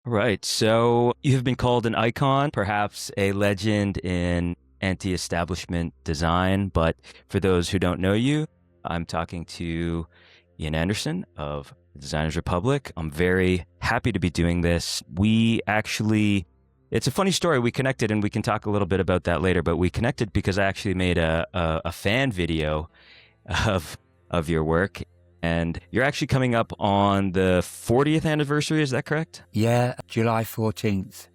Right. So you have been called an icon, perhaps a legend in anti-establishment design. But for those who don't know you, I'm talking to Ian Anderson of Designers Republic. I'm very happy to be doing this. It's a funny story. We connected, and we can talk a little bit about that later, but we connected because I actually made a fan video of your work. And you're actually coming up on the 40th anniversary, is that correct? Yeah, July 14th.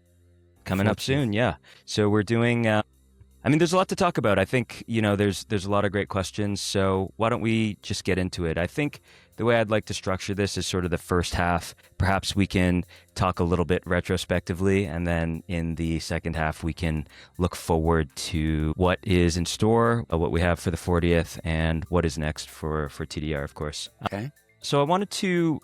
Coming up soon, yeah. So we're doing, there's a lot to talk about. I think, there's a lot of great questions. So why don't we just get into it? I think the way I'd like to structure this is sort of the first half. Perhaps we can talk a little bit retrospectively, and then in the second half, we can look forward to what is in store, what we have for the 40th, and what is next for TDR, of course. Okay. So I wanted to,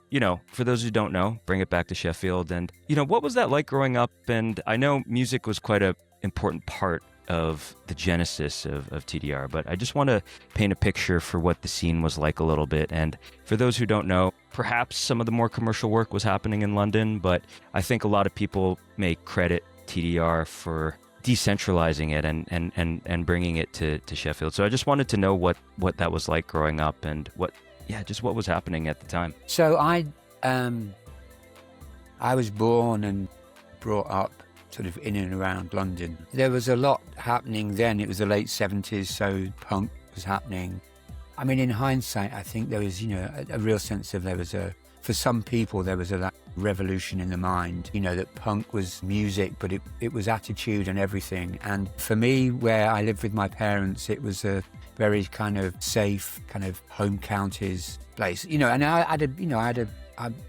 for those who don't know, bring it back to Sheffield. And, what was that like growing up? And I know music was quite an important part of the genesis of TDR, but I just want to paint a picture for what the scene was like a little bit. And for those who don't know, perhaps some of the more commercial work was happening in London, but I think a lot of people may credit TDR for decentralizing it and bringing it to Sheffield. So I just wanted to know what that was like growing up and what was happening at the time. So I was born and brought up sort of in and around London. There was a lot happening then. It was the late 70s, so punk was happening. I mean, in hindsight, I think there was, a real sense of for some people, there was a revolution in the mind, that punk was music, but it was attitude and everything. And for me, where I lived with my parents, it was a very kind of safe, kind of home counties place, and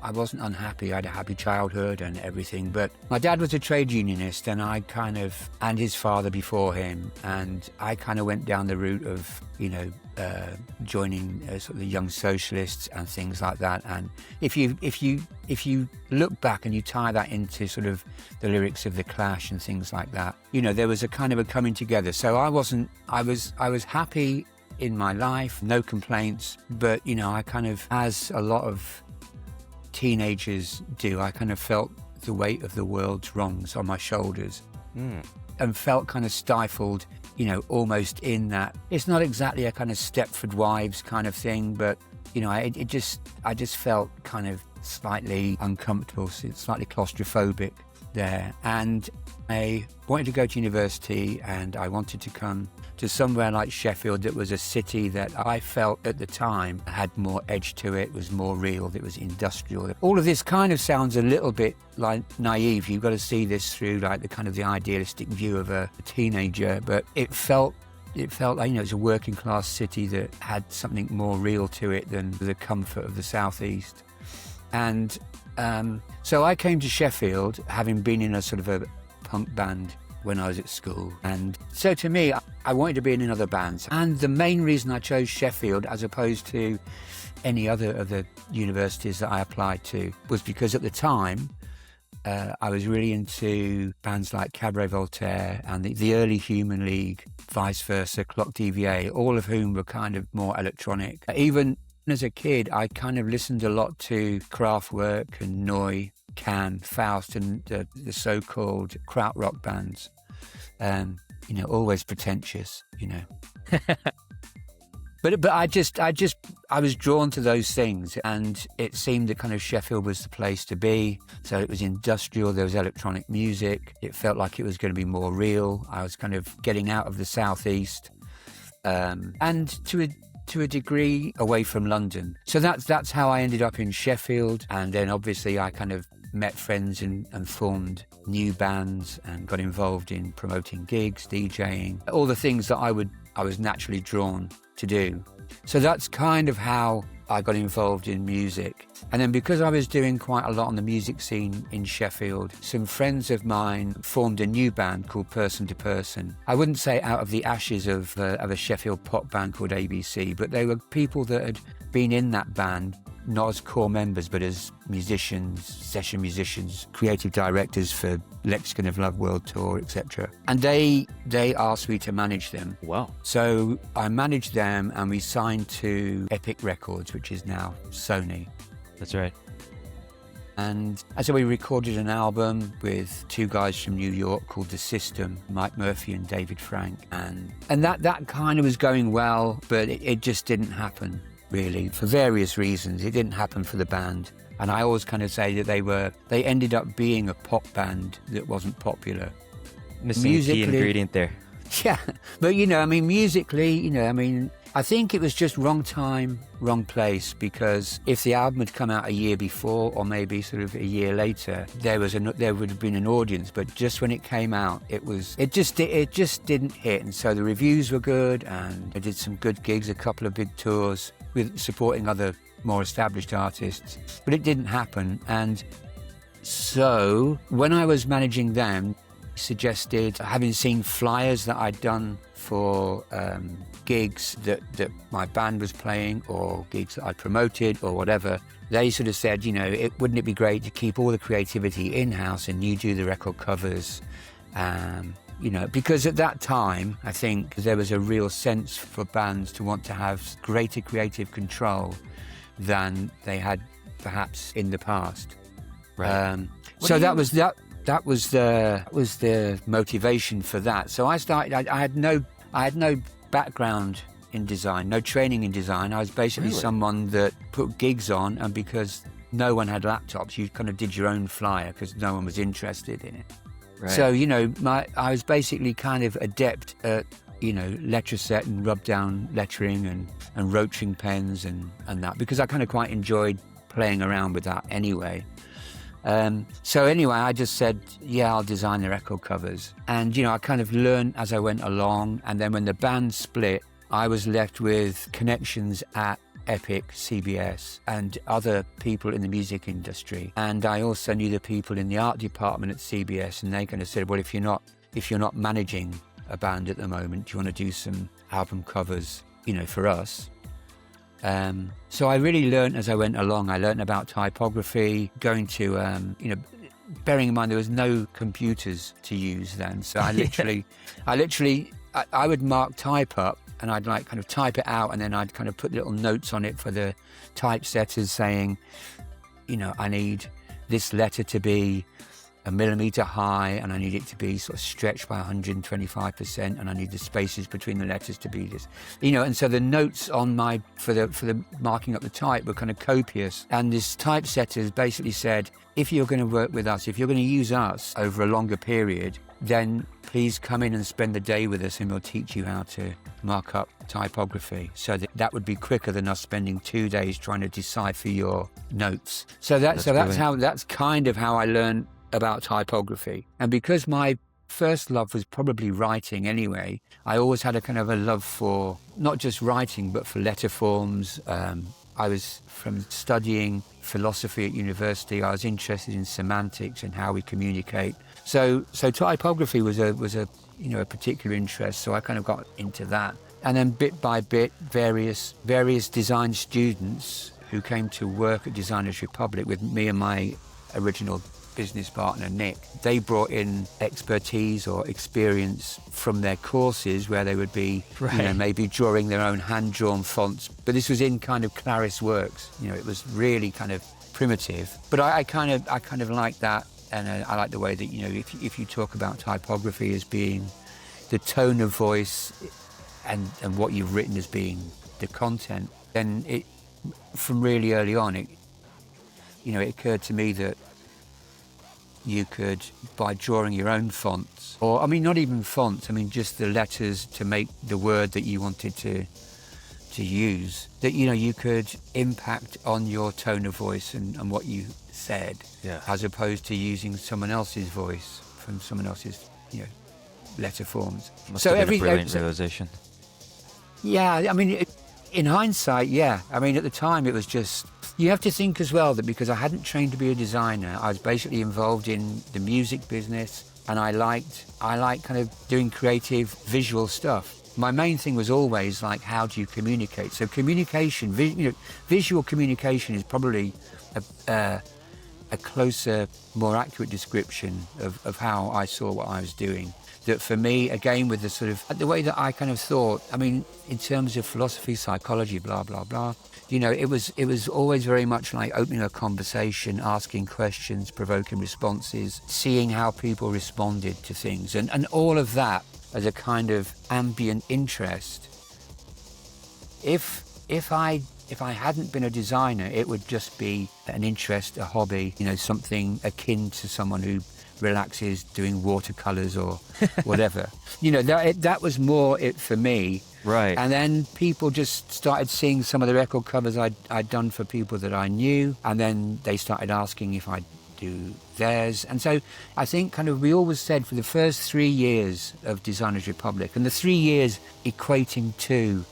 I wasn't unhappy. I had a happy childhood and everything, but my dad was a trade unionist, and his father before him, and I kind of went down the route of, joining sort of the Young Socialists and things like that. And if you look back and you tie that into sort of the lyrics of The Clash and things like that, there was a kind of a coming together. So I was happy in my life, no complaints, but I kind of, as a lot of teenagers do, I kind of felt the weight of the world's wrongs on my shoulders and felt kind of stifled, almost in that. It's not exactly a kind of Stepford Wives kind of thing, but I just felt kind of slightly uncomfortable, slightly claustrophobic there. And I wanted to go to university, and I wanted to come to somewhere like Sheffield that was a city that I felt at the time had more edge to it, was more real, that was industrial. All of this kind of sounds a little bit like naive. You've got to see this through like the kind of the idealistic view of a teenager, but it felt like, it was a working class city that had something more real to it than the comfort of the southeast. And so I came to Sheffield, having been in a sort of a punk band when I was at school. And so to me, I wanted to be in another band. And the main reason I chose Sheffield as opposed to any other of the universities that I applied to was because at the time, I was really into bands like Cabaret Voltaire and the early Human League, vice versa, Clock DVA, all of whom were kind of more electronic. Even as a kid, I kind of listened a lot to Kraftwerk and Neu, Can, Faust, and the so-called krautrock bands. Always pretentious, But I was drawn to those things, and it seemed that kind of Sheffield was the place to be. So it was industrial, there was electronic music. It felt like it was going to be more real. I was kind of getting out of the southeast, and to a degree away from London. So that's how I ended up in Sheffield. And then obviously I kind of met friends and formed new bands and got involved in promoting gigs, DJing, all the things that I was naturally drawn to do. So that's kind of how I got involved in music. And then because I was doing quite a lot on the music scene in Sheffield, some friends of mine formed a new band called Person to Person. I wouldn't say out of the ashes of a Sheffield pop band called ABC, but they were people that had been in that band, not as core members, but as musicians, session musicians, creative directors for Lexicon of Love World Tour, etc. And they asked me to manage them. Wow. So I managed them, and we signed to Epic Records, which is now Sony. That's right. And so we recorded an album with two guys from New York called The System, Mike Murphy and David Frank. And that kind of was going well, but it just didn't happen, really, for various reasons. It didn't happen for the band. And I always kind of say that they ended up being a pop band that wasn't popular. Missing a key ingredient there. Yeah, but musically, I think it was just wrong time, wrong place, because if the album had come out a year before or maybe sort of a year later, there would have been an audience. But just when it came out, it just didn't hit. And so the reviews were good, and I did some good gigs, a couple of big tours with supporting other more established artists, but it didn't happen. And so when I was managing them, suggested, having seen flyers that I'd done for gigs that my band was playing or gigs that I promoted or whatever, they sort of said, wouldn't it be great to keep all the creativity in-house and you do the record covers? Because at that time, I think there was a real sense for bands to want to have greater creative control than they had perhaps in the past. Right. So that was the motivation for that. So I started. I had no background in design, no training in design. I was basically someone that put gigs on, and because no one had laptops, you kind of did your own flyer because no one was interested in it. Right. So I was basically kind of adept at letter set and rub down lettering and rotring pens and that, because I kind of quite enjoyed playing around with that anyway. So anyway, I just said, yeah, I'll design the record covers. And, I kind of learned as I went along. And then when the band split, I was left with connections at Epic, CBS, and other people in the music industry. And I also knew the people in the art department at CBS, and they kind of said, well, if you're not managing a band at the moment, do you want to do some album covers, for us? So I really learned as I went along. I learned about typography, going to, bearing in mind there was no computers to use then. So I would mark type up, and I'd kind of type it out, and then I'd kind of put little notes on it for the typesetters saying, I need this letter to be a millimeter high, and I need it to be sort of stretched by 125%, and I need the spaces between the letters to be this, and so the notes on for the marking up the type were kind of copious. And this typesetter basically said, if you're going to work with us, if you're going to use us over a longer period, then please come in and spend the day with us, and we'll teach you how to mark up typography. So that would be quicker than us spending 2 days trying to decipher your notes. So that's kind of how I learned about typography. And because my first love was probably writing anyway, I always had a kind of a love for not just writing, but for letter forms. I was, from studying philosophy at university, I was interested in semantics and how we communicate. So typography was a particular interest. So I kind of got into that. And then bit by bit, various design students who came to work at Designers Republic with me and my original business partner Nick, they brought in expertise or experience from their courses where they would be maybe drawing their own hand-drawn fonts, but this was in kind of Claris Works. It was really kind of primitive, but I kind of like that. And I like the way that if you talk about typography as being the tone of voice and what you've written as being the content, then it, from really early on, it occurred to me that you could, by drawing your own fonts, or not even fonts, just the letters to make the word that you wanted to use, that you could impact on your tone of voice and what you said, as opposed to using someone else's voice from someone else's letter forms. Must have been a brilliant realization. Yeah, in hindsight, yeah. At the time it was just, you have to think as well that because I hadn't trained to be a designer, I was basically involved in the music business, and I liked kind of doing creative visual stuff. My main thing was always how do you communicate? So communication, visual communication is probably a a closer, more accurate description of how I saw what I was doing. That for me, again, with the sort of, the way that I kind of thought, I mean, in terms of philosophy, psychology, blah, blah, blah, you know, it was always very much like opening a conversation, asking questions, provoking responses, seeing how people responded to things, and all of that as a kind of ambient interest. If I hadn't been a designer, it would just be an interest, a hobby, you know, something akin to someone who relaxes doing watercolors or whatever. You know, that was more it for me. Right. And then people just started seeing some of the record covers I'd done for people that I knew, and then they started asking if I'd do theirs. And so I think kind of we always said for the first 3 years of Designers Republic, and the 3 years equating to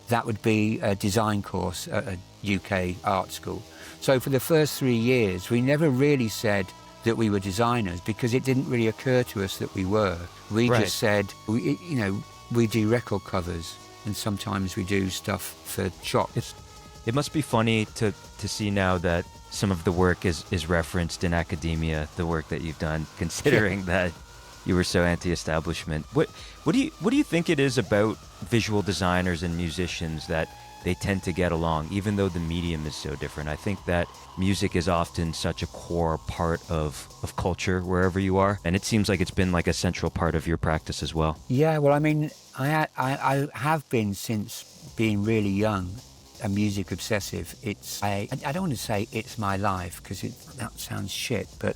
that would be a design course at a UK art school. So for the first 3 years, we never really said that we were designers because it didn't really occur to us that we were. We Right. just said, we do record covers and sometimes we do stuff for shops. It must be funny to see now that some of the work is referenced in academia, the work that you've done, considering that you were so anti-establishment. What do you think it is about visual designers and musicians that they tend to get along, even though the medium is so different? I think that music is often such a core part of culture wherever you are, and it seems like it's been like a central part of your practice as well. Yeah, well, I mean, I have been since being really young, a music obsessive. I don't want to say it's my life because that sounds shit, but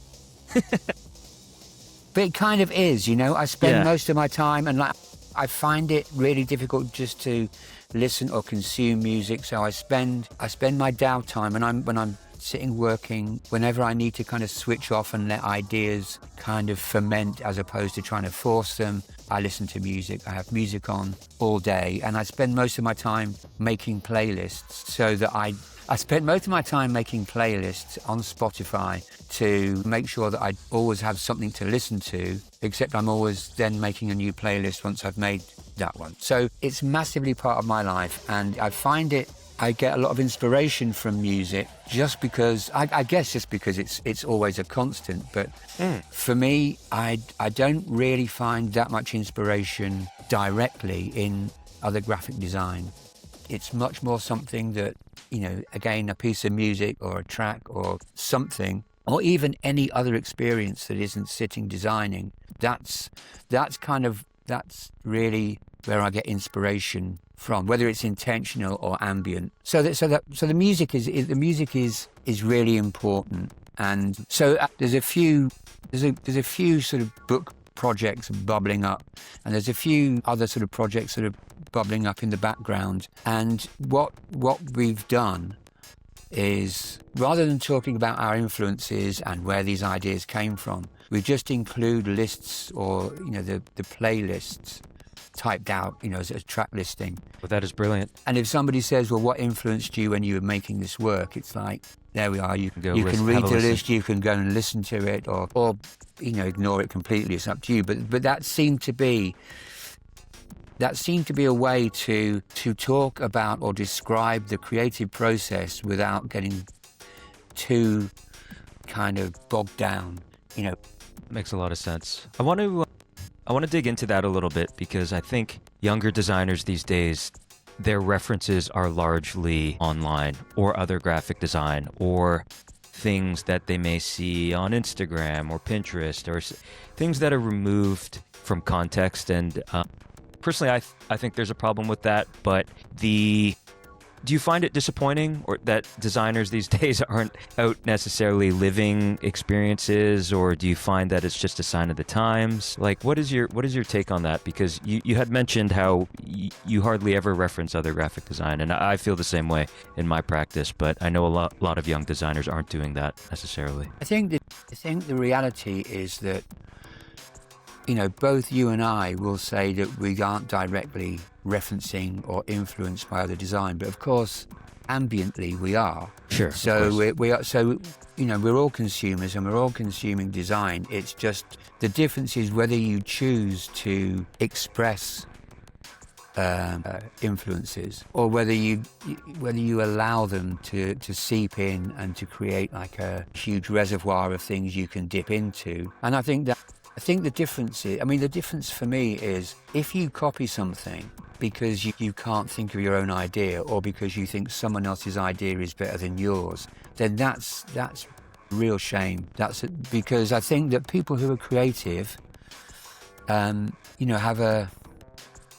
but it kind of is, you know. I spend most of my time, and like I find it really difficult just to listen or consume music. So I spend my downtime, and when I'm sitting working, whenever I need to kind of switch off and let ideas kind of ferment as opposed to trying to force them, I listen to music. I have music on all day, and I spend most of my time making playlists so that I spend most of my time making playlists on Spotify to make sure that I always have something to listen to, except I'm always then making a new playlist once I've made that one. So it's massively part of my life, and I get a lot of inspiration from music just because, I guess just because it's always a constant. But for me, I don't really find that much inspiration directly in other graphic design. It's much more something that, you know, again, a piece of music or a track or something, or even any other experience that isn't sitting designing. That's really where I get inspiration from, whether it's intentional or ambient. So the music is really important. And so there's a few sort of book projects bubbling up, and there's a few other sort of projects sort of bubbling up in the background. And what we've done is, rather than talking about our influences and where these ideas came from, we just include lists, or, you know, the playlists typed out, you know, as a track listing. Well, that is brilliant. And if somebody says, well, what influenced you when you were making this work? It's like, there we are. You can read the list, you can go and listen to it, or you know, ignore it completely. It's up to you. But that seemed to be a way to talk about or describe the creative process without getting too kind of bogged down, you know. Makes a lot of sense. I want to dig into that a little bit, because I think younger designers these days, their references are largely online or other graphic design or things that they may see on Instagram or Pinterest, or things that are removed from context. And personally, I think there's a problem with that. But do you find it disappointing, or that designers these days aren't out necessarily living experiences, or do you find that it's just a sign of the times? Like, what is your take on that? Because you had mentioned how you hardly ever reference other graphic design, and I feel the same way in my practice, but I know a lot of young designers aren't doing that necessarily. I think the reality is that, you know, both you and I will say that we aren't directly referencing or influenced by other design, but of course, ambiently we are. Sure. So we are. So, you know, we're all consumers and we're all consuming design. It's just the difference is whether you choose to express influences, or whether you allow them to seep in and to create like a huge reservoir of things you can dip into. And I think the difference is, the difference for me is, if you copy something because you can't think of your own idea, or because you think someone else's idea is better than yours, then that's real shame. That's it, because I think that people who are creative, have a,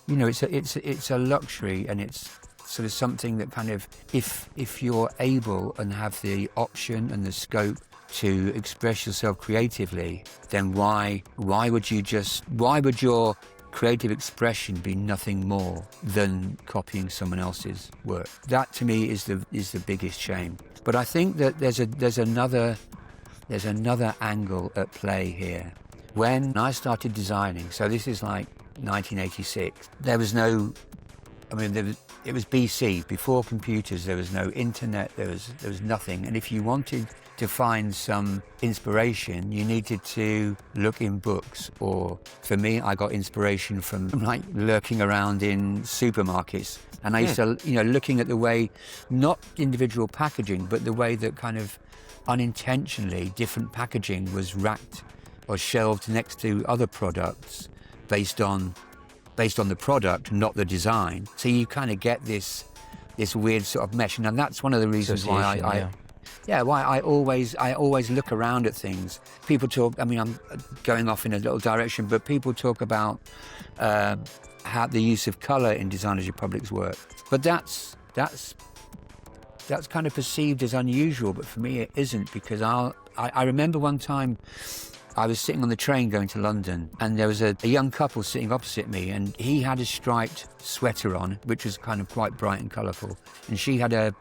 it's a luxury, and it's sort of something that kind of, if you're able and have the option and the scope to express yourself creatively, then why would your creative expression be nothing more than copying someone else's work? That to me is the biggest shame. But I think that there's another angle at play here. When I started designing, so this is like 1986, there was no, it was BC, before computers. There was no internet, there was nothing. And if you wanted to find some inspiration, you needed to look in books, or for me, I got inspiration from like lurking around in supermarkets. And I used to, looking at the way, not individual packaging, but the way that kind of unintentionally different packaging was racked or shelved next to other products based on the product, not the design. So you kind of get this weird sort of mesh. And that's one of the reasons why I always look around at things. People talk, I'm going off in a little direction, but people talk about how the use of colour in Designers Republic's work. But that's kind of perceived as unusual, but for me it isn't, because I remember one time I was sitting on the train going to London, and there was a young couple sitting opposite me, and he had a striped sweater on, which was kind of quite bright and colourful, and she had a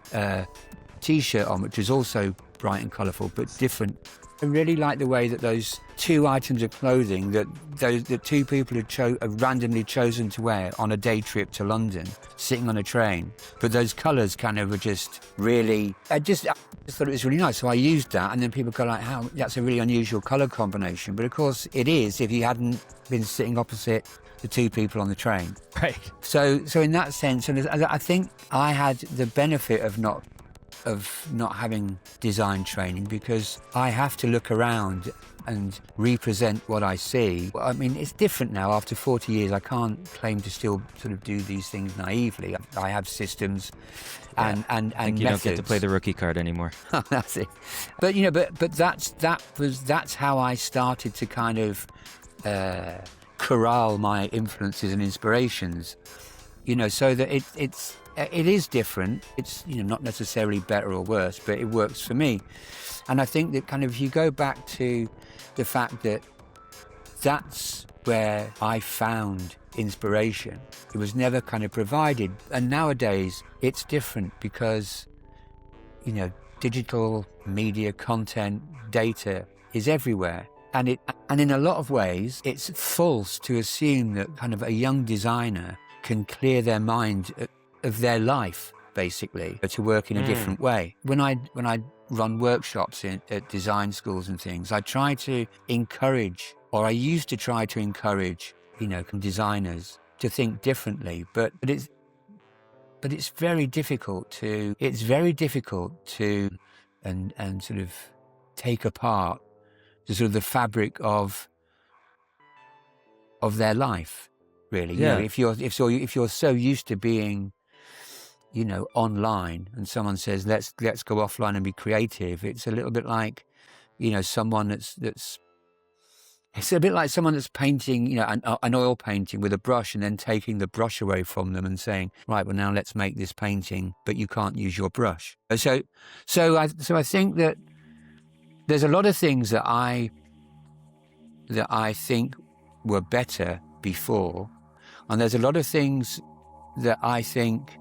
T-shirt on, which was also bright and colourful, but different. I really like the way that those two items of clothing that the two people had randomly chosen to wear on a day trip to London, sitting on a train. But those colours kind of were just really, I just thought it was really nice. So I used that, and then people go like, "How? That's a really unusual colour combination." But of course it is, if you hadn't been sitting opposite the two people on the train. Right. So in that sense, and I think I had the benefit of not having design training, because I have to look around and represent what I see. It's different now. After 40 years, I can't claim to still sort of do these things naively. I have systems and you methods. don't get to play the rookie card anymore. That's it. But but that's how I started to kind of corral my influences and inspirations. So that it is different. It's not necessarily better or worse, but it works for me. And I think that kind of, if you go back to the fact that that's where I found inspiration, it was never kind of provided. And nowadays it's different, because digital media, content, data is everywhere. And in a lot of ways it's false to assume that kind of a young designer can clear their mind of their life, basically, to work in a different way. When I run workshops at design schools and things, I try to encourage, or I used to try to encourage, designers to think differently. But it's very difficult to and sort of take apart the sort of the fabric of their life, really. Yeah. If you're so used to being online, and someone says let's go offline and be creative, it's a little bit like someone that's it's a bit like someone that's painting an oil painting with a brush, and then taking the brush away from them and saying, right, well, now let's make this painting, but you can't use your brush. So I think that there's a lot of things that I think were better before, and there's a lot of things that I think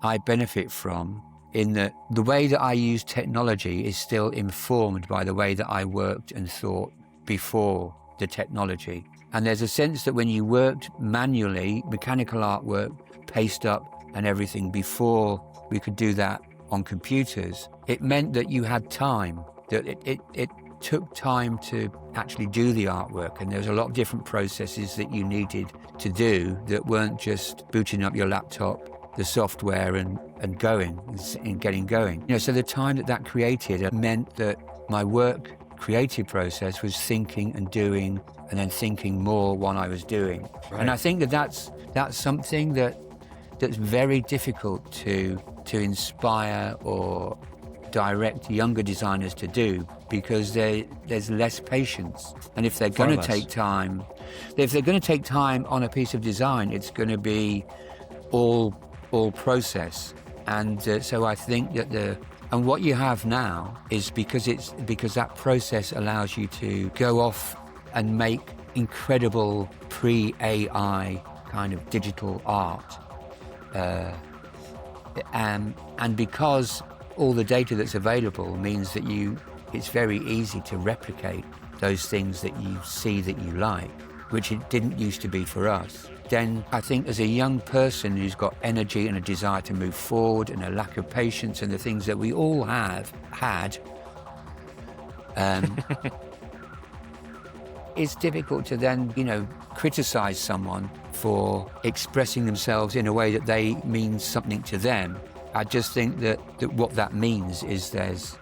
I benefit from, in that the way that I use technology is still informed by the way that I worked and thought before the technology. And there's a sense that when you worked manually, mechanical artwork, paste up and everything, before we could do that on computers, it meant that you had time, that took time to actually do the artwork, and there was a lot of different processes that you needed to do that weren't just booting up your laptop, the software, and going and getting going. So the time that created meant that my creative process was thinking and doing, and then thinking more while I was doing. Right. And I think that's something that's very difficult to inspire or direct younger designers to do, because there's less patience. And if they're going to take time, on a piece of design, it's going to be all process. And so I think that and what you have now is because that process allows you to go off and make incredible pre-AI kind of digital art. And because all the data that's available means that it's very easy to replicate those things that you see that you like, which it didn't used to be for us. Then I think as a young person who's got energy and a desire to move forward and a lack of patience and the things that we all have had, it's difficult to then, criticize someone for expressing themselves in a way that they mean something to them. I just think that what that means is there's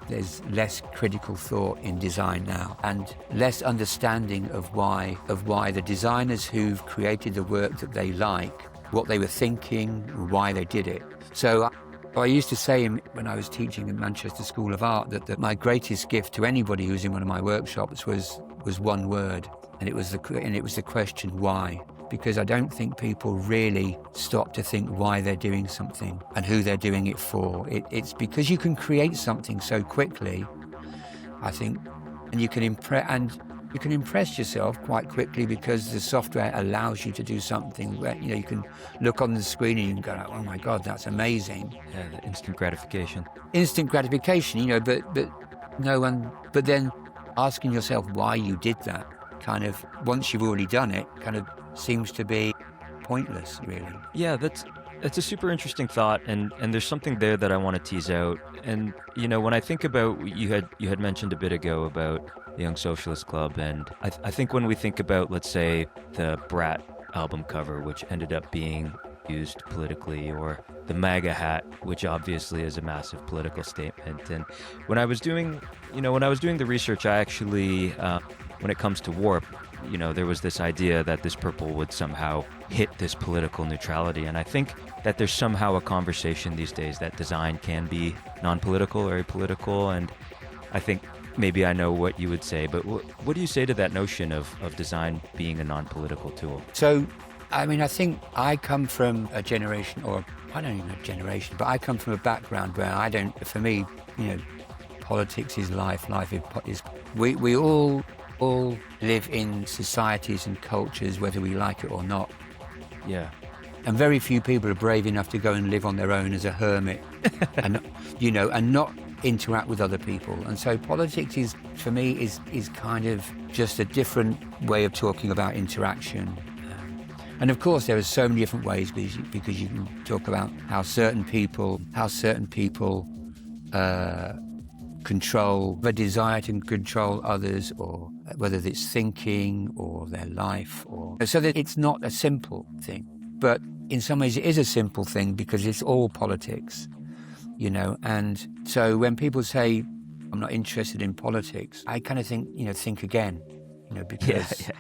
less critical thought in design now, and less understanding of why the designers who've created the work that they like, what they were thinking, why they did it. So I used to say when I was teaching at Manchester School of Art that my greatest gift to anybody who was in one of my workshops was one word, and it was the question why. Because I don't think people really stop to think why they're doing something and who they're doing it for. It's because you can create something so quickly, I think, and you can impress yourself quite quickly because the software allows you to do something where you can look on the screen and you can go, oh my God, that's amazing. Yeah, the instant gratification. Instant gratification, but then asking yourself why you did that, kind of once you've already done it, kind of seems to be pointless, really. Yeah, that's a super interesting thought, and there's something there that I want to tease out. And when I think about, you had mentioned a bit ago about the Young Socialist Club, and I think when we think about, let's say, the Brat album cover, which ended up being used politically, or the MAGA hat, which obviously is a massive political statement. And when I was doing the research, I actually, when it comes to warp, there was this idea that this purple would somehow hit this political neutrality. And I think that there's somehow a conversation these days that design can be non-political or apolitical. And I think maybe I know what you would say, but what do you say to that notion of design being a non-political tool? So, I think I come from a generation, or I don't even know generation, but I come from a background where for me, politics is life. Life is we all live in societies and cultures, whether we like it or not. Yeah. And very few people are brave enough to go and live on their own as a hermit and not interact with other people. And so politics is, for me, is kind of just a different way of talking about interaction. And of course, there are so many different ways because you can talk about how certain people control the desire to control others, or whether it's thinking or their life, so that it's not a simple thing. But in some ways, it is a simple thing because it's all politics, And so when people say, "I'm not interested in politics," I kind of think, think again. Because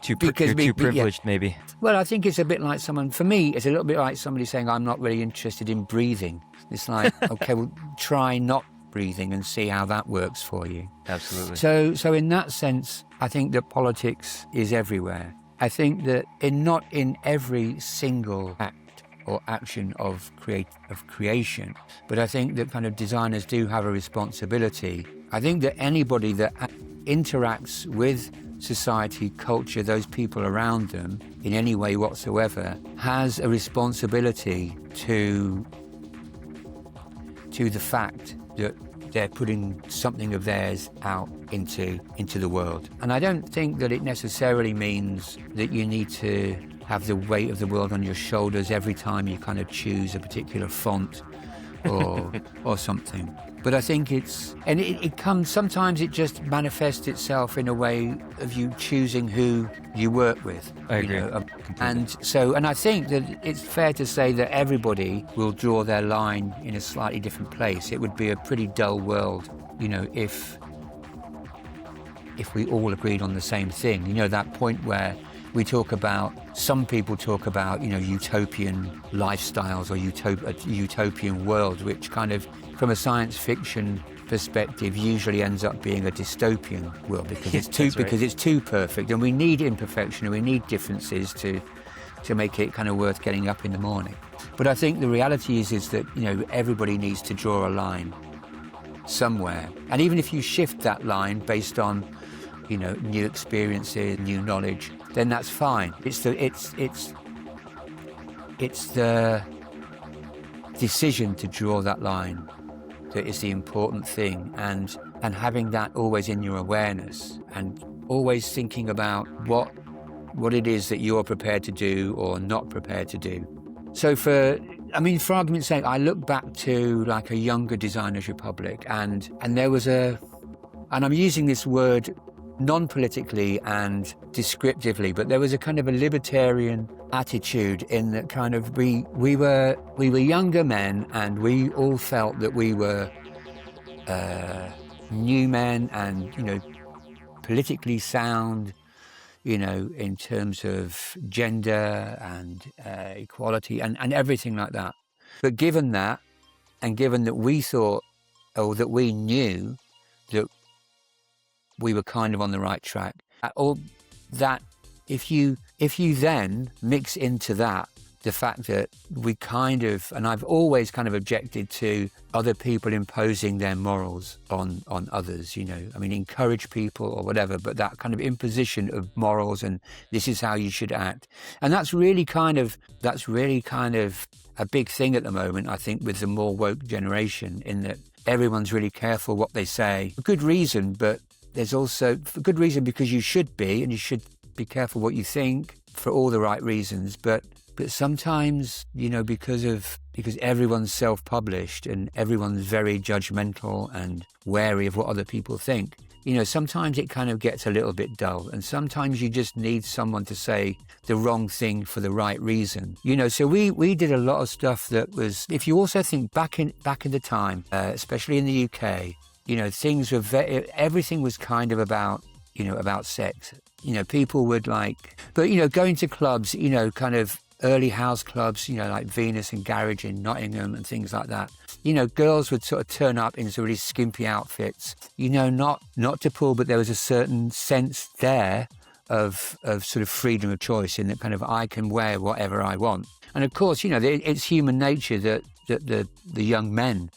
you're too privileged, maybe. Well, I think it's a bit like for me, it's a little bit like somebody saying, I'm not really interested in breathing. It's like, okay, well, try not breathing and see how that works for you. Absolutely. So in that sense, I think that politics is everywhere. I think that not in every single act or action of creation, but I think that kind of designers do have a responsibility. I think that anybody that interacts with society, culture, those people around them in any way whatsoever has a responsibility to the fact that they're putting something of theirs out into the world. And I don't think that it necessarily means that you need to have the weight of the world on your shoulders every time you kind of choose a particular font or something. But I think it comes, sometimes it just manifests itself in a way of you choosing who you work with. I agree. And I think that it's fair to say that everybody will draw their line in a slightly different place. It would be a pretty dull world, if we all agreed on the same thing. That point where some people talk about, utopian lifestyles or a utopian world, which kind of, from a science fiction perspective, usually ends up being a dystopian world because it's too perfect, and we need imperfection and we need differences to make it kind of worth getting up in the morning. But I think the reality is that, everybody needs to draw a line somewhere. And even if you shift that line based on, new experiences, new knowledge, then that's fine. It's the decision to draw that line that is the important thing, and having that always in your awareness, and always thinking about what it is that you're prepared to do or not prepared to do. So for argument's sake, I look back to like a younger Designers Republic, and there was and I'm using this word non-politically and descriptively, but there was a kind of a libertarian attitude in that kind of we were younger men, and we all felt that we were new men and politically sound, in terms of gender and equality and everything like that. But given that, and given that we thought, or that we knew that we were kind of on the right track, or that if you then mix into that the fact that we kind of, and I've always kind of objected to other people imposing their morals on others, encourage people or whatever, but that kind of imposition of morals and this is how you should act. And that's really kind of a big thing at the moment, I think, with the more woke generation, in that everyone's really careful what they say. For good reason, but there's also for good reason, because you should be, and you should be careful what you think for all the right reasons. But sometimes, because everyone's self-published and everyone's very judgmental and wary of what other people think, sometimes it kind of gets a little bit dull, and sometimes you just need someone to say the wrong thing for the right reason. So we did a lot of stuff that was, if you also think back in the time, especially in the UK, things were everything was kind of about sex. People would going to clubs, kind of early house clubs, like Venus and Garage in Nottingham and things like that. Girls would sort of turn up in really skimpy outfits, not to pull, but there was a certain sense there of sort of freedom of choice, in that kind of I can wear whatever I want. And of course, it's human nature that the young men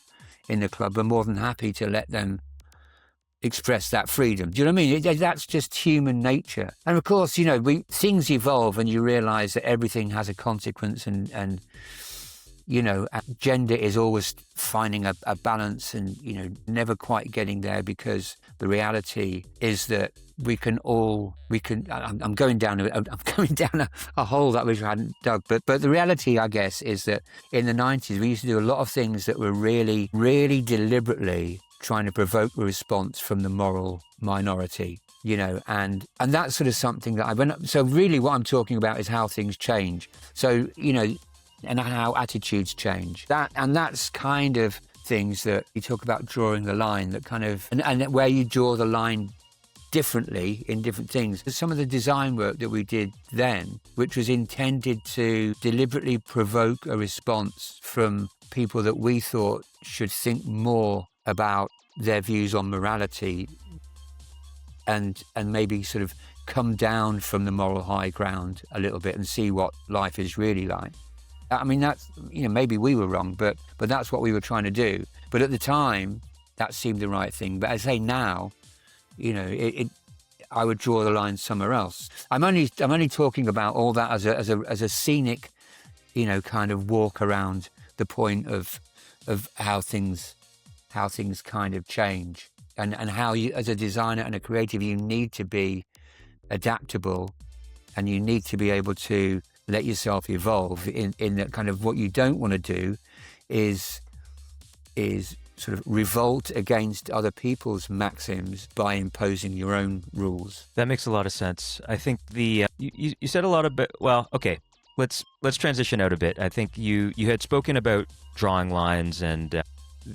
in the club are more than happy to let them express that freedom. Do you know what I mean? That's just human nature. And of course, things evolve, and you realise that everything has a consequence, and gender is always finding a balance, and never quite getting there, because the reality is that I'm going down a hole that I wish I hadn't dug, but the reality, I guess, is that in the 90s we used to do a lot of things that were really, really deliberately trying to provoke a response from the moral minority, and that's sort of something that so really what I'm talking about is how things change. So, and how attitudes change. That's kind of things that you talk about, drawing the line, that kind of, and where you draw the line differently in different things. Some of the design work that we did then, which was intended to deliberately provoke a response from people that we thought should think more about their views on morality, and maybe sort of come down from the moral high ground a little bit and see what life is really like. I mean, that's, maybe we were wrong, but that's what we were trying to do. But at the time, that seemed the right thing. But I say now, I would draw the line somewhere else. I'm only talking about all that as a scenic, kind of walk around the point of how things kind of change, and how you, as a designer and a creative, you need to be adaptable, and you need to be able to let yourself evolve in that kind of, what you don't want to do is is sort of revolt against other people's maxims by imposing your own rules. That makes a lot of sense. I think you said a lot of okay. Let's transition out a bit. I think you had spoken about drawing lines and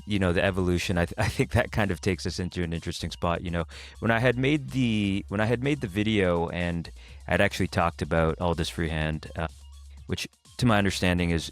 the evolution. I think that kind of takes us into an interesting spot. When I had made the video and I'd actually talked about all this freehand, which to my understanding is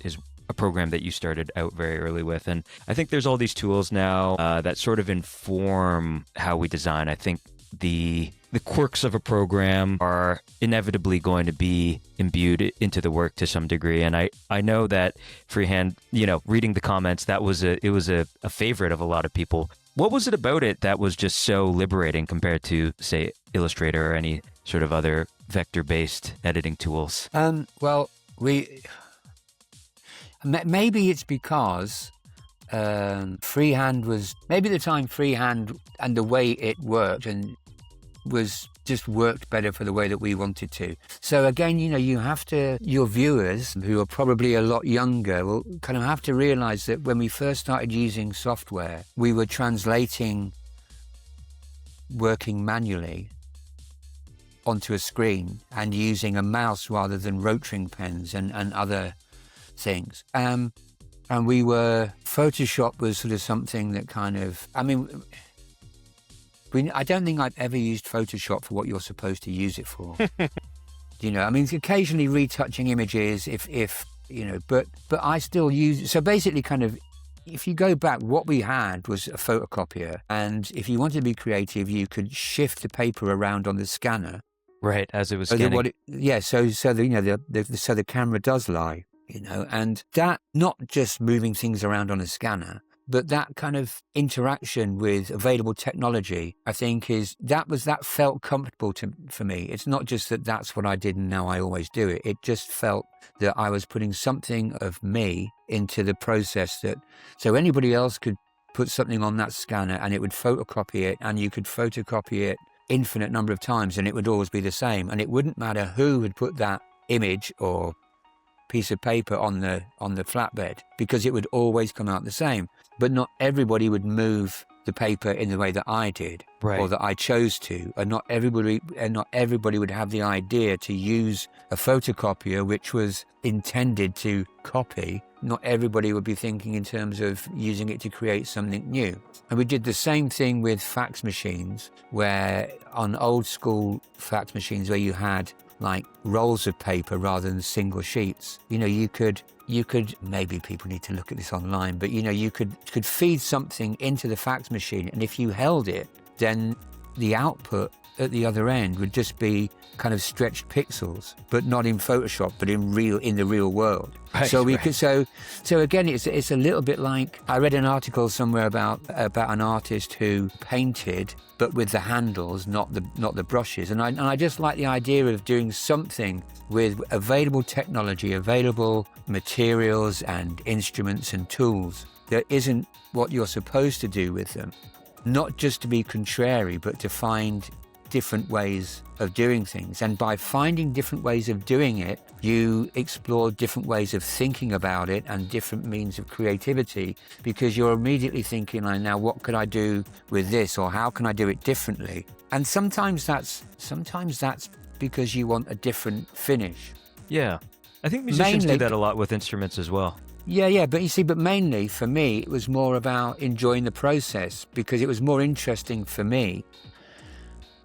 a program that you started out very early with. And I think there's all these tools now that sort of inform how we design. I think the quirks of a program are inevitably going to be imbued into the work to some degree. And I know that freehand, reading the comments, it was a favorite of a lot of people. What was it about it that was just so liberating compared to, say, Illustrator or any sort of other vector-based editing tools? Well, maybe it's because freehand was, maybe at the time freehand and the way it worked and was just worked better for the way that we wanted to. So again, you have to, your viewers who are probably a lot younger will kind of have to realize that when we first started using software, we were translating working manually onto a screen and using a mouse rather than rotring pens and other things. And Photoshop was sort of something that kind of, I don't think I've ever used Photoshop for what you're supposed to use it for. Occasionally retouching images but I still use, so basically kind of, if you go back, what we had was a photocopier, and if you wanted to be creative, you could shift the paper around on the scanner. Right, as it was scanning. So the camera does lie, and that, not just moving things around on a scanner, but that kind of interaction with available technology, I think that felt comfortable for me. It's not just that that's what I did and now I always do it. It just felt that I was putting something of me into the process, so anybody else could put something on that scanner and it would photocopy it, and you could photocopy it infinite number of times and it would always be the same, and it wouldn't matter who had put that image or piece of paper on the flatbed, because it would always come out the same. But not everybody would move the paper in the way that I did, right, or that I chose to, and not everybody would have the idea to use a photocopier which was intended to copy. Not everybody would be thinking in terms of using it to create something new. And we did the same thing with fax machines, where on old school fax machines where you had like rolls of paper rather than single sheets, you could, maybe people need to look at this online, but you could feed something into the fax machine, and if you held it, then the output at the other end would just be kind of stretched pixels, but not in Photoshop, but in the real world. Right, so we could, so again, it's a little bit like, I read an article somewhere about an artist who painted, but with the handles, not the brushes. And I just like the idea of doing something with available technology, available materials and instruments and tools that isn't what you're supposed to do with them. Not just to be contrary, but to find different ways of doing things. And by finding different ways of doing it, you explore different ways of thinking about it and different means of creativity, because you're immediately thinking, like, now what could I do with this, or how can I do it differently? And sometimes that's because you want a different finish. Yeah. I think musicians do that a lot with instruments as well. Yeah, but you see, but mainly for me, it was more about enjoying the process, because it was more interesting for me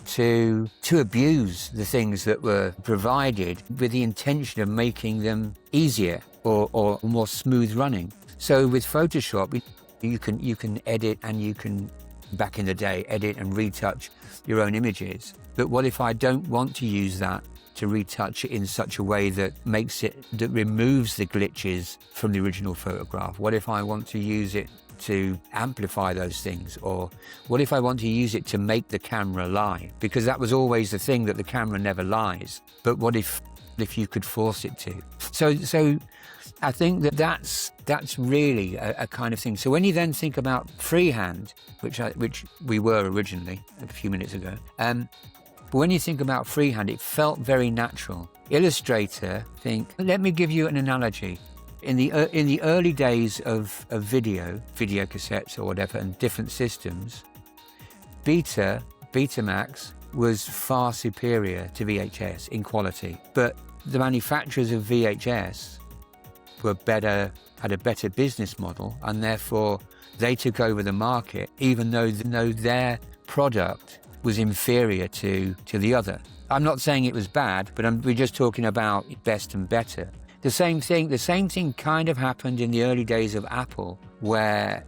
to abuse the things that were provided with the intention of making them easier or more smooth running. So with Photoshop, you can edit, and you can, back in the day, edit and retouch your own images. But what if I don't want to use that to retouch it in such a way that removes the glitches from the original photograph? What if I want to use it to amplify those things? Or what if I want to use it to make the camera lie? Because that was always the thing, that the camera never lies. But what if you could force it to? So I think that's really a kind of thing. So when you then think about freehand, which we were originally a few minutes ago, but when you think about freehand, it felt very natural. Illustrator, let me give you an analogy. In the early days of video cassettes or whatever, and different systems, Betamax was far superior to VHS in quality. But the manufacturers of VHS had a better business model, and therefore they took over the market, even though their product was inferior to the other. I'm not saying it was bad, but we're just talking about best and better. The same thing kind of happened in the early days of Apple, where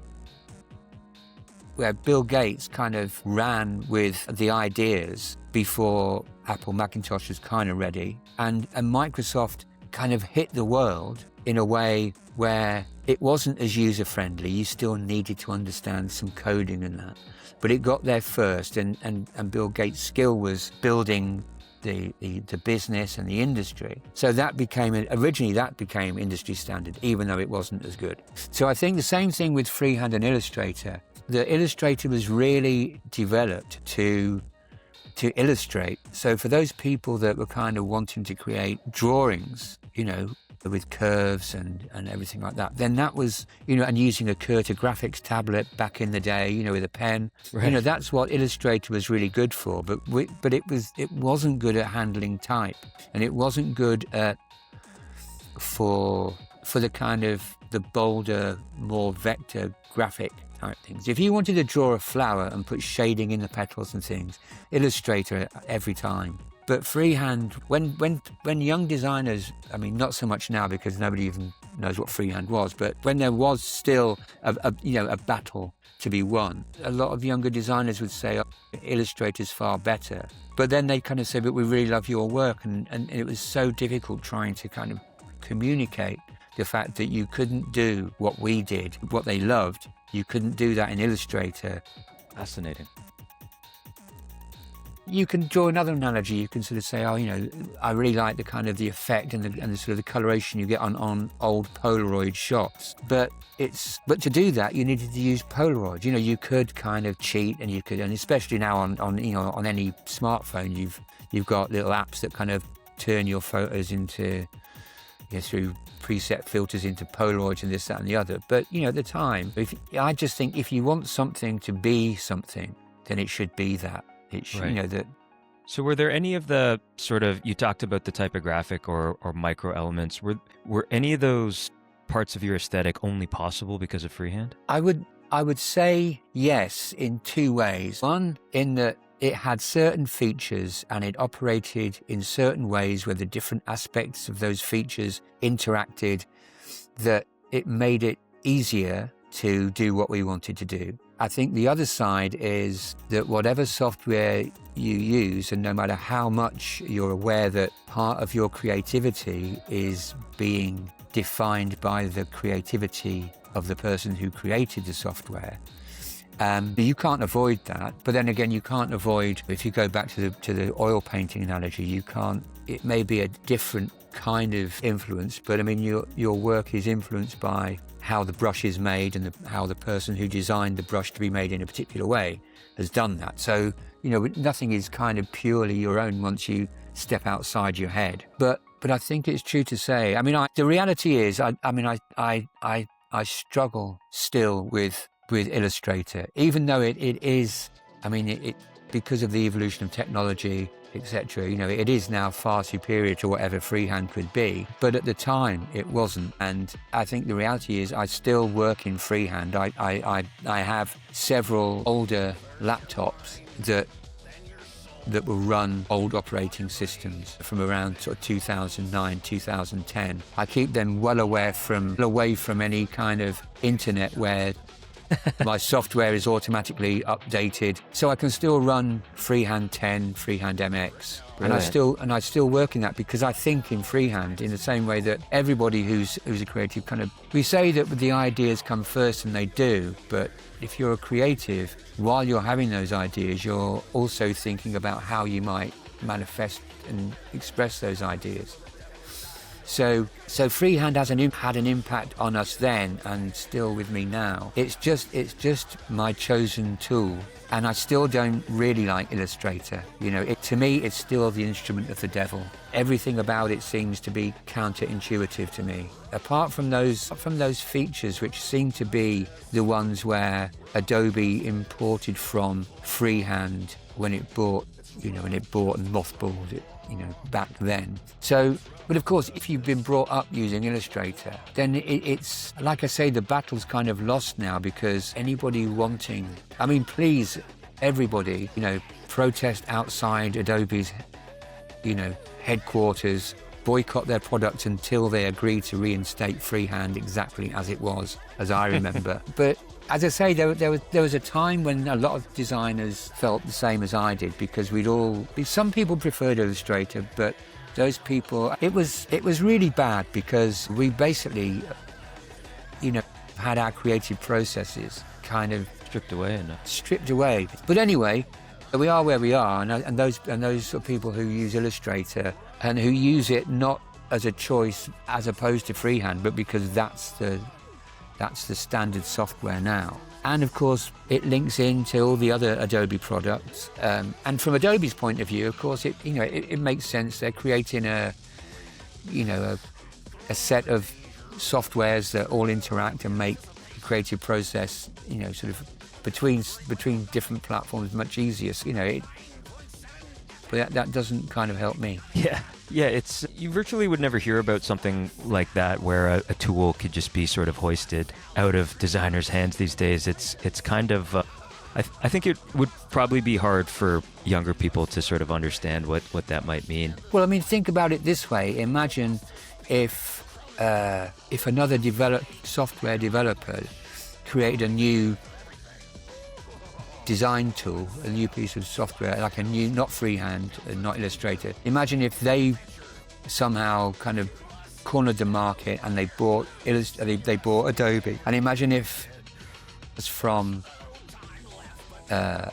Bill Gates kind of ran with the ideas before Apple Macintosh was kind of ready, and Microsoft kind of hit the world in a way where it wasn't as user-friendly. You still needed to understand some coding and that. But it got there first, and Bill Gates' skill was building the business and the industry. So originally that became industry standard, even though it wasn't as good. So I think the same thing with Freehand and Illustrator. The Illustrator was really developed to illustrate. So for those people that were kind of wanting to create drawings, with curves and everything like that, then that was, and using a Graphics tablet back in the day, with a pen, right. That's what Illustrator was really good for. But it wasn't good at handling type, and it wasn't good at for the kind of the bolder, more vector graphic type things. If you wanted to draw a flower and put shading in the petals and things, Illustrator every time. But freehand, when young designers, not so much now because nobody even knows what freehand was, but when there was still a battle to be won, a lot of younger designers would say, Illustrator's far better. But then they kind of say, but we really love your work. And it was so difficult trying to kind of communicate the fact that you couldn't do what we did, what they loved. You couldn't do that in Illustrator. Fascinating. You can draw another analogy. You can sort of say, I really like the kind of the effect and the sort of the coloration you get on old Polaroid shots. But to do that, you needed to use Polaroid. You could kind of cheat, and especially now on any smartphone, you've got little apps that kind of turn your photos into, through preset filters into Polaroids and this, that, and the other. But at the time, I just think if you want something to be something, then it should be that. Right. So were there any of the sort of, you talked about the typographic or micro elements, were any of those parts of your aesthetic only possible because of freehand? I would say yes, in two ways. One, in that it had certain features and it operated in certain ways where the different aspects of those features interacted, that it made it easier to do what we wanted to do. I think the other side is that whatever software you use, and no matter how much you're aware that part of your creativity is being defined by the creativity of the person who created the software, you can't avoid that. But then again, you can't avoid, if you go back to the oil painting analogy, it may be a different kind of influence, but your work is influenced by how the brush is made and how the person who designed the brush to be made in a particular way has done that. So, nothing is kind of purely your own once you step outside your head. But I think it's true to say, the reality is, I struggle still with Illustrator, even though it is, because of the evolution of technology, etc. It is now far superior to whatever freehand could be, but at the time it wasn't. And I think the reality is I still work in freehand. I have several older laptops that will run old operating systems from around sort of 2009, 2010. I keep them well away from any kind of internet where my software is automatically updated, so I can still run Freehand 10, Freehand MX. Brilliant. And I still work in that, because I think in freehand in the same way that everybody who's a creative we say that the ideas come first, and they do, but if you're a creative, while you're having those ideas, you're also thinking about how you might manifest and express those ideas. So freehand had an impact on us then, and still with me now. It's just my chosen tool, and I still don't really like Illustrator. To me, it's still the instrument of the devil. Everything about it seems to be counterintuitive to me. Apart from those features, which seem to be the ones where Adobe imported from freehand when it bought and mothballed it, back then. So, but of course, if you've been brought up using Illustrator, then it's, like I say, the battle's kind of lost now, because anybody wanting, please, everybody, protest outside Adobe's, headquarters, boycott their product until they agree to reinstate freehand exactly as it was, as I remember. But as I say, there was a time when a lot of designers felt the same as I did, because some people preferred Illustrator, but those people, it was really bad, because we basically, had our creative processes kind of stripped away. But anyway, we are where we are, and those sort of people who use Illustrator and who use it not as a choice as opposed to freehand, but because that's the standard software now. And of course, it links into all the other Adobe products. And from Adobe's point of view, of course, it makes sense. They're creating a set of softwares that all interact and make the creative process, sort of between different platforms much easier. But that doesn't kind of help me. Yeah, it's, you virtually would never hear about something like that where a tool could just be sort of hoisted out of designers' hands these days. It's kind of, I think it would probably be hard for younger people to sort of understand what that might mean. Well, think about it this way. Imagine if another software developer created a new design tool, a new piece of software, like a new, not freehand, not Illustrator. Imagine if they somehow kind of cornered the market and they bought Adobe. And imagine if, as from the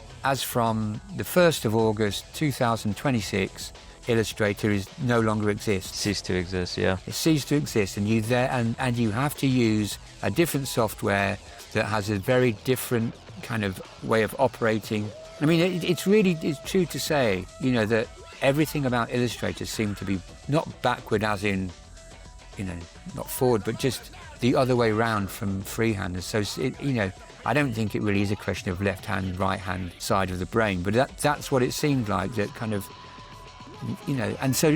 1st of August 2026, Illustrator no longer exists. Ceased to exist, yeah. It ceased to exist, and you have to use a different software that has a very different kind of way of operating. It's true to say, that everything about Illustrator seemed to be not backward as in, not forward, but just the other way round from freehand. And so, I don't think it really is a question of left hand, right hand side of the brain, but that's what it seemed like, that kind of, and so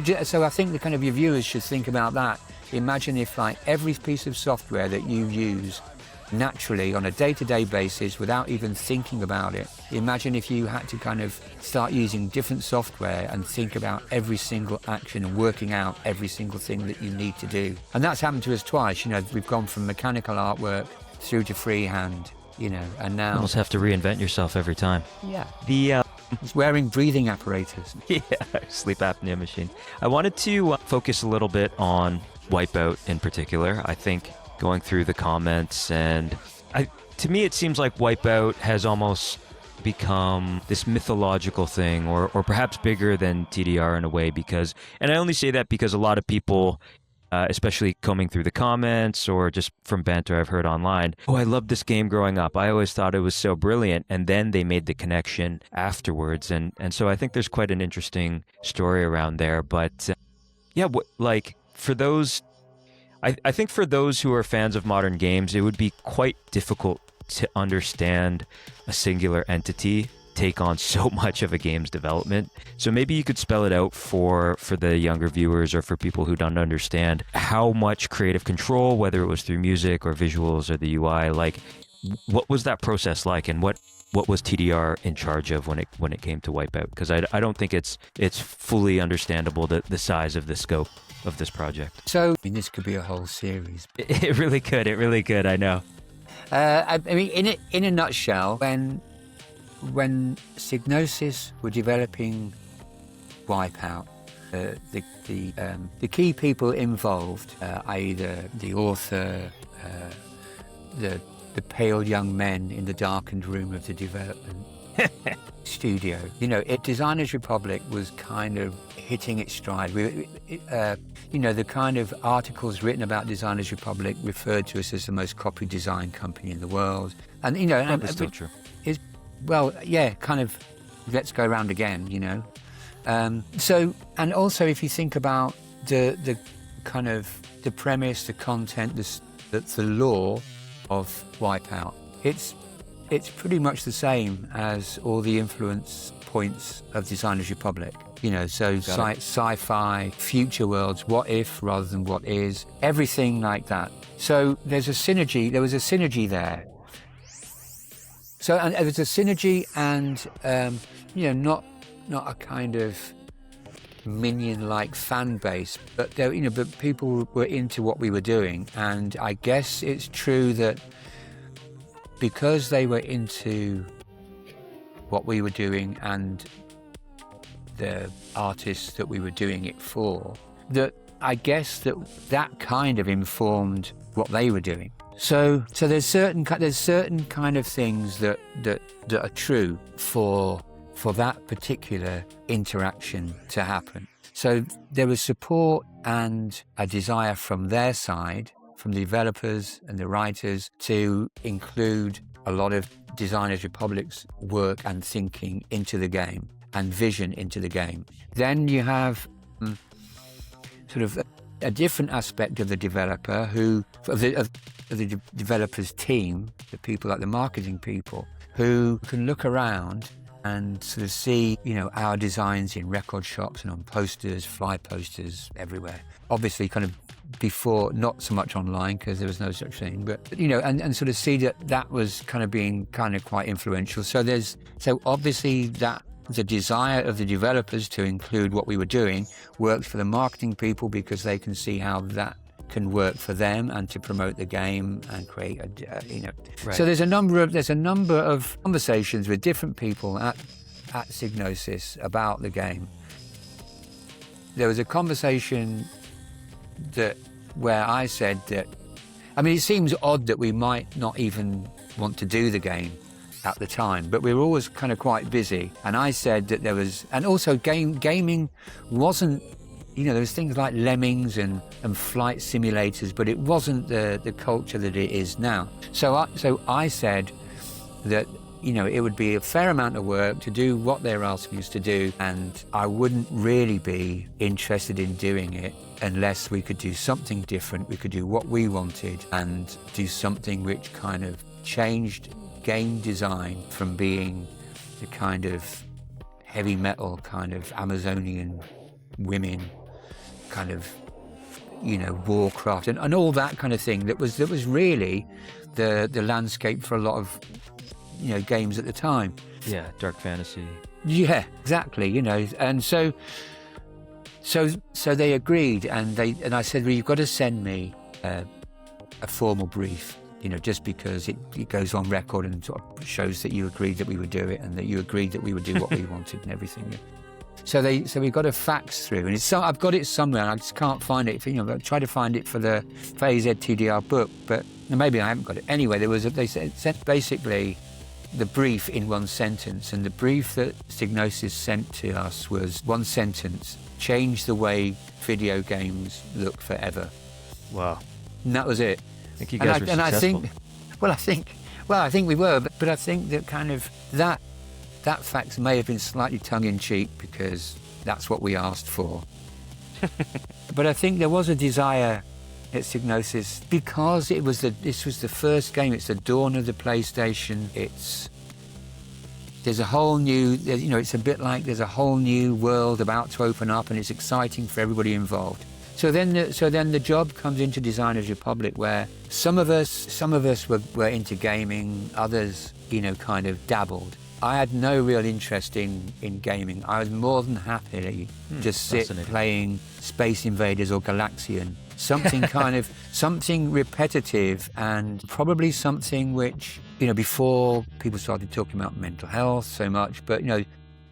I think the kind of your viewers should think about that. Imagine if, like, every piece of software that you use naturally on a day-to-day basis without even thinking about it. Imagine if you had to kind of start using different software and think about every single action and working out every single thing that you need to do. And that's happened to us twice. We've gone from mechanical artwork through to freehand, and now... You almost have to reinvent yourself every time. Yeah. It's wearing breathing apparatus. Yeah, sleep apnea machine. I wanted to focus a little bit on Wipeout in particular. I think going through the comments, and to me it seems like Wipeout has almost become this mythological thing, or perhaps bigger than TDR in a way, because, and I only say that because a lot of people, especially combing through the comments or just from banter I've heard online, oh, I loved this game growing up, I always thought it was so brilliant, and then they made the connection afterwards, and so I think there's quite an interesting story around there. But for those, I think for those who are fans of modern games, it would be quite difficult to understand a singular entity take on so much of a game's development. So maybe you could spell it out for the younger viewers, or for people who don't understand how much creative control, whether it was through music or visuals or the UI, like what was that process like, and what was TDR in charge of when it came to Wipeout? Because I don't think it's fully understandable, the size of the scope of this project. So, this could be a whole series. It really could, I know. In a nutshell, when Psygnosis were developing Wipeout, the key people involved, i.e. the author, the pale young men in the darkened room of the development, studio. Designers Republic was kind of hitting its stride. The kind of articles written about Designers Republic referred to us as the most copied design company in the world. And, That's still true. Kind of, let's go around again, and also if you think about the kind of the premise, the content, the law of Wipeout, it's pretty much the same as all the influence points of Designers Republic. Sci-fi, future worlds, what if rather than what is, everything like that. So there was a synergy there. So, and there was a synergy and, not a kind of minion-like fan base, but but people were into what we were doing. And I guess it's true that because they were into what we were doing and the artists that we were doing it for, that I guess that kind of informed what they were doing. So there's certain kind of things that are true for that particular interaction to happen. So there was support and a desire from their side, from the developers and the writers, to include a lot of Designers Republic's work and thinking into the game and vision into the game. Then you have sort of a different aspect of the developer of the developer's team, the people like the marketing people, who can look around and sort of see, our designs in record shops and on posters, fly posters everywhere. Obviously kind of before, not so much online because there was no such thing, but and sort of see that was kind of being kind of quite influential. So obviously that the desire of the developers to include what we were doing works for the marketing people because they can see how that can work for them and to promote the game and create Right. So there's a number of conversations with different people at Psygnosis about the game. There was a conversation where I said that, it seems odd that we might not even want to do the game at the time, but we were always kind of quite busy. And I said that there was, and also gaming wasn't, there was things like Lemmings and flight simulators, but it wasn't the culture that it is now. So I said that, it would be a fair amount of work to do what they're asking us to do, and I wouldn't really be interested in doing it unless we could do something different. We could do what we wanted and do something which kind of changed game design from being the kind of heavy metal kind of Amazonian women kind of Warcraft and all that kind of thing that was really the landscape for a lot of games at the time. Yeah, dark fantasy. Yeah, exactly. And so they agreed, and I said, well, you've got to send me a formal brief, just because it goes on record and sort of shows that you agreed that we would do it and that you agreed that we would do what we wanted and everything. So we got a fax through, and I've got it somewhere. And I just can't find it. I tried to find it for the AZ TDR book, but maybe I haven't got it. Anyway, they sent basically the brief in one sentence, and the brief that Psygnosis sent to us was one sentence: change the way video games look forever. Wow. And that was it. I think you guys were successful. I think we were, but I think that kind of that fact may have been slightly tongue-in-cheek because that's what we asked for. But I think there was a desire at Psygnosis because this was the first game. It's the dawn of the PlayStation. There's a whole new, it's a bit like there's a whole new world about to open up, and it's exciting for everybody involved. So then the job comes into Designers Republic, where some of us were into gaming, others kind of dabbled. I had no real interest in gaming. I was more than happy to just sit playing Space Invaders or Galaxian. Something repetitive, and probably something which, before people started talking about mental health so much, but,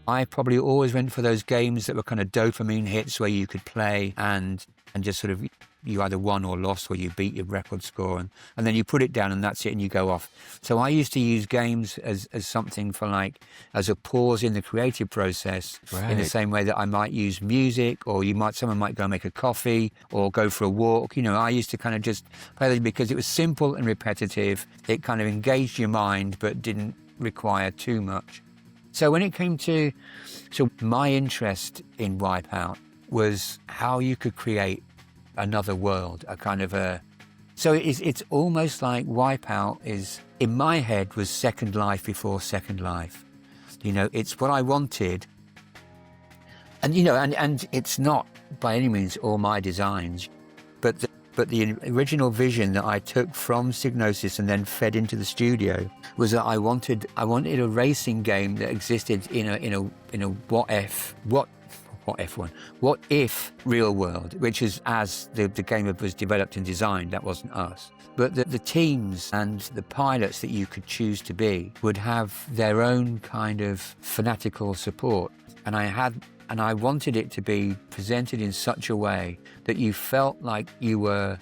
I probably always went for those games that were kind of dopamine hits where you could play and just sort of you either won or lost, or you beat your record score, and then you put it down and that's it, and you go off. So I used to use games as something for like, as a pause in the creative process, in the same way that I might use music, or someone might go make a coffee or go for a walk. You know, I used to kind of just play it because it was simple and repetitive. It kind of engaged your mind, but didn't require too much. So when it came to, my interest in Wipeout was how you could create another world, so it's almost like Wipeout is, in my head, was Second Life before Second Life. You know, it's what I wanted. And, you know, and it's not by any means all my designs, but the original vision that I took from Psygnosis and then fed into the studio was that I wanted a racing game that existed in a what if real world, which is as the game was developed and designed. That wasn't us. But the teams and the pilots that you could choose to be would have their own kind of fanatical support. And I wanted it to be presented in such a way that you felt like you were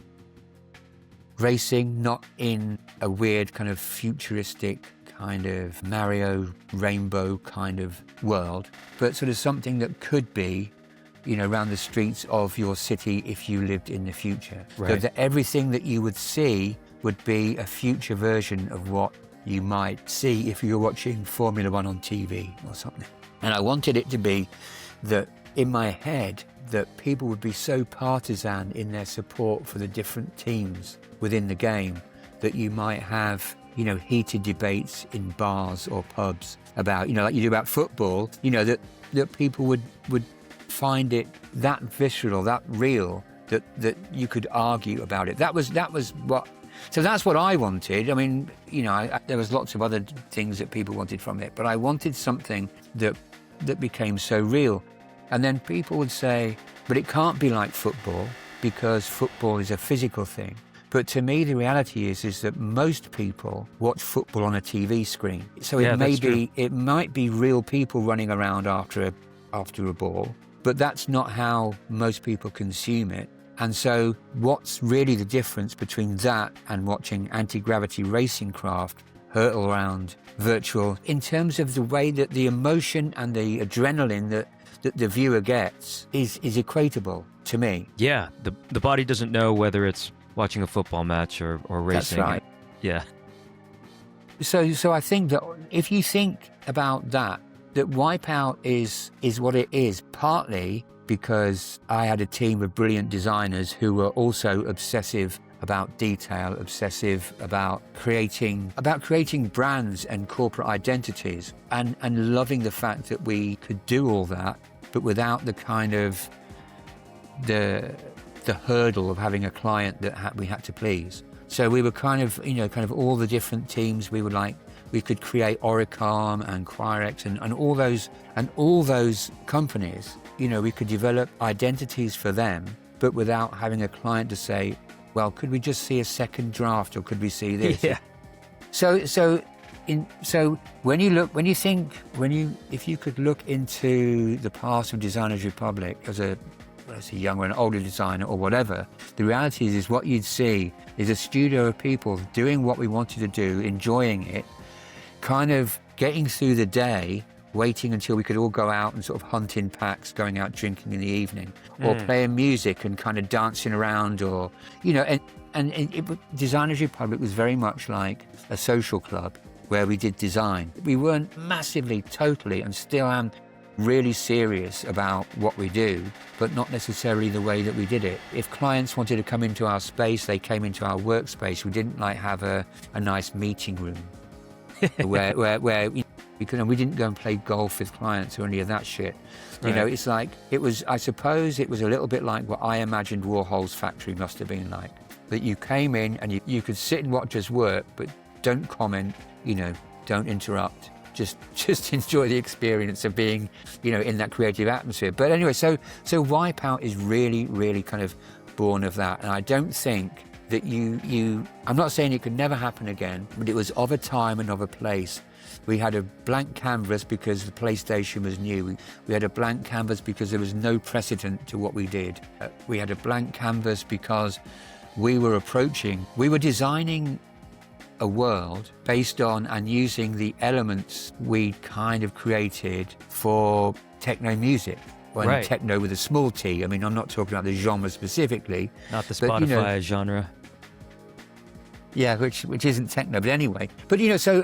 racing, not in a weird kind of futuristic kind of Mario Rainbow kind of world, but sort of something that could be, you know, around the streets of your city if you lived in the future. Right. So that everything that you would see would be a future version of what you might see if you were watching Formula One on TV or something. And I wanted it to be that, in my head, that people would be so partisan in their support for the different teams within the game that you might have, you know, heated debates in bars or pubs about, you know, like you do about football, you know, that people would find it that visceral, that real, that you could argue about it. That was what. So that's what I wanted. I mean, you know, there was lots of other things that people wanted from it, but I wanted something that became so real. And then people would say, but it can't be like football because football is a physical thing. But to me, the reality is that most people watch football on a TV screen. So it might be real people running around after a ball, but that's not how most people consume it. And so what's really the difference between that and watching anti-gravity racing craft hurtle around virtual, in terms of the way that the emotion and the adrenaline that the viewer gets is equatable to me. Yeah, the body doesn't know whether it's watching a football match or racing. That's right. Yeah. So I think that if you think about that Wipeout is what it is, partly because I had a team of brilliant designers who were also obsessive about detail, obsessive about creating brands and corporate identities, and loving the fact that we could do all that, but without the kind of the hurdle of having a client that we had to please. So we were kind of all the different teams. We could create Oricom and Quirex and all those companies. You know, we could develop identities for them, but without having a client to say, well, could we just see a second draft, or could we see this? Yeah. So if you could look into the past of Designers Republic as a young or an older designer or whatever, the reality is what you'd see is a studio of people doing what we wanted to do, enjoying it, kind of getting through the day, waiting until we could all go out and sort of hunt in packs, going out drinking in the evening, or playing music and kind of dancing around, or, you know, and Designers Republic was very much like a social club where we did design. We weren't massively, totally, and still am really serious about what we do, but not necessarily the way that we did it. If clients wanted to come into our space, they came into our workspace. We didn't like have a nice meeting room where we didn't go and play golf with clients or any of that shit. You know, it's like, I suppose it was a little bit like what I imagined Warhol's factory must have been like. That you came in and you could sit and watch us work, but don't comment, you know, don't interrupt. Just enjoy the experience of being, you know, in that creative atmosphere. But anyway, so Wipeout is really, really kind of born of that. And I don't think that I'm not saying it could never happen again, but it was of a time and of a place We had a blank canvas because the PlayStation was new. We had a blank canvas because there was no precedent to what we did. We had a blank canvas because we were designing a world based on and using the elements we kind of created for techno music. Well, Right. Techno with a small t. I mean, I'm not talking about the genre specifically. Not the but, Spotify genre. Yeah, which isn't techno, but anyway. But so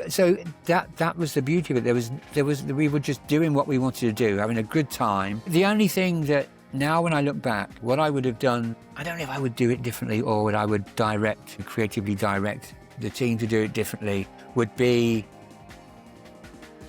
that was the beauty of it. We were just doing what we wanted to do, having a good time. The only thing that now when I look back, what I would have done, I don't know if I would do it differently or I would creatively direct the team to do it differently, would be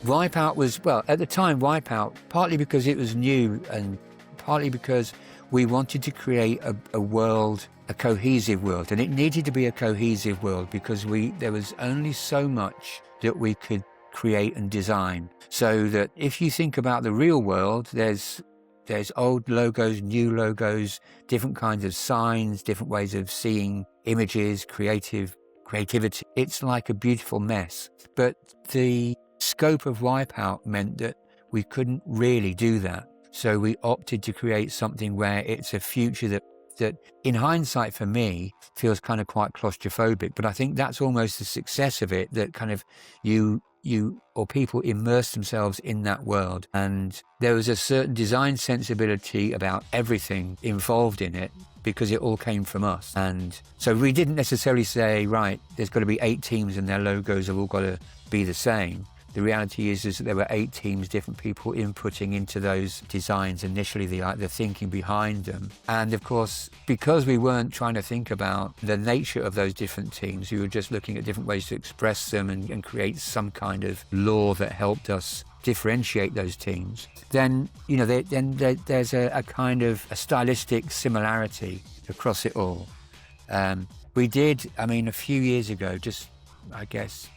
Wipeout was, well, at the time, Wipeout, partly because it was new and partly because we wanted to create a world, a cohesive world. And it needed to be a cohesive world because there was only so much that we could create and design. So that if you think about the real world, there's old logos, new logos, different kinds of signs, different ways of seeing images, creativity. It's like a beautiful mess. But the scope of Wipeout meant that we couldn't really do that. So we opted to create something where it's a future that in hindsight for me feels kind of quite claustrophobic. But I think that's almost the success of it, that kind of you or people immerse themselves in that world. And there was a certain design sensibility about everything involved in it because it all came from us. And so we didn't necessarily say, right, there's got to be 8 teams and their logos have all got to be the same. The reality is that there were 8 teams, different people inputting into those designs initially, the thinking behind them. And of course, because we weren't trying to think about the nature of those different teams, we were just looking at different ways to express them and create some kind of law that helped us differentiate those teams. Then, there's a kind of a stylistic similarity across it all. We did, a few years ago, just, I guess,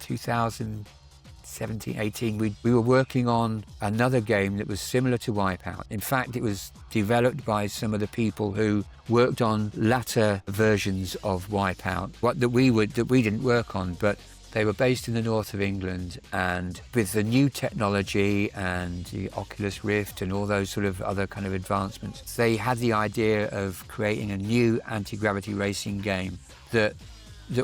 2017, 18, we were working on another game that was similar to Wipeout. In fact, it was developed by some of the people who worked on latter versions of Wipeout, that we didn't work on, but they were based in the north of England, and with the new technology and the Oculus Rift and all those sort of other kind of advancements, they had the idea of creating a new anti-gravity racing game that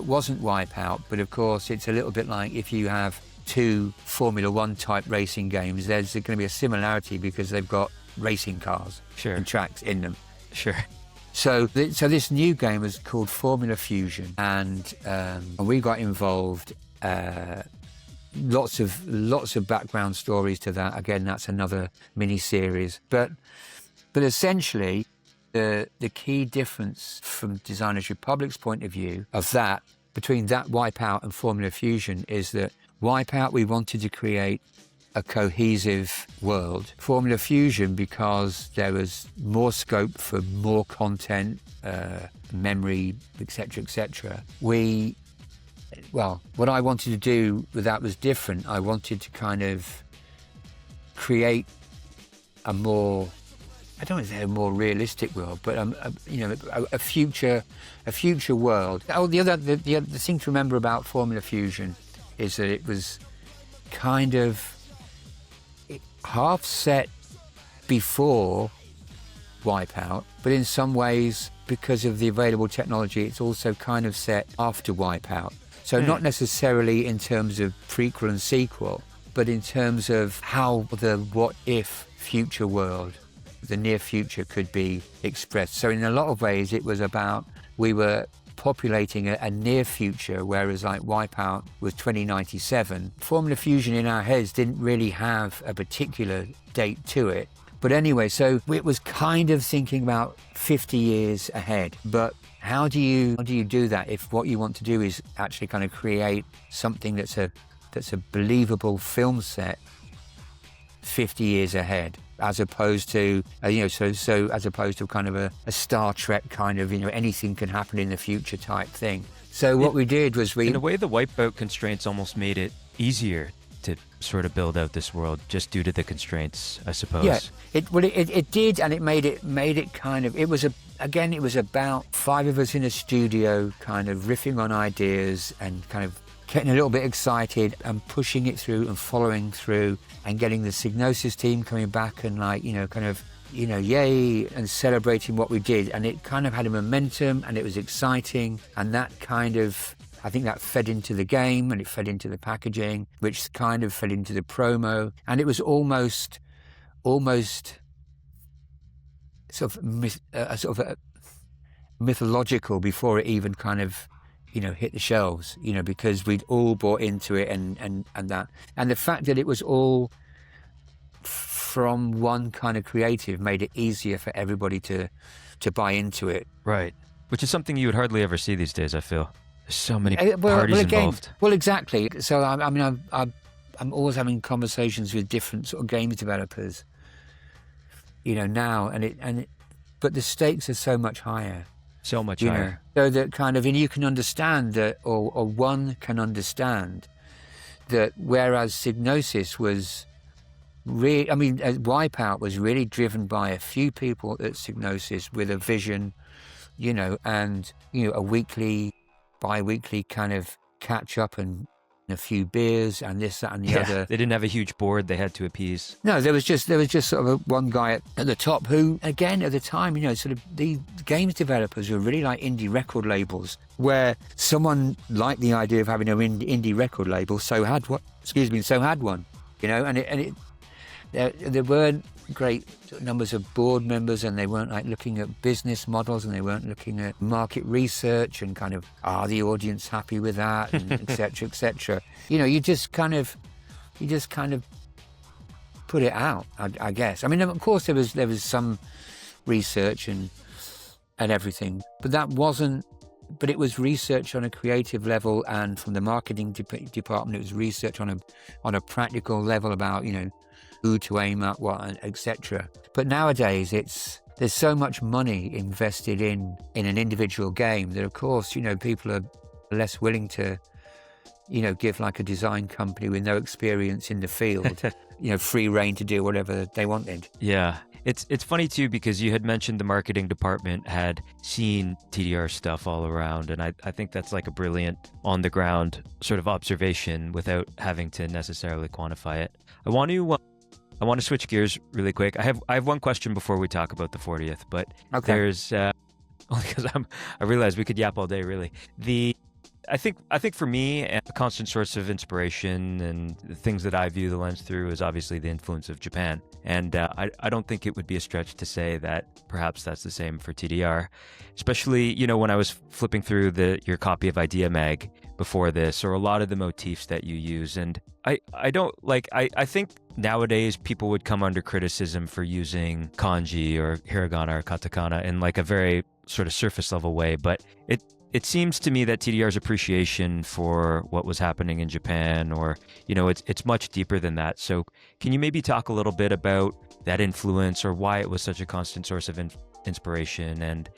wasn't Wipeout, but of course it's a little bit like if you have 2 Formula One type racing games, there's going to be a similarity because they've got racing cars and tracks in them. Sure. So this new game was called Formula Fusion, and we got involved. Lots of background stories to that. Again, that's another mini series. But essentially, the key difference from Designers Republic's point of view of that, between that Wipeout and Formula Fusion, is that Wipeout, we wanted to create a cohesive world. Formula Fusion, because there was more scope for more content, memory, etc., what I wanted to do with that was different. I wanted to kind of create a more, I don't want to say a more realistic world, but a future world. Oh, the other thing to remember about Formula Fusion is that it was kind of half set before Wipeout, but in some ways, because of the available technology, it's also kind of set after Wipeout. So not necessarily in terms of prequel and sequel, but in terms of how the what-if future world, the near future, could be expressed. So in a lot of ways, it was about, we were populating a near future, whereas like Wipeout was 2097. Formula Fusion in our heads didn't really have a particular date to it. But anyway, so it was kind of thinking about 50 years ahead. But how do you do that if what you want to do is actually kind of create something that's a believable film set 50 years ahead, as opposed to as opposed to kind of a Star Trek kind of anything can happen in the future type thing. So what we did was in a way, the Wipeout constraints almost made it easier to sort of build out this world, just due to the constraints, I suppose. Yeah, it did, and it made it kind of, it was about 5 of us in a studio kind of riffing on ideas and kind of getting a little bit excited and pushing it through and following through and getting the Signosis team coming back and yay, and celebrating what we did. And it kind of had a momentum and it was exciting. And that kind of, I think that fed into the game and it fed into the packaging, which kind of fed into the promo. And it was almost sort of mythological before it even kind of, hit the shelves, because we'd all bought into it and that. And the fact that it was all from one kind of creative made it easier for everybody to buy into it. Right. Which is something you would hardly ever see these days, I feel. There's so many parties involved. Well, exactly. So, I'm always having conversations with different sort of games developers, now, but the stakes are so much higher. So much higher. So that kind of, and you can understand that, or one can understand that whereas Signosis was really, Wipeout was really driven by a few people at Signosis with a vision, and, a weekly, bi-weekly kind of catch up and a few beers and this, that and the other. They didn't have a huge board they had to appease. No, there was just sort of one guy at the top who, again, at the time, sort of the games developers were really like indie record labels, where someone liked the idea of having an indie record label, so had one, and there weren't great numbers of board members, and they weren't like looking at business models, and they weren't looking at market research and kind of, are the audience happy with that, and etc. etc. You just kind of put it out, I guess. Of course there was some research and everything, but that wasn't. But it was research on a creative level, and from the marketing department, it was research on a practical level about who to aim at, what, etc. But nowadays, there's so much money invested in an individual game that, of course, people are less willing to, give like a design company with no experience in the field, free reign to do whatever they wanted. Yeah. It's funny too, because you had mentioned the marketing department had seen TDR stuff all around, and I think that's like a brilliant on the ground sort of observation without having to necessarily quantify it. I want to switch gears really quick. I have one question before we talk about the 40th, but okay. There's only because I realize we could yap all day really. I think for me, a constant source of inspiration and the things that I view the lens through is obviously the influence of Japan. And I don't think it would be a stretch to say that perhaps that's the same for TDR, especially, when I was flipping through your copy of Idea Mag before this, or a lot of the motifs that you use. And I think nowadays people would come under criticism for using kanji or hiragana or katakana in like a very sort of surface level way, but it seems to me that TDR's appreciation for what was happening in Japan, or, it's much deeper than that. So can you maybe talk a little bit about that influence, or why it was such a constant source of inspiration? And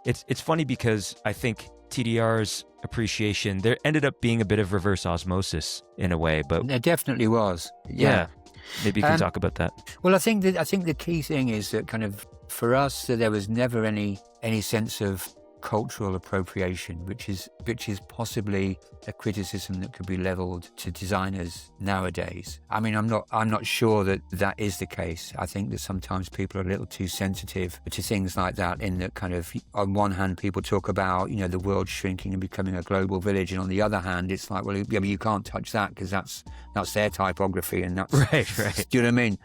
it's funny because I think TDR's appreciation, there ended up being a bit of reverse osmosis in a way, but there definitely was. Yeah. Maybe you can talk about that. Well, I think the key thing is that kind of for us, that there was never any sense of cultural appropriation, which is possibly a criticism that could be leveled to designers nowadays. I'm not sure that is the case. I think that sometimes people are a little too sensitive to things like that, in that kind of, on one hand, people talk about, the world shrinking and becoming a global village, and on the other hand, it's like, well, yeah, but you can't touch that because that's their typography, and that's right. Do you know what I mean?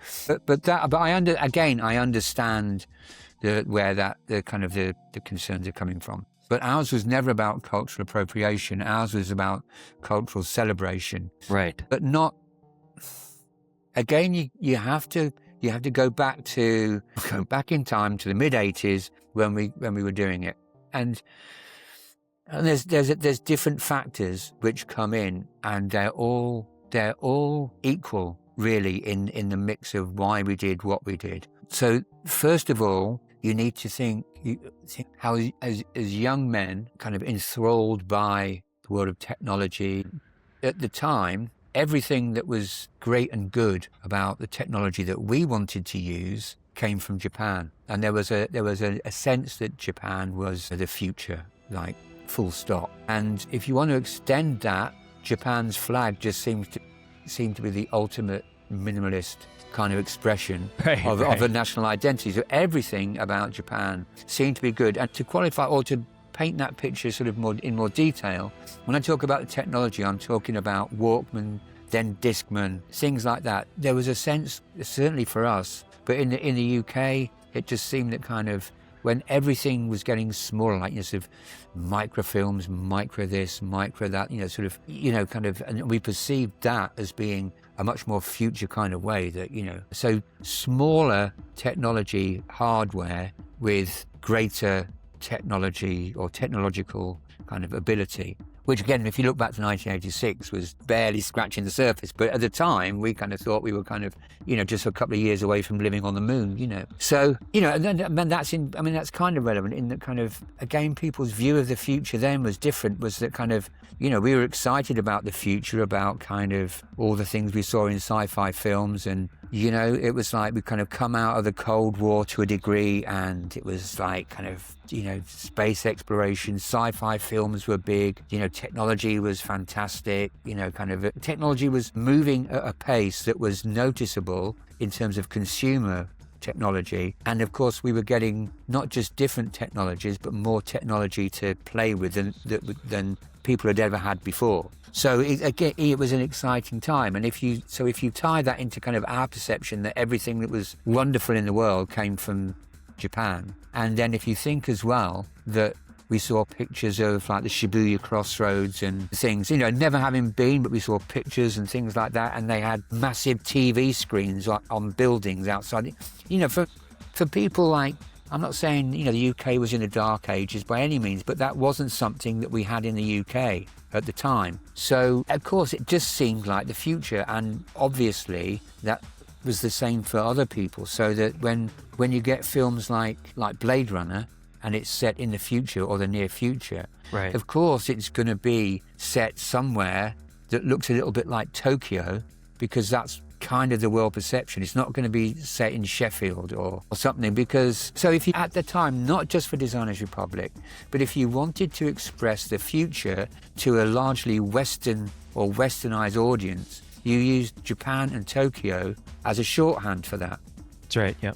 But I understand where the kind of the concerns are coming from. But ours was never about cultural appropriation. Ours was about cultural celebration. Right. But not. Again, you have to go back in time to the mid-80s when we were doing it, and there's different factors which come in, and they're all equal really in the mix of why we did what we did. So first of all, you need to think how, as young men, kind of enthralled by the world of technology. At the time, everything that was great and good about the technology that we wanted to use came from Japan. And there was a sense that Japan was the future, like full stop. And if you want to extend that, Japan's flag just seemed to be the ultimate minimalist kind of expression of a national identity. So everything about Japan seemed to be good. And to qualify or to paint that picture sort of in more detail, when I talk about the technology, I'm talking about Walkman, then Discman, things like that. There was a sense, certainly for us, but in the UK, it just seemed that kind of when everything was getting smaller, like, sort of microfilms, micro this, micro that, and we perceived that as being a much more future kind of way that, so smaller technology hardware with greater technology or technological kind of ability, which again, if you look back to 1986, was barely scratching the surface. But at the time, we kind of thought we were kind of, just a couple of years away from living on the moon, So, and that's kind of relevant in that kind of, again, people's view of the future then was different, was that kind of, we were excited about the future, about kind of all the things we saw in sci-fi films. And, it was like we kind of come out of the Cold War to a degree, and it was like kind of, space exploration, sci-fi films were big, technology was fantastic, technology was moving at a pace that was noticeable in terms of consumer technology. And of course, we were getting not just different technologies, but more technology to play with than people had ever had before. So it was an exciting time. And if you tie that into kind of our perception that everything that was wonderful in the world came from Japan, and then if you think as well that we saw pictures of like the Shibuya crossroads and things, never having been, but we saw pictures and things like that, and they had massive TV screens on buildings outside. For people like, I'm not saying, the UK was in the dark ages by any means, but that wasn't something that we had in the UK at the time. So, of course, it just seemed like the future, and obviously that was the same for other people. So that when you get films like Blade Runner, and it's set in the future or the near future, right, of course it's going to be set somewhere that looks a little bit like Tokyo, because that's kind of the world perception. It's not going to be set in Sheffield or something, because so if you, at the time, not just for Designers Republic, but if you wanted to express the future to a largely Western or Westernized audience, you used Japan and Tokyo as a shorthand for that. That's right, yeah.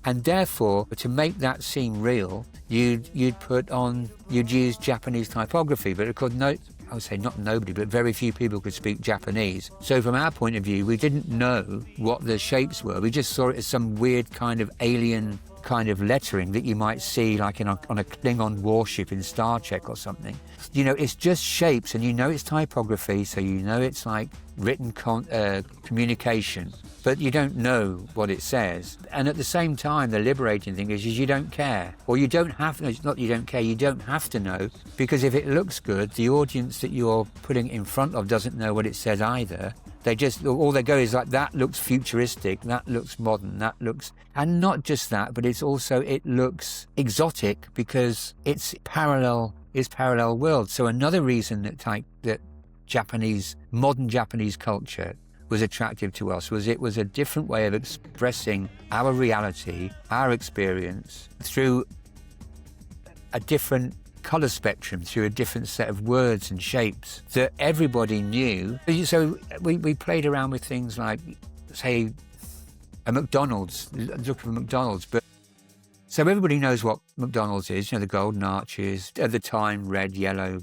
And therefore, to make that seem real, you'd use Japanese typography. But of course, I would say not nobody, but very few people could speak Japanese. So from our point of view, we didn't know what the shapes were. We just saw it as some weird kind of alien kind of lettering that you might see like on a Klingon warship in Star Trek or something. It's just shapes, and it's typography, so it's like written communication, but you don't know what it says. And at the same time, the liberating thing is you don't care, or you don't have to. It's not you don't care, you don't have to know, because if it looks good, the audience that you're putting it in front of doesn't know what it says either. They just, all they go is like, that looks futuristic, that looks modern, that looks, and not just that, but it looks exotic because it's parallel worlds. So another reason that modern Japanese culture was attractive to us was it was a different way of expressing our reality, our experience, through a different colour spectrum, through a different set of words and shapes that everybody knew. So we played around with things like, say, a McDonald's, look for McDonald's, but so everybody knows what McDonald's is, the golden arches, at the time, red, yellow,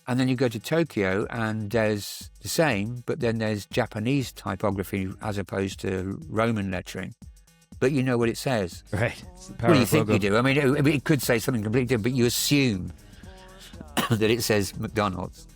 and then you go to Tokyo and there's the same, but then there's Japanese typography as opposed to Roman lettering. But you know what it says. Right. What do you think you do? I mean, it could say something completely different, but you assume that it says McDonald's.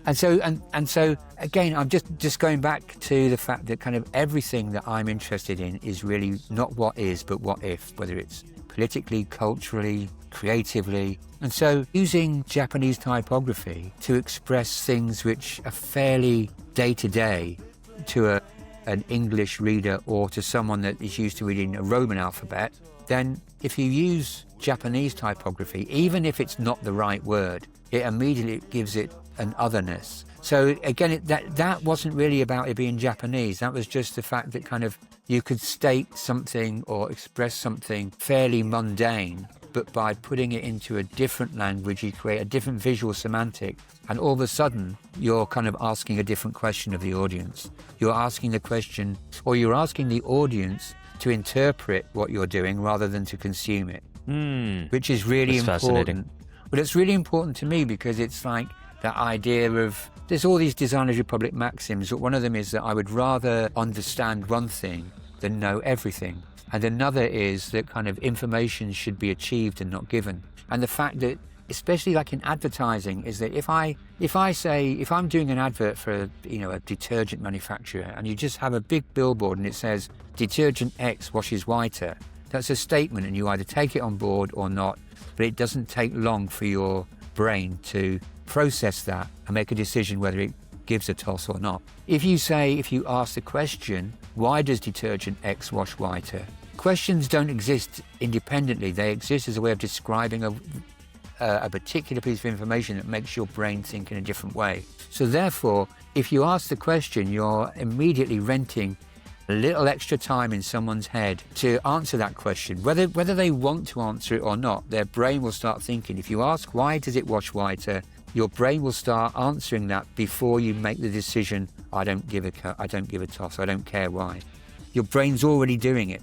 And so again, I'm just going back to the fact that kind of everything that I'm interested in is really not what is, but what if, whether it's politically, culturally, creatively. And so using Japanese typography to express things which are fairly day-to-day to an English reader or to someone that is used to reading a Roman alphabet, then if you use Japanese typography, even if it's not the right word, it immediately gives it an otherness. So again, that wasn't really about it being Japanese. That was just the fact that kind of you could state something or express something fairly mundane, but by putting it into a different language, you create a different visual semantic. And all of a sudden, you're kind of asking a different question of the audience. You're asking the question, or you're asking the audience to interpret what you're doing rather than to consume it, which is really important. But it's really important to me because it's like that idea of, there's all these Designers Republic maxims, but one of them is that I would rather understand one thing than know everything. And another is that kind of information should be achieved and not given. And the fact that, especially like in advertising, is that if I'm doing an advert for a detergent manufacturer, and you just have a big billboard and it says detergent X washes whiter, that's a statement, and you either take it on board or not. But it doesn't take long for your brain to process that and make a decision whether it gives a toss or not. If you ask the question, why does detergent X wash whiter? Questions don't exist independently. They exist as a way of describing a particular piece of information that makes your brain think in a different way. So therefore, if you ask the question, you're immediately renting a little extra time in someone's head to answer that question. Whether they want to answer it or not, their brain will start thinking. If you ask, why does it wash whiter? Your brain will start answering that before you make the decision, I don't give a toss, I don't care why. Your brain's already doing it.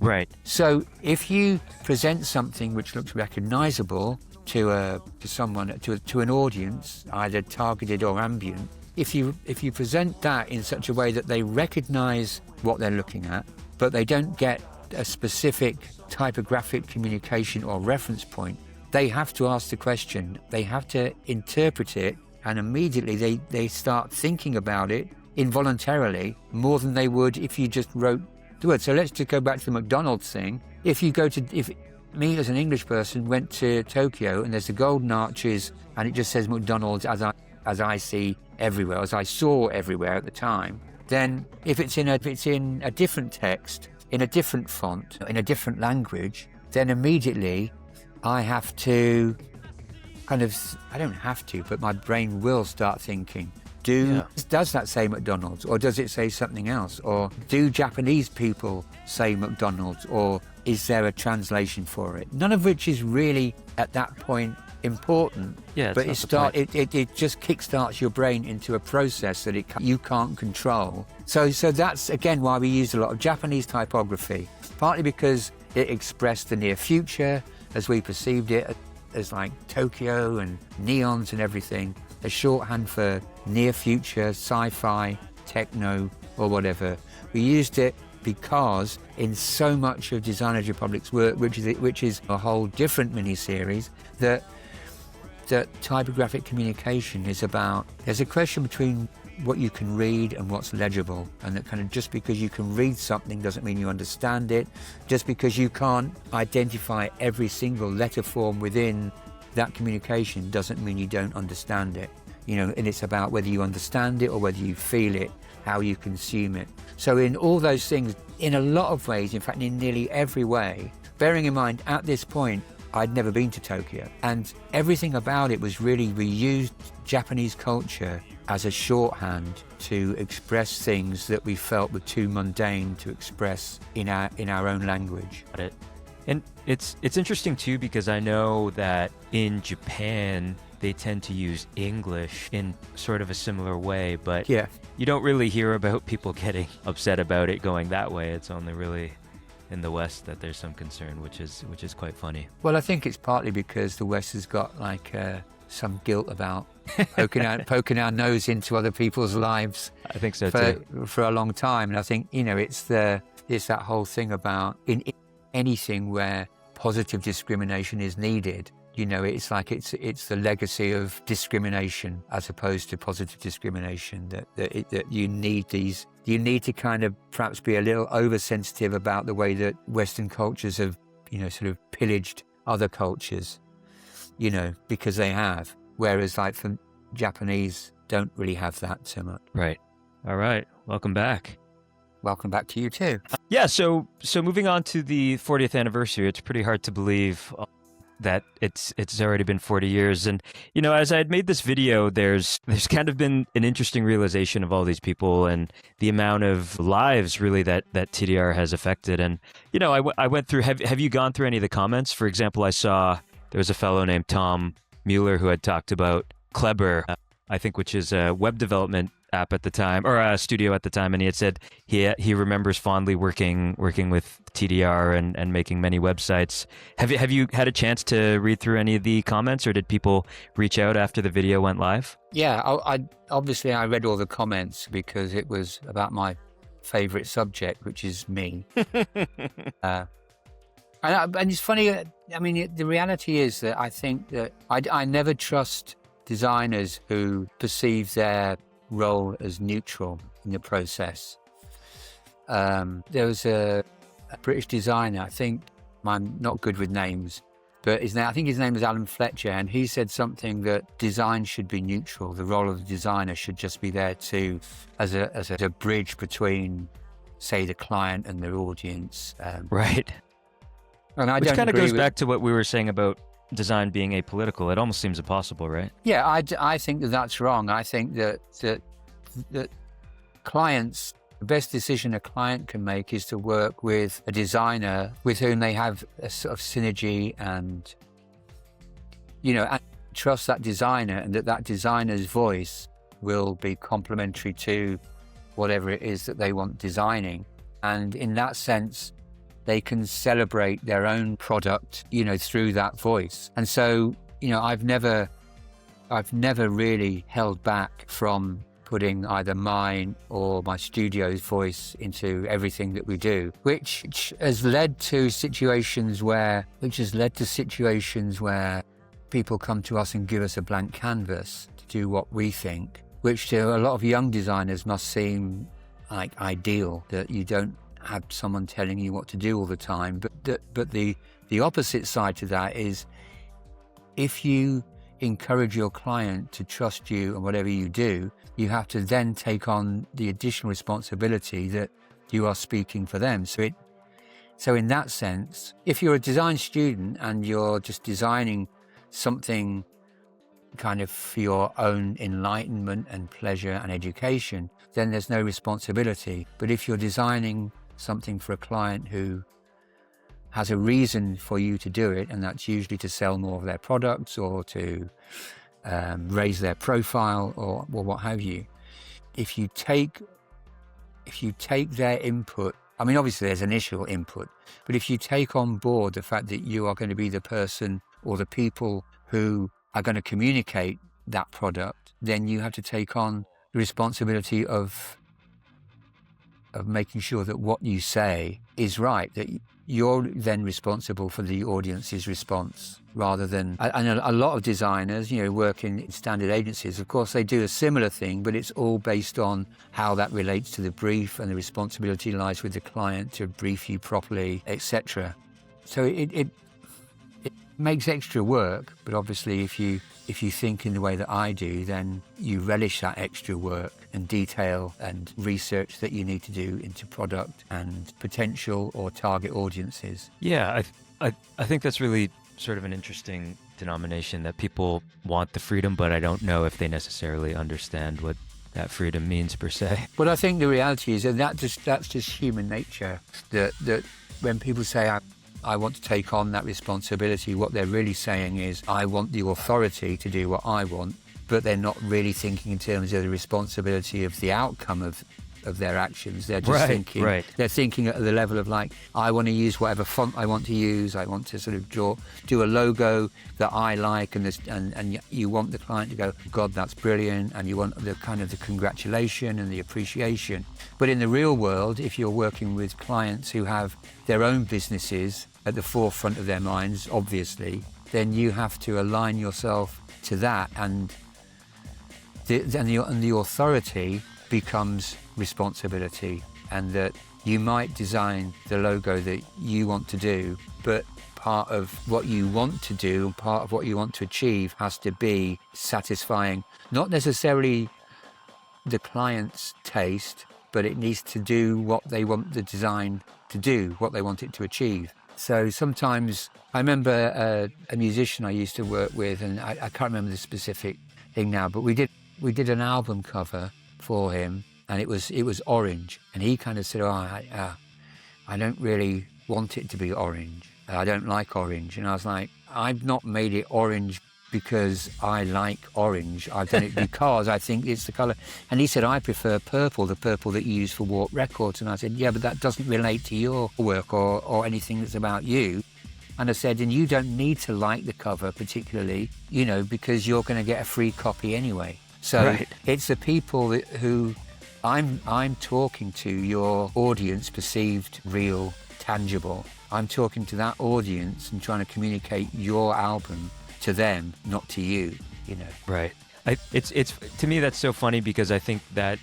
Right. So if you present something which looks recognizable to an audience, either targeted or ambient, if you present that in such a way that they recognize what they're looking at, but they don't get a specific typographic communication or reference point, they have to ask the question, they have to interpret it, and immediately they start thinking about it involuntarily more than they would if you just wrote the word. So let's just go back to the McDonald's thing. If me as an English person went to Tokyo and there's the golden arches and it just says McDonald's as I see everywhere, as I saw everywhere at the time, then if it's in a different text, in a different font, in a different language, then immediately I have to I don't have to, but my brain will start thinking, does that say McDonald's, or does it say something else? Or do Japanese people say McDonald's, or is there a translation for it? None of which is really at that point important. Yeah, but it just kickstarts your brain into a process that you can't control. So that's again why we used a lot of Japanese typography, partly because it expressed the near future as we perceived it, as like Tokyo and neons and everything, a shorthand for near future, sci-fi, techno, or whatever. We used it because in so much of Designers Republic's work, which is a whole different mini-series, that typographic communication is about, there's a question between what you can read and what's legible, and that kind of just because you can read something doesn't mean you understand it. Just because you can't identify every single letter form within that communication doesn't mean you don't understand it. And it's about whether you understand it or whether you feel it, how you consume it. So in all those things, in a lot of ways, in fact in nearly every way, bearing in mind at this point I'd never been to Tokyo, and everything about it was really, we used Japanese culture as a shorthand to express things that we felt were too mundane to express in our own language. Got it. And it's interesting too, because I know that in Japan they tend to use English in sort of a similar way, but yeah, you don't really hear about people getting upset about it going that way. It's only really in the West that there's some concern, which is quite funny. Well, I think it's partly because the West has got like some guilt about poking our nose into other people's lives. I think so too. For a long time, and I think it's that whole thing about in anything where positive discrimination is needed. It's like it's the legacy of discrimination as opposed to positive discrimination. That you need these. You need to kind of perhaps be a little oversensitive about the way that Western cultures have, sort of pillaged other cultures, because they have. Whereas like for Japanese don't really have that so much. Right. All right. Welcome back. Welcome back to you too. Yeah. So moving on to the 40th anniversary, it's pretty hard to believe that it's already been 40 years. And, as I had made this video, there's kind of been an interesting realization of all these people and the amount of lives really that TDR has affected. And, I went through, have you gone through any of the comments? For example, I saw there was a fellow named Tom Mueller who had talked about Kleber, I think, which is a web development app at the time, or a studio at the time, and he had said he remembers fondly working with TDR and making many websites. Have you had a chance to read through any of the comments, or did people reach out after the video went live? Yeah, I obviously I read all the comments because it was about my favorite subject, which is me. And it's funny. I mean, the reality is that I think that I never trust designers who perceive their role as neutral in the process. There was a British designer, I think, I'm not good with names, but I think his name was Alan Fletcher, and he said something that design should be neutral. The role of the designer should just be there as a bridge between, say, the client and their audience. Right. And I Which don't kind of agree goes with, back to what we were saying about design being apolitical. It almost seems impossible, right? Yeah, I think that that's wrong. I think that clients, the best decision a client can make is to work with a designer with whom they have a sort of synergy and trust that designer, and that designer's voice will be complementary to whatever it is that they want designing. And in that sense, they can celebrate their own product, through that voice. And so, I've never really held back from putting either mine or my studio's voice into everything that we do, which has led to situations where people come to us and give us a blank canvas to do what we think, which to a lot of young designers must seem like ideal, that you don't have someone telling you what to do all the time. But the opposite side to that is, if you encourage your client to trust you and whatever you do, you have to then take on the additional responsibility that you are speaking for them. So in that sense, if you're a design student and you're just designing something kind of for your own enlightenment and pleasure and education, then there's no responsibility. But if you're designing something for a client who has a reason for you to do it, and that's usually to sell more of their products or to raise their profile or what have you, if you take their input, I mean, obviously there's initial input, but if you take on board the fact that you are going to be the person or the people who are going to communicate that product, then you have to take on the responsibility of making sure that what you say is right, that you're then responsible for the audience's response, rather than, and a lot of designers, work in standard agencies, of course they do a similar thing, but it's all based on how that relates to the brief, and the responsibility lies with the client to brief you properly, etc. So it makes extra work, but obviously if you think in the way that I do, then you relish that extra work and detail and research that you need to do into product and potential or target audiences. Yeah, I think that's really sort of an interesting denomination, that people want the freedom, but I don't know if they necessarily understand what that freedom means per se. But I think the reality is that that's just human nature, that when people say I want to take on that responsibility, what they're really saying is, I want the authority to do what I want, but they're not really thinking in terms of the responsibility of the outcome of their actions. They're just they're thinking at the level of, like, I want to use whatever font I want to use, I want to sort of do a logo that I like, and you want the client to go, God, that's brilliant, and you want the kind of the congratulation and the appreciation. But in the real world, if you're working with clients who have their own businesses at the forefront of their minds, obviously, then you have to align yourself to that, and the authority becomes responsibility, and that you might design the logo that you want to do, but part of what you want to do and part of what you want to achieve has to be satisfying, not necessarily the client's taste, but it needs to do what they want the design to do, what they want it to achieve. So sometimes I remember a musician I used to work with, and I can't remember the specific thing now, but we did an album cover for him, and it was orange, and he kind of said, I don't really want it to be orange. I don't like orange. And I was like, I've not made it orange because I like orange. I've done it because I think it's the colour. And he said, I prefer purple, the purple that you use for Warp Records. And I said, yeah, but that doesn't relate to your work or anything that's about you. And I said, and you don't need to like the cover particularly, because you're going to get a free copy anyway. So Right. It's the people who I'm talking to, your audience, perceived, real, tangible. I'm talking to that audience and trying to communicate your album to them, not to you, Right. It's to me that's so funny because I think that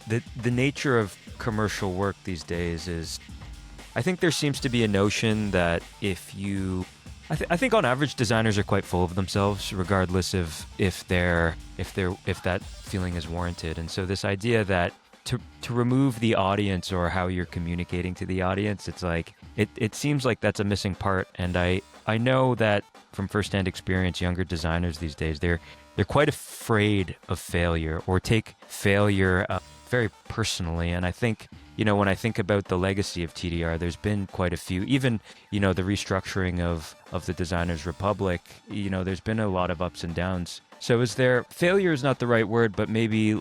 the nature of commercial work these days is, I think there seems to be a notion that if you, I think on average designers are quite full of themselves, regardless of if that feeling is warranted, and so this idea that to remove the audience or how you're communicating to the audience, it's like it seems like that's a missing part, and I know that from firsthand experience, younger designers these days, they're quite afraid of failure or take failure very personally. And I think, when I think about the legacy of TDR, there's been quite a few, even, the restructuring of the Designers Republic, there's been a lot of ups and downs. So failure is not the right word, but maybe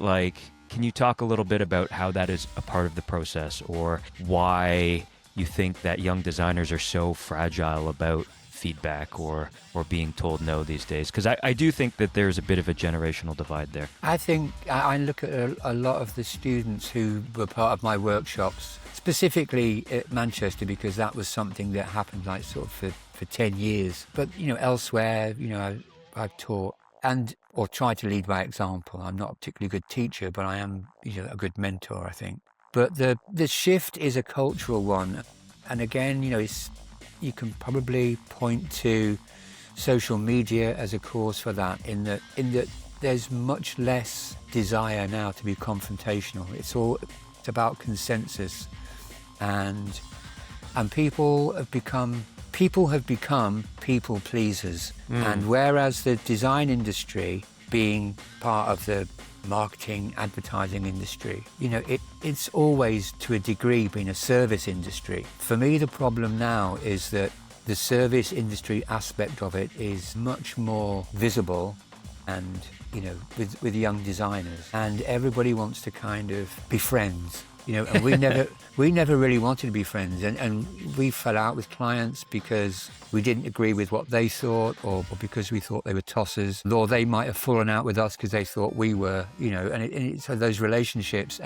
can you talk a little bit about how that is a part of the process, or why you think that young designers are so fragile about feedback or being told no these days? Because I do think that there's a bit of a generational divide there. I think I look at a lot of the students who were part of my workshops, specifically at Manchester, because that was something that happened for 10 years. But, elsewhere, I've taught or tried to lead by example. I'm not a particularly good teacher, but I am, a good mentor, I think. But the shift is a cultural one. And again, you can probably point to social media as a cause for that, in that there's much less desire now to be confrontational. It's about consensus, and people have become people pleasers. And whereas the design industry, being part of the marketing, advertising industry, it's always to a degree been a service industry. For me, the problem now is that the service industry aspect of it is much more visible, and with young designers, and everybody wants to kind of be friends, and we never really wanted to be friends, and we fell out with clients because we didn't agree with what they thought, or because we thought they were tossers, or they might have fallen out with us because they thought we were, so those relationships.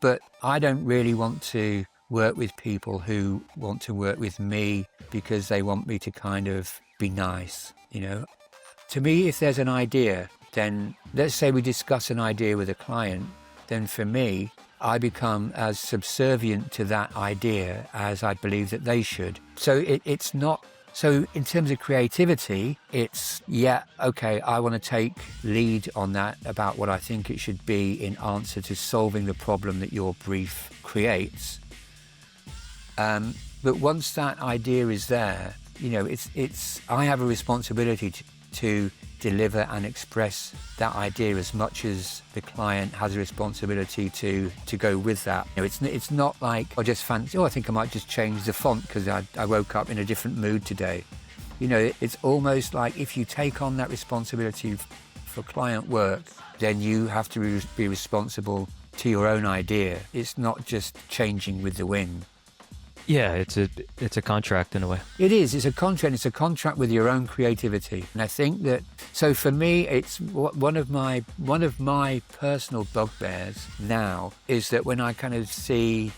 But I don't really want to work with people who want to work with me because they want me to kind of be nice, To me, if there's an idea, then let's say we discuss an idea with a client, then for me, I become as subservient to that idea as I believe that they should. So it's not, so in terms of creativity, it's, I want to take lead on that about what I think it should be in answer to solving the problem that your brief creates. But once that idea is there, I have a responsibility to deliver and express that idea as much as the client has a responsibility to go with that. It's not like I just fancy, I think I might just change the font because I woke up in a different mood today. It's almost like if you take on that responsibility for client work, then you have to be responsible to your own idea. It's not just changing with the wind. Yeah, it's a contract in a way. It is. It's a contract. It's a contract with your own creativity. And I think that, so for me, it's one of my personal bugbears now is that when I kind of see,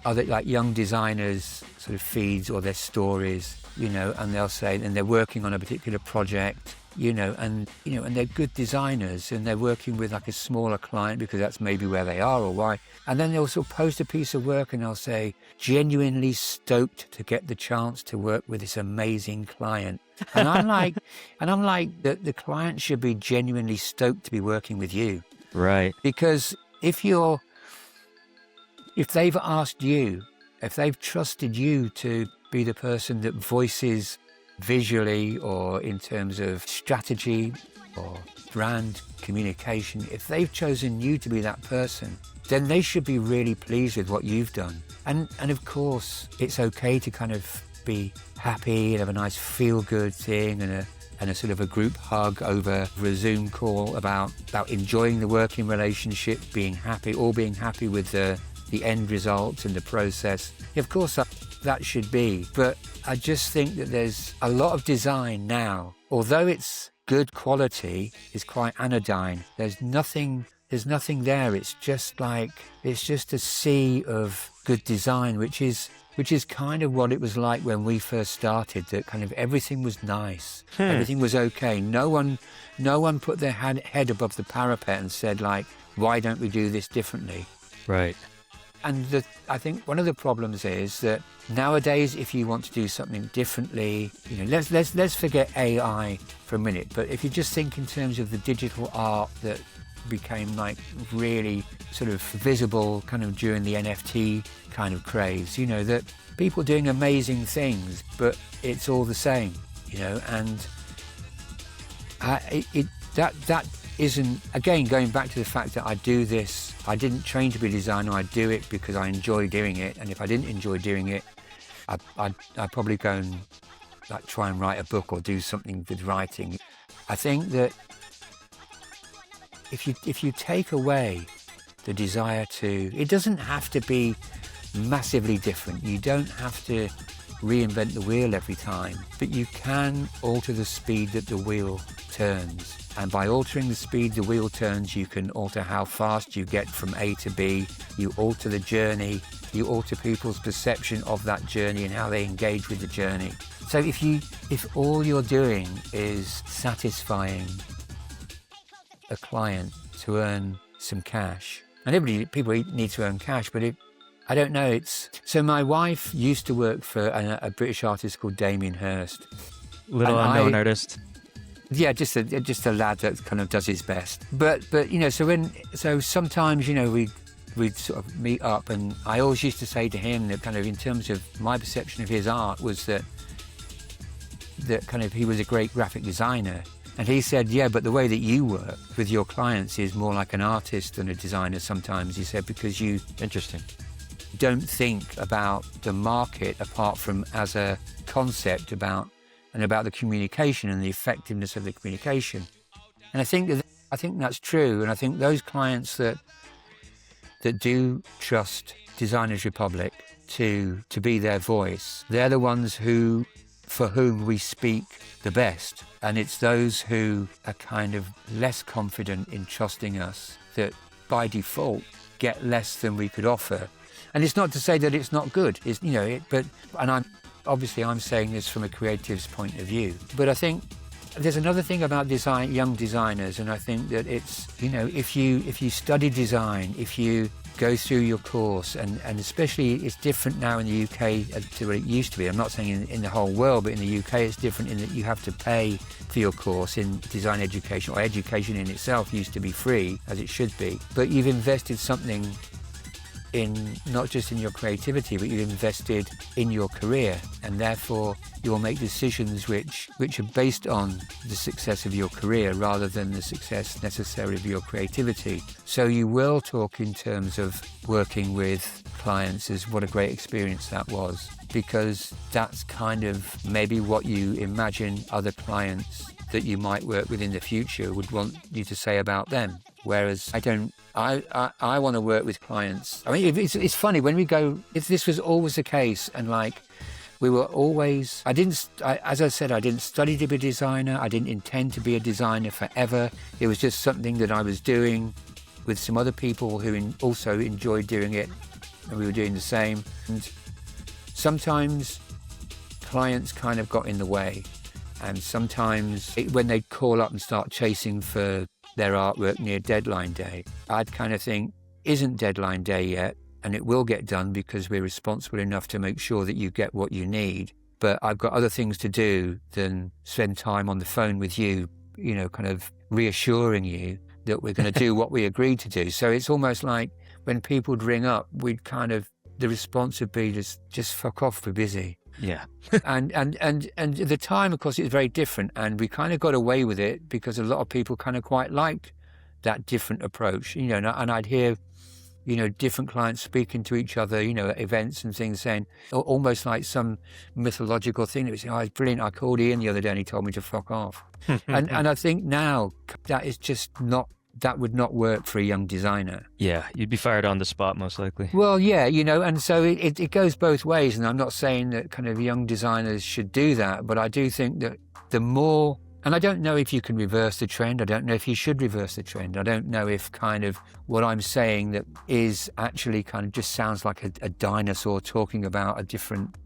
other like young designers sort of feeds or their stories, and they'll say, and they're working on a particular project, and they're good designers and they're working with like a smaller client because that's maybe where they are or why. And then they'll sort of post a piece of work and they'll say, genuinely stoked to get the chance to work with this amazing client. And I'm like, the client should be genuinely stoked to be working with you. Right. Because if they've asked you, if they've trusted you to be the person that voices visually or in terms of strategy or brand communication, if they've chosen you to be that person, then they should be really pleased with what you've done. And of course, it's okay to kind of be happy and have a nice feel-good thing and a sort of a group hug over a Zoom call about enjoying the working relationship, being happy with the end result and the process. Of course, that should be. But I just think that there's a lot of design now, although it's good quality, is quite anodyne. There's nothing there. It's just a sea of good design, which is kind of what it was like when we first started, that kind of everything was nice. Everything was okay. No one put their head above the parapet and said, like, why don't we do this differently? Right. And I think one of the problems is that nowadays, if you want to do something differently, let's forget AI for a minute. But if you just think in terms of the digital art that became like really sort of visible kind of during the NFT kind of craze, that people doing amazing things, but it's all the same, and that isn't, again, going back to the fact that I do this, I didn't train to be a designer, I do it because I enjoy doing it, and if I didn't enjoy doing it, I'd probably go and try and write a book or do something with writing. I think that if you take away the desire to, it doesn't have to be massively different. You don't have to reinvent the wheel every time, but you can alter the speed that the wheel turns. And by altering the speed the wheel turns, you can alter how fast you get from A to B. You alter the journey. You alter people's perception of that journey and how they engage with the journey. So if all you're doing is satisfying a client to earn some cash, and people need to earn cash, but I don't know. So my wife used to work for a British artist called Damien Hirst. Little unknown artist. Yeah, just a lad that kind of does his best. But so sometimes we'd sort of meet up, and I always used to say to him that kind of in terms of my perception of his art was that kind of he was a great graphic designer. And he said, yeah, but the way that you work with your clients is more like an artist than a designer sometimes, he said, because you Interesting. don't think about the market apart from as a concept about the communication and the effectiveness of the communication. And I think that's true. And I think those clients that do trust Designers Republic to be their voice, they're the ones for whom we speak the best. And it's those who are kind of less confident in trusting us that by default get less than we could offer. And it's not to say that it's not good, I'm saying this from a creative's point of view. But I think there's another thing about young designers, and I think that it's, if you study design, if you go through your course, and especially it's different now in the UK to what it used to be. I'm not saying in the whole world, but in the UK it's different in that you have to pay for your course in design education, or education in itself used to be free, as it should be. But you've invested something in, not just in your creativity, but you've invested in your career, and therefore you will make decisions which are based on the success of your career rather than the success necessarily of your creativity. So you will talk in terms of working with clients as what a great experience that was, because that's kind of maybe what you imagine other clients that you might work with in the future would want you to say about them. Whereas I want to work with clients. I mean, it's funny when we go, if this was always the case, and like we were always, as I said, I didn't study to be a designer. I didn't intend to be a designer forever. It was just something that I was doing with some other people who also enjoyed doing it, and we were doing the same. And sometimes clients kind of got in the way. And sometimes when they'd call up and start chasing for their artwork near deadline day, I'd kind of think, isn't deadline day yet, and it will get done because we're responsible enough to make sure that you get what you need. But I've got other things to do than spend time on the phone with you, kind of reassuring you that we're going to do what we agreed to do. So it's almost like when people would ring up, the response would be just fuck off, we're busy. Yeah. And at the time, of course, it was very different, and we kind of got away with it because a lot of people kind of quite liked that different approach, and I'd hear, different clients speaking to each other, at events and things, saying almost like some mythological thing. It was, oh, it's brilliant. I called Ian the other day and he told me to fuck off. and I think now that is just not, that would not work for a young designer. Yeah, you'd be fired on the spot most likely. Well, yeah, and so it goes both ways. And I'm not saying that kind of young designers should do that, but I do think that the more, and I don't know if you can reverse the trend. I don't know if you should reverse the trend. I don't know if kind of what I'm saying that is actually kind of just sounds like a dinosaur talking about a different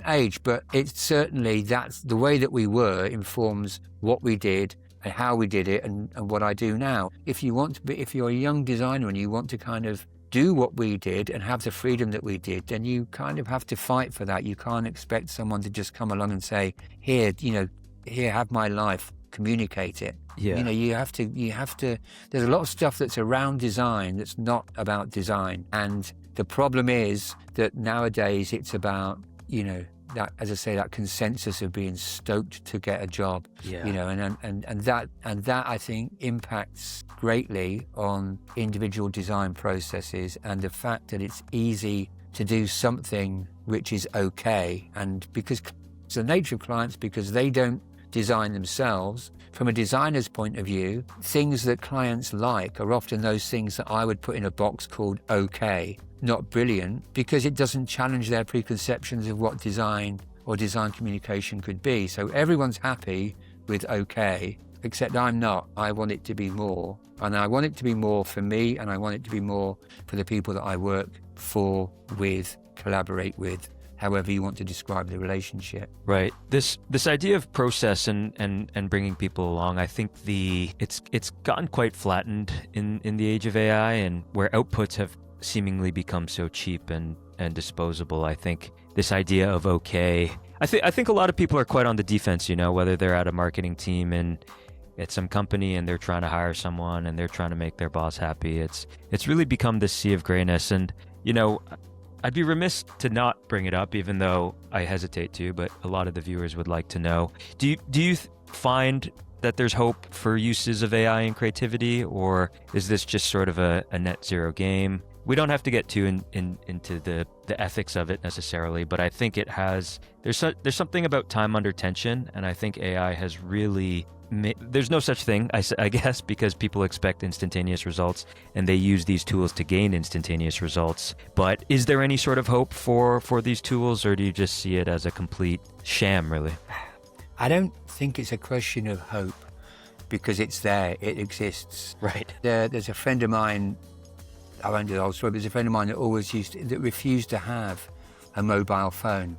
age. But it's certainly, that's the way that we were informs what we did and how we did it and what I do now. If you're a young designer and you want to kind of do what we did and have the freedom that we did, then you kind of have to fight for that. You can't expect someone to just come along and say, here, have my life, communicate it. Yeah. You have to, there's a lot of stuff that's around design that's not about design. And the problem is that nowadays it's about, that, as I say, that consensus of being stoked to get a job. Yeah. And that I think impacts greatly on individual design processes, and the fact that it's easy to do something which is okay. And because it's the nature of clients, because they don't design themselves, from a designer's point of view, things that clients like are often those things that I would put in a box called okay, not brilliant, because it doesn't challenge their preconceptions of what design or design communication could be. So everyone's happy with okay, except I'm not. I want it to be more. And I want it to be more for me, and I want it to be more for the people that I work for, with, collaborate with, however you want to describe the relationship. Right. This idea of process and bringing people along, I think it's gotten quite flattened in the age of AI, and where outputs have seemingly become so cheap and disposable. I think this idea of okay, I think a lot of people are quite on the defense, whether they're at a marketing team and at some company and they're trying to hire someone and they're trying to make their boss happy. It's really become this sea of grayness. And, I'd be remiss to not bring it up, even though I hesitate to, but a lot of the viewers would like to know. Do you find that there's hope for uses of AI in creativity, or is this just sort of a net zero game? We don't have to get too into the ethics of it necessarily, but I think it has, there's something about time under tension, and I think AI has really there's no such thing, I guess, because people expect instantaneous results and they use these tools to gain instantaneous results. But is there any sort of hope for these tools, or do you just see it as a complete sham, really? I don't think it's a question of hope, because it's there, it exists. Right. There's a friend of mine, I won't do the whole story, but there's a friend of mine that refused to have a mobile phone.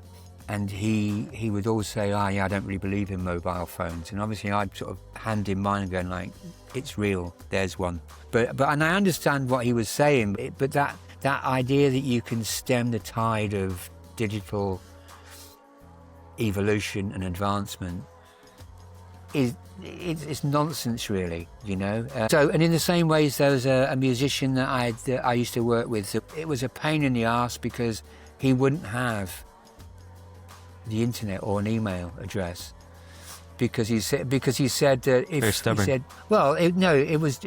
And he would always say, I don't really believe in mobile phones. And obviously I'd sort of hand him mine and going like, it's real, there's one. But and I understand what he was saying, but that idea that you can stem the tide of digital evolution and advancement it's nonsense, really, So, and in the same ways, there was a musician that I used to work with. It was a pain in the arse because he wouldn't have the internet or an email address, because he said that if very stubborn. He said, well, he was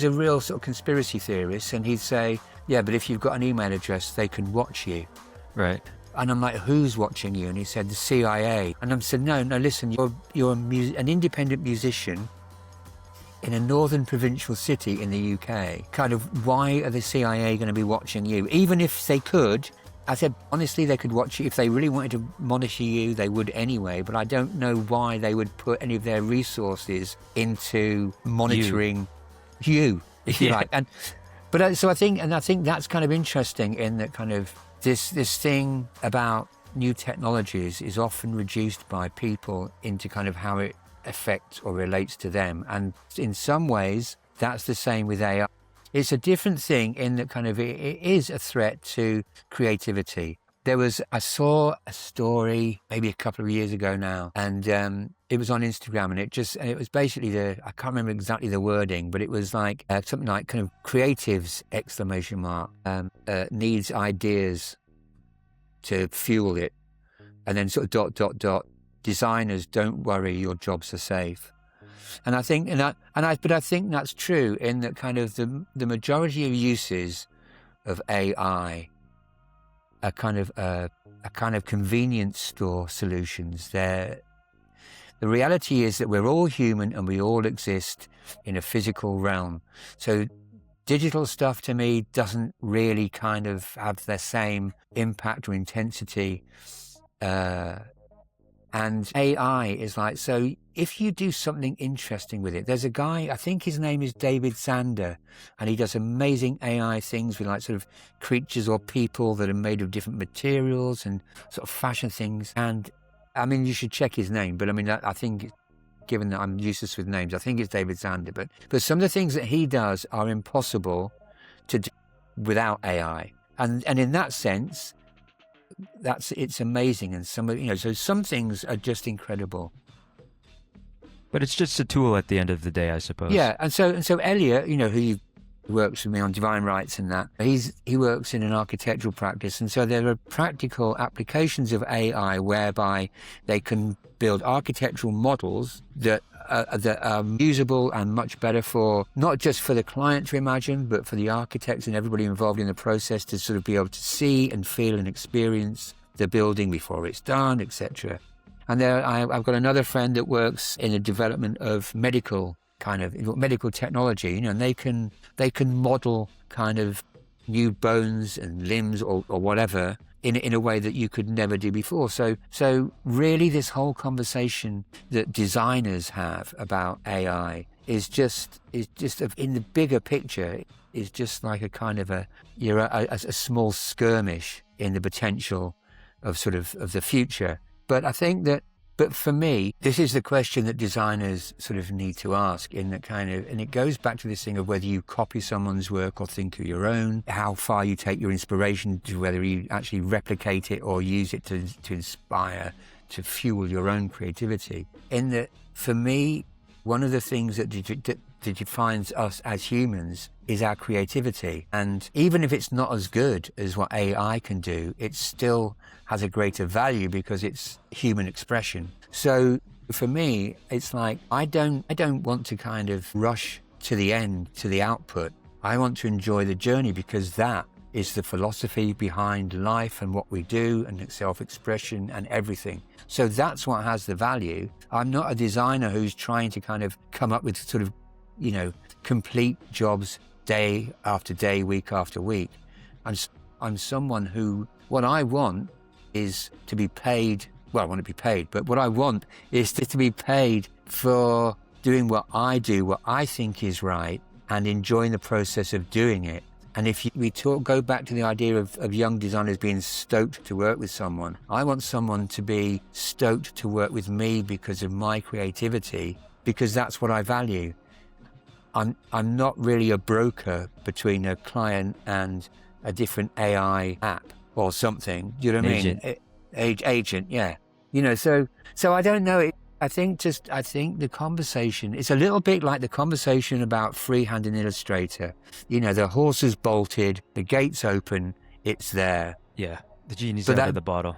a real sort of conspiracy theorist, and he'd say, yeah, but if you've got an email address, they can watch you. Right. And I'm like, who's watching you? And he said, the CIA. And I said, no, listen, you're an independent musician in a northern provincial city in the UK. Kind of, why are the CIA going to be watching you? Even if they could, I said, honestly, they could watch you. If they really wanted to monitor you, they would anyway. But I don't know why they would put any of their resources into monitoring you if you like. So I think that's kind of interesting, in that kind of this thing about new technologies is often reduced by people into kind of how it affects or relates to them. And in some ways, that's the same with AI. It's a different thing in that kind of it is a threat to creativity. I saw a story maybe a couple of years ago now, and it was on Instagram, and it was basically I can't remember exactly the wording, but it was like something like kind of creatives ! Needs ideas to fuel it. and then sort of ... Designers, don't worry, your jobs are safe. And I think, but I think that's true in that kind of the majority of uses of AI are kind of convenience store solutions. The reality is that we're all human and we all exist in a physical realm. So digital stuff to me doesn't really kind of have the same impact or intensity. And AI is like, so if you do something interesting with it, there's a guy, I think his name is David Zander, and he does amazing AI things with like sort of creatures or people that are made of different materials and sort of fashion things. And I mean, you should check his name, but I mean, I think, given that I'm useless with names, I think it's David Zander. But some of the things that he does are impossible to do without AI. And in that sense, it's amazing. And so some things are just incredible. But it's just a tool at the end of the day, I suppose. Yeah, and so Elliot, who works with me on Divine Rights and that, he works in an architectural practice, and so there are practical applications of AI whereby they can build architectural models that are usable and much better for not just for the client to imagine, but for the architects and everybody involved in the process to sort of be able to see and feel and experience the building before it's done, etc. And I've got another friend that works in the development of medical technology, and they can model kind of new bones and limbs or whatever in a way that you could never do before. So really this whole conversation that designers have about AI is just in the bigger picture is just like a kind of a small skirmish in the potential of the future. But I think that, but for me, this is the question that designers sort of need to ask and it goes back to this thing of whether you copy someone's work or think of your own, how far you take your inspiration to whether you actually replicate it or use it to inspire, to fuel your own creativity. In that, for me, one of the things that defines us as humans is our creativity. And even if it's not as good as what AI can do, it still has a greater value because it's human expression. So for me, it's like, I don't want to kind of rush to the end, to the output. I want to enjoy the journey because that is the philosophy behind life and what we do and self-expression and everything. So that's what has the value. I'm not a designer who's trying to kind of come up with sort of, complete jobs day after day, week after week. I'm someone who, what I want is to be paid. Well, I want to be paid, but what I want is to be paid for doing what I do, what I think is right, and enjoying the process of doing it. And if we go back to the idea of young designers being stoked to work with someone, I want someone to be stoked to work with me because of my creativity, because that's what I value. I'm not really a broker between a client and a different AI app or something. Do you know what I mean? Agent, yeah. So I don't know. I think the conversation, it's a little bit like the conversation about freehand in Illustrator. The horse is bolted, the gate's open, it's there. Yeah, the genie's out of the bottle.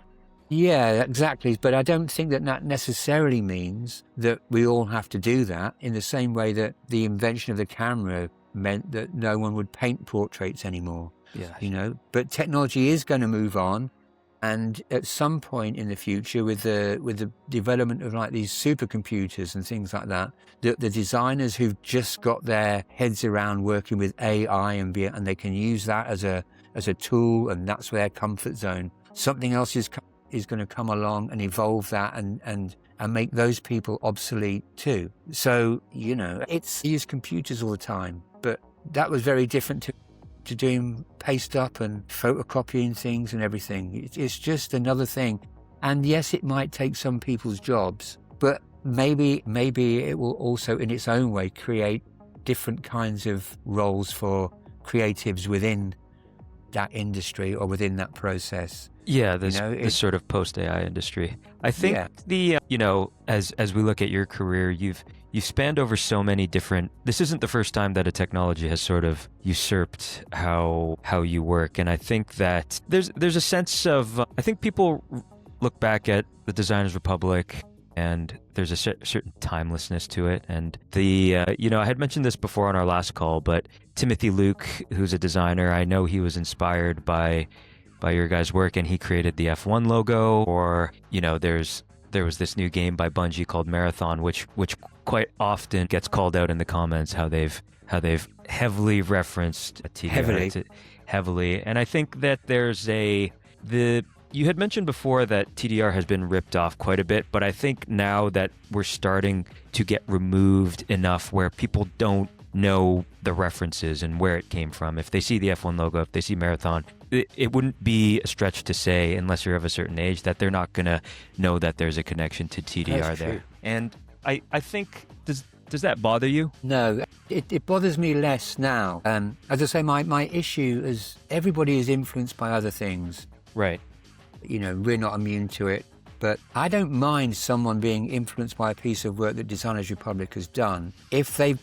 Yeah, exactly. But I don't think that necessarily means that we all have to do that, in the same way that the invention of the camera meant that no one would paint portraits anymore. Yeah. But technology is going to move on. And at some point in the future, with the development of like these supercomputers and things like that, the designers who've just got their heads around working with AI and they can use that as a tool, and that's their comfort zone. Something else is going to come along and evolve that and make those people obsolete too. So I use computers all the time, but that was very different to doing paste up and photocopying things and everything. It's just another thing. And yes, it might take some people's jobs, but maybe it will also in its own way create different kinds of roles for creatives within that industry or within that process. Yeah, this sort of post-AI industry. I think as we look at your career, you've spanned over so many different. This isn't the first time that a technology has sort of usurped how you work, and I think that there's a sense of I think people look back at the Designers Republic, and there's a certain timelessness to it. And I had mentioned this before on our last call, but Timothy Luke, who's a designer, I know he was inspired by your guys' work, and he created the F1 logo. Or there was this new game by Bungie called Marathon, which quite often gets called out in the comments how they've heavily referenced TDR. Heavily. And I think that you had mentioned before that TDR has been ripped off quite a bit, but I think now that we're starting to get removed enough where people don't know the references and where it came from. If they see the F1 logo, if they see Marathon, it wouldn't be a stretch to say, unless you're of a certain age, that they're not going to know that there's a connection to TDR That's there. true. And I think, does that bother you? No, it bothers me less now. As I say, my issue is everybody is influenced by other things. Right. We're not immune to it. But I don't mind someone being influenced by a piece of work that Designers Republic has done if their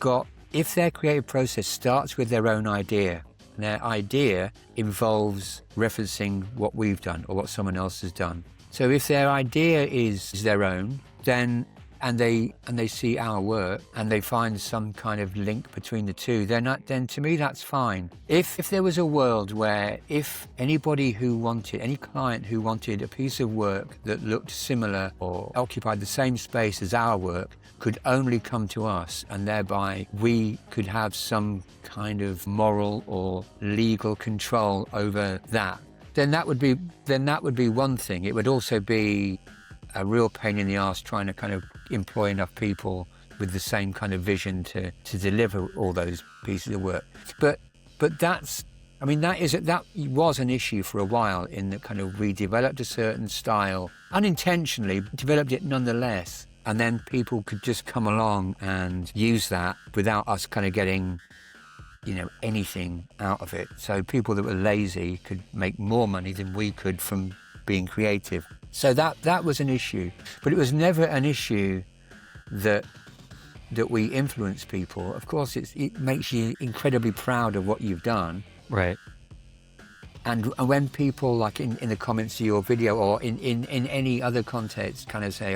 creative process starts with their own idea. And their idea involves referencing what we've done or what someone else has done. So if their idea is their own, then and they see our work and they find some kind of link between the two, then to me that's fine. If there was a world where if any client who wanted a piece of work that looked similar or occupied the same space as our work could only come to us, and thereby we could have some kind of moral or legal control over that, then that would be one thing. It would also be a real pain in the arse trying to kind of employ enough people with the same kind of vision to deliver all those pieces of work. But that was an issue for a while, in that kind of we developed a certain style, unintentionally, developed it nonetheless, and then people could just come along and use that without us kind of getting anything out of it. So people that were lazy could make more money than we could from being creative. So that was an issue, but it was never an issue that we influence people. Of course, it makes you incredibly proud of what you've done. Right. And when people, like in the comments to your video or in any other context, kind of say,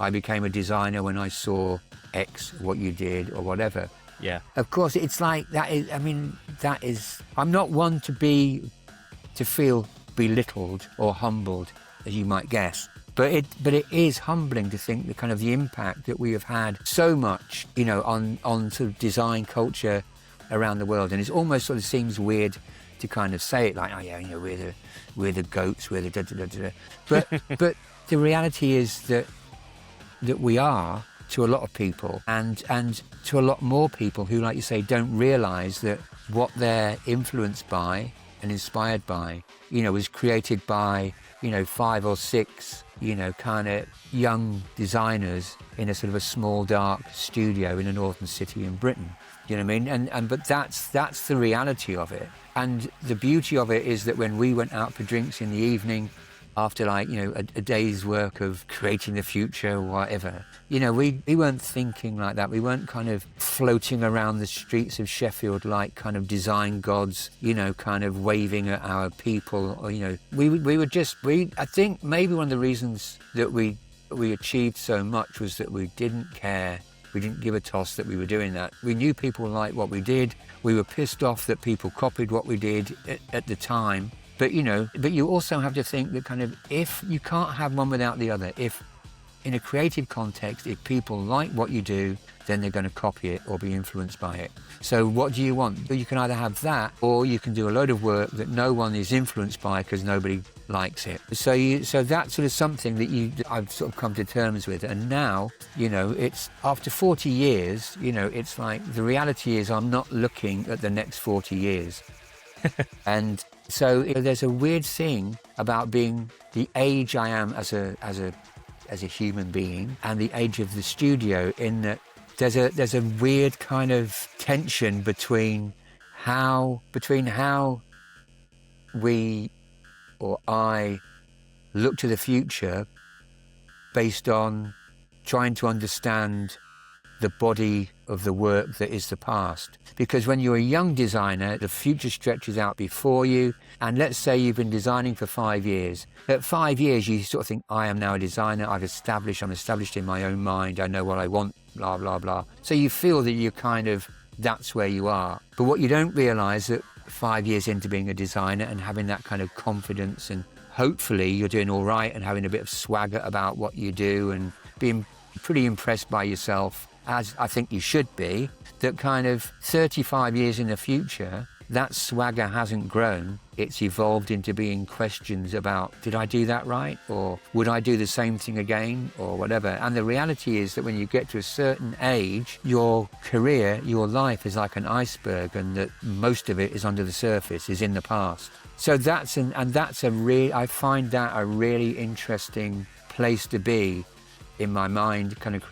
I became a designer when I saw X, what you did or whatever. Yeah. Of course, it's like I'm not one to feel belittled or humbled, as you might guess. But it is humbling to think the impact that we have had so much, on sort of design culture around the world. And it almost sort of seems weird to kind of say it like, oh yeah, we're the goats, we're the da da da da. But the reality is that we are, to a lot of people, and to a lot more people who, like you say, don't realise that what they're influenced by and inspired by, was created by, 5 or 6, kind of young designers in a sort of a small, dark studio in a northern city in Britain. You know what I mean? But that's the reality of it. And the beauty of it is that when we went out for drinks in the evening, after a day's work of creating the future or whatever, we weren't thinking like that. We weren't kind of floating around the streets of Sheffield like kind of design gods, kind of waving at our people. Or, I think maybe one of the reasons that we achieved so much was that we didn't care. We didn't give a toss that we were doing that. We knew people liked what we did. We were pissed off that people copied what we did at the time. But you also have to think that kind of, if you can't have one without the other. If in a creative context, if people like what you do, then they're going to copy it or be influenced by it. So what do you want? You can either have that, or you can do a load of work that no one is influenced by because nobody likes it. So that's sort of something that I've sort of come to terms with. And now, it's after 40 years, it's like the reality is I'm not looking at the next 40 years. And so there's a weird thing about being the age I am as a human being and the age of the studio, in that there's a weird kind of tension between how we or I look to the future based on trying to understand the body of the work that is the past. Because when you're a young designer, the future stretches out before you. And let's say you've been designing for 5 years. At 5 years, you sort of think, I am now a designer. I'm established in my own mind. I know what I want, blah, blah, blah. So you feel that you're that's where you are. But what you don't realize that 5 years into being a designer and having that kind of confidence, and hopefully you're doing all right and having a bit of swagger about what you do and being pretty impressed by yourself, as I think you should be, that kind of 35 years in the future, that swagger hasn't grown. It's evolved into being questions about, did I do that right? Or would I do the same thing again? Or whatever. And the reality is that when you get to a certain age, your career, your life is like an iceberg, and that most of it is under the surface, is in the past. So I find that a really interesting place to be in my mind, kind of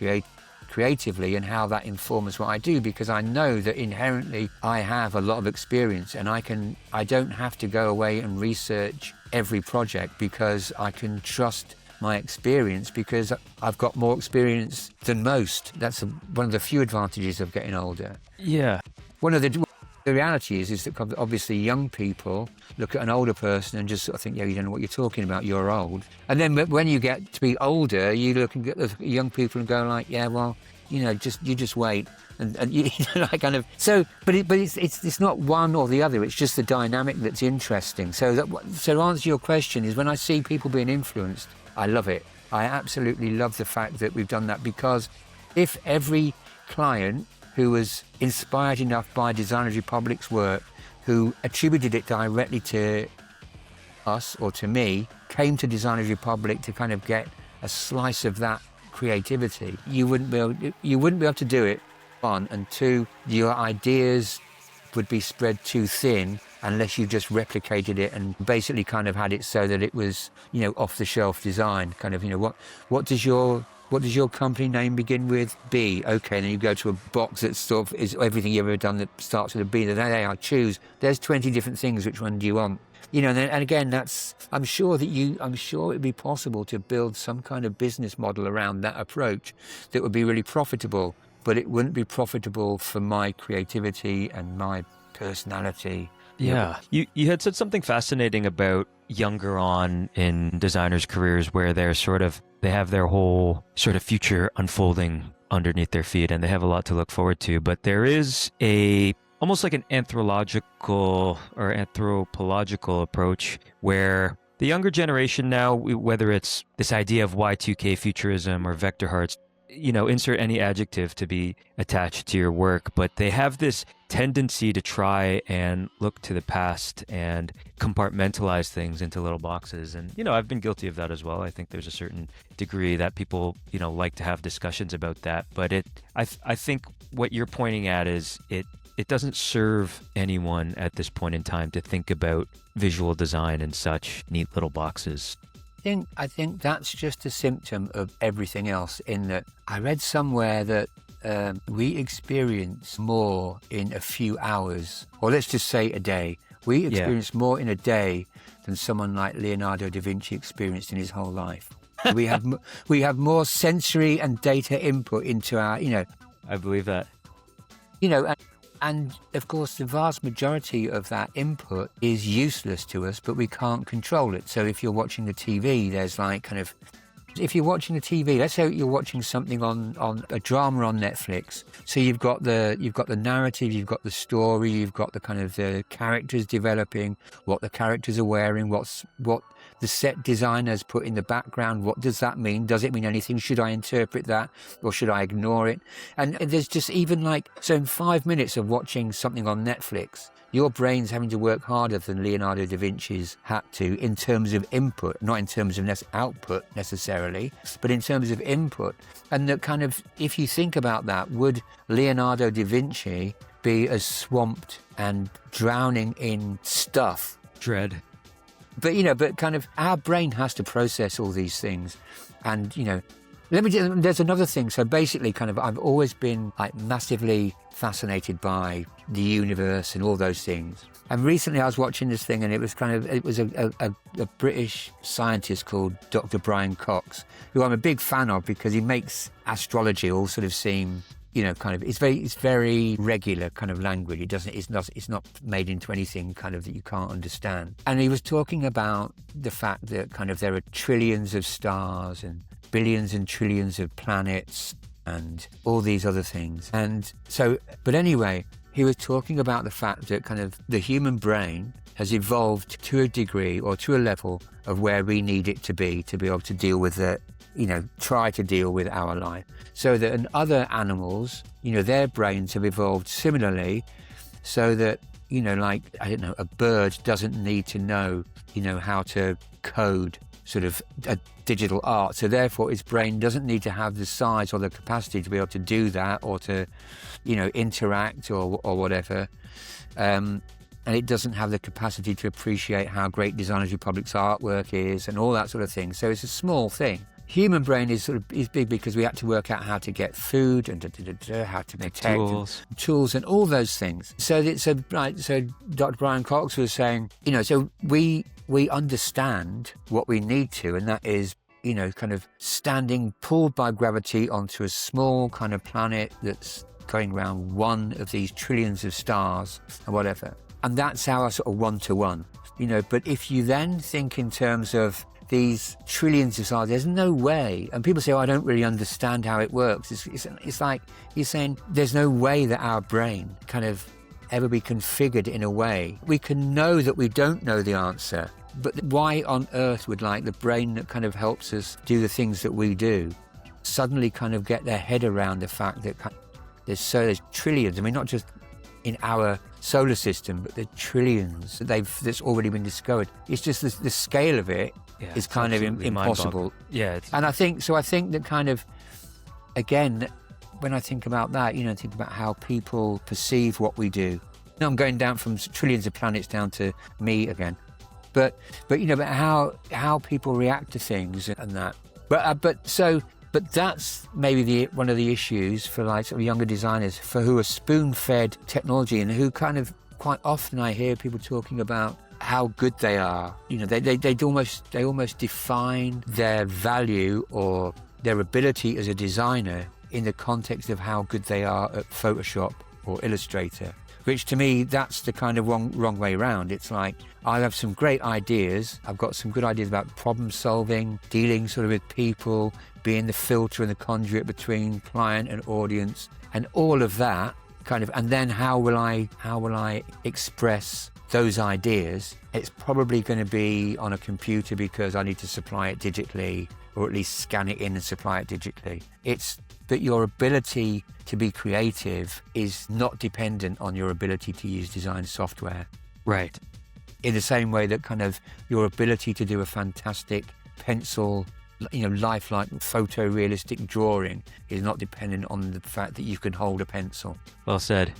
creatively, and how that informs what I do, because I know that inherently I have a lot of experience, and I don't have to go away and research every project, because I can trust my experience, because I've got more experience than most. That's one of the few advantages of getting older. Yeah. One of the reality is that obviously young people look at an older person and just sort of think, yeah, you don't know what you're talking about, you're old. And then when you get to be older, you look and get the young people and go like, yeah, well, you just wait. And you know, like kind of, so, but it's not one or the other, it's just the dynamic that's interesting. So to answer your question is, when I see people being influenced, I love it. I absolutely love the fact that we've done that, because if every client who was inspired enough by Designers Republic's work, who attributed it directly to us or to me, came to Designers Republic to kind of get a slice of that creativity, you wouldn't be able to do it, one, and two, your ideas would be spread too thin unless you just replicated it and basically kind of had it so that it was, you know, off-the-shelf design, kind of, you know, what does your company name begin with? B. Okay, and then you go to a box that sort of is everything you've ever done that starts with a B. Then I choose. There's 20 different things. Which one do you want? You know, and again, I'm sure it'd be possible to build some kind of business model around that approach that would be really profitable, but it wouldn't be profitable for my creativity and my personality. Yeah. You had said something fascinating about younger on in designers' careers, where they have their whole sort of future unfolding underneath their feet, and they have a lot to look forward to. But there is almost like an anthropological approach where the younger generation now, whether it's this idea of Y2K futurism or vector hearts, you know, insert any adjective to be attached to your work, but they have this tendency to try and look to the past and compartmentalize things into little boxes. And, you know, I've been guilty of that as well. I think there's a certain degree that people, you know, like to have discussions about that. But I think what you're pointing at is it doesn't serve anyone at this point in time to think about visual design in such neat little boxes. I think that's just a symptom of everything else, in that I read somewhere that we experience more in a few hours, or let's just say a day. We experience more in a day than someone like Leonardo da Vinci experienced in his whole life. We have more sensory and data input into our, you know. I believe that. You know, and of course, the vast majority of that input is useless to us, but we can't control it. So if you're watching the TV, there's like kind of, if you're watching the TV, let's say you're watching something on a drama on Netflix. So you've got the narrative, you've got the story, you've got the kind of the characters developing, what the characters are wearing, what the set designers put in the background. What does that mean? Does it mean anything? Should I interpret that, or should I ignore it? And there's just even like, so in 5 minutes of watching something on Netflix, your brain's having to work harder than Leonardo da Vinci's had to, in terms of input, not in terms of output necessarily, but in terms of input. And that kind of, if you think about that, would Leonardo da Vinci be as swamped and drowning in stuff? Dread. But, you know, but kind of our brain has to process all these things. And, you know, there's another thing. So basically kind of, I've always been like massively fascinated by the universe and all those things. And recently I was watching this thing, and it was a British scientist called Dr. Brian Cox, who I'm a big fan of because he makes astrology all sort of seem, kind of, it's very regular kind of language. It's not made into anything kind of that you can't understand. And he was talking about the fact that kind of there are trillions of stars and billions and trillions of planets and all these other things. And so, but anyway, he was talking about the fact that kind of the human brain has evolved to a degree or to a level of where we need it to be able to deal with it, try to deal with our life. So that in other animals, their brains have evolved similarly, so that, like, I don't know, a bird doesn't need to know, how to code sort of a digital art. So therefore its brain doesn't need to have the size or the capacity to be able to do that or to, interact or whatever. And it doesn't have the capacity to appreciate how great Designers Republic's artwork is and all that sort of thing. So it's a small thing. Human brain is big because we had to work out how to get food and how to make tools and all those things. So Dr. Brian Cox was saying, so we understand what we need to, and that is, kind of standing pulled by gravity onto a small kind of planet that's going around one of these trillions of stars and whatever. And that's our sort of one-to-one, But if you then think in terms of these trillions of stars, there's no way. And people say, I don't really understand how it works. It's like you're saying there's no way that our brain kind of ever be configured in a way. We can know that we don't know the answer, but why on earth would like the brain that kind of helps us do the things that we do suddenly kind of get their head around the fact that there's trillions, not just in our solar system, but the trillions that's already been discovered. It's just the scale of it is kind of impossible. Yeah. And I think that kind of, again, when I think about that, think about how people perceive what we do. I'm going down from trillions of planets down to me again. But how people react to things and that. But that's maybe one of the issues for like sort of younger designers who are spoon-fed technology and who kind of quite often I hear people talking about how good they are. They almost define their value or their ability as a designer in the context of how good they are at Photoshop or Illustrator, which to me, that's the kind of wrong way around. It's like, I have some great ideas. I've got some good ideas about problem solving, dealing sort of with people, being the filter and the conduit between client and audience, and all of that kind of, and then how will I express those ideas? It's probably going to be on a computer because I need to supply it digitally, or at least scan it in and supply it digitally. It's that your ability to be creative is not dependent on your ability to use design software. Right. In the same way that kind of your ability to do a fantastic pencil, lifelike photorealistic drawing is not dependent on the fact that you can hold a pencil. Well said.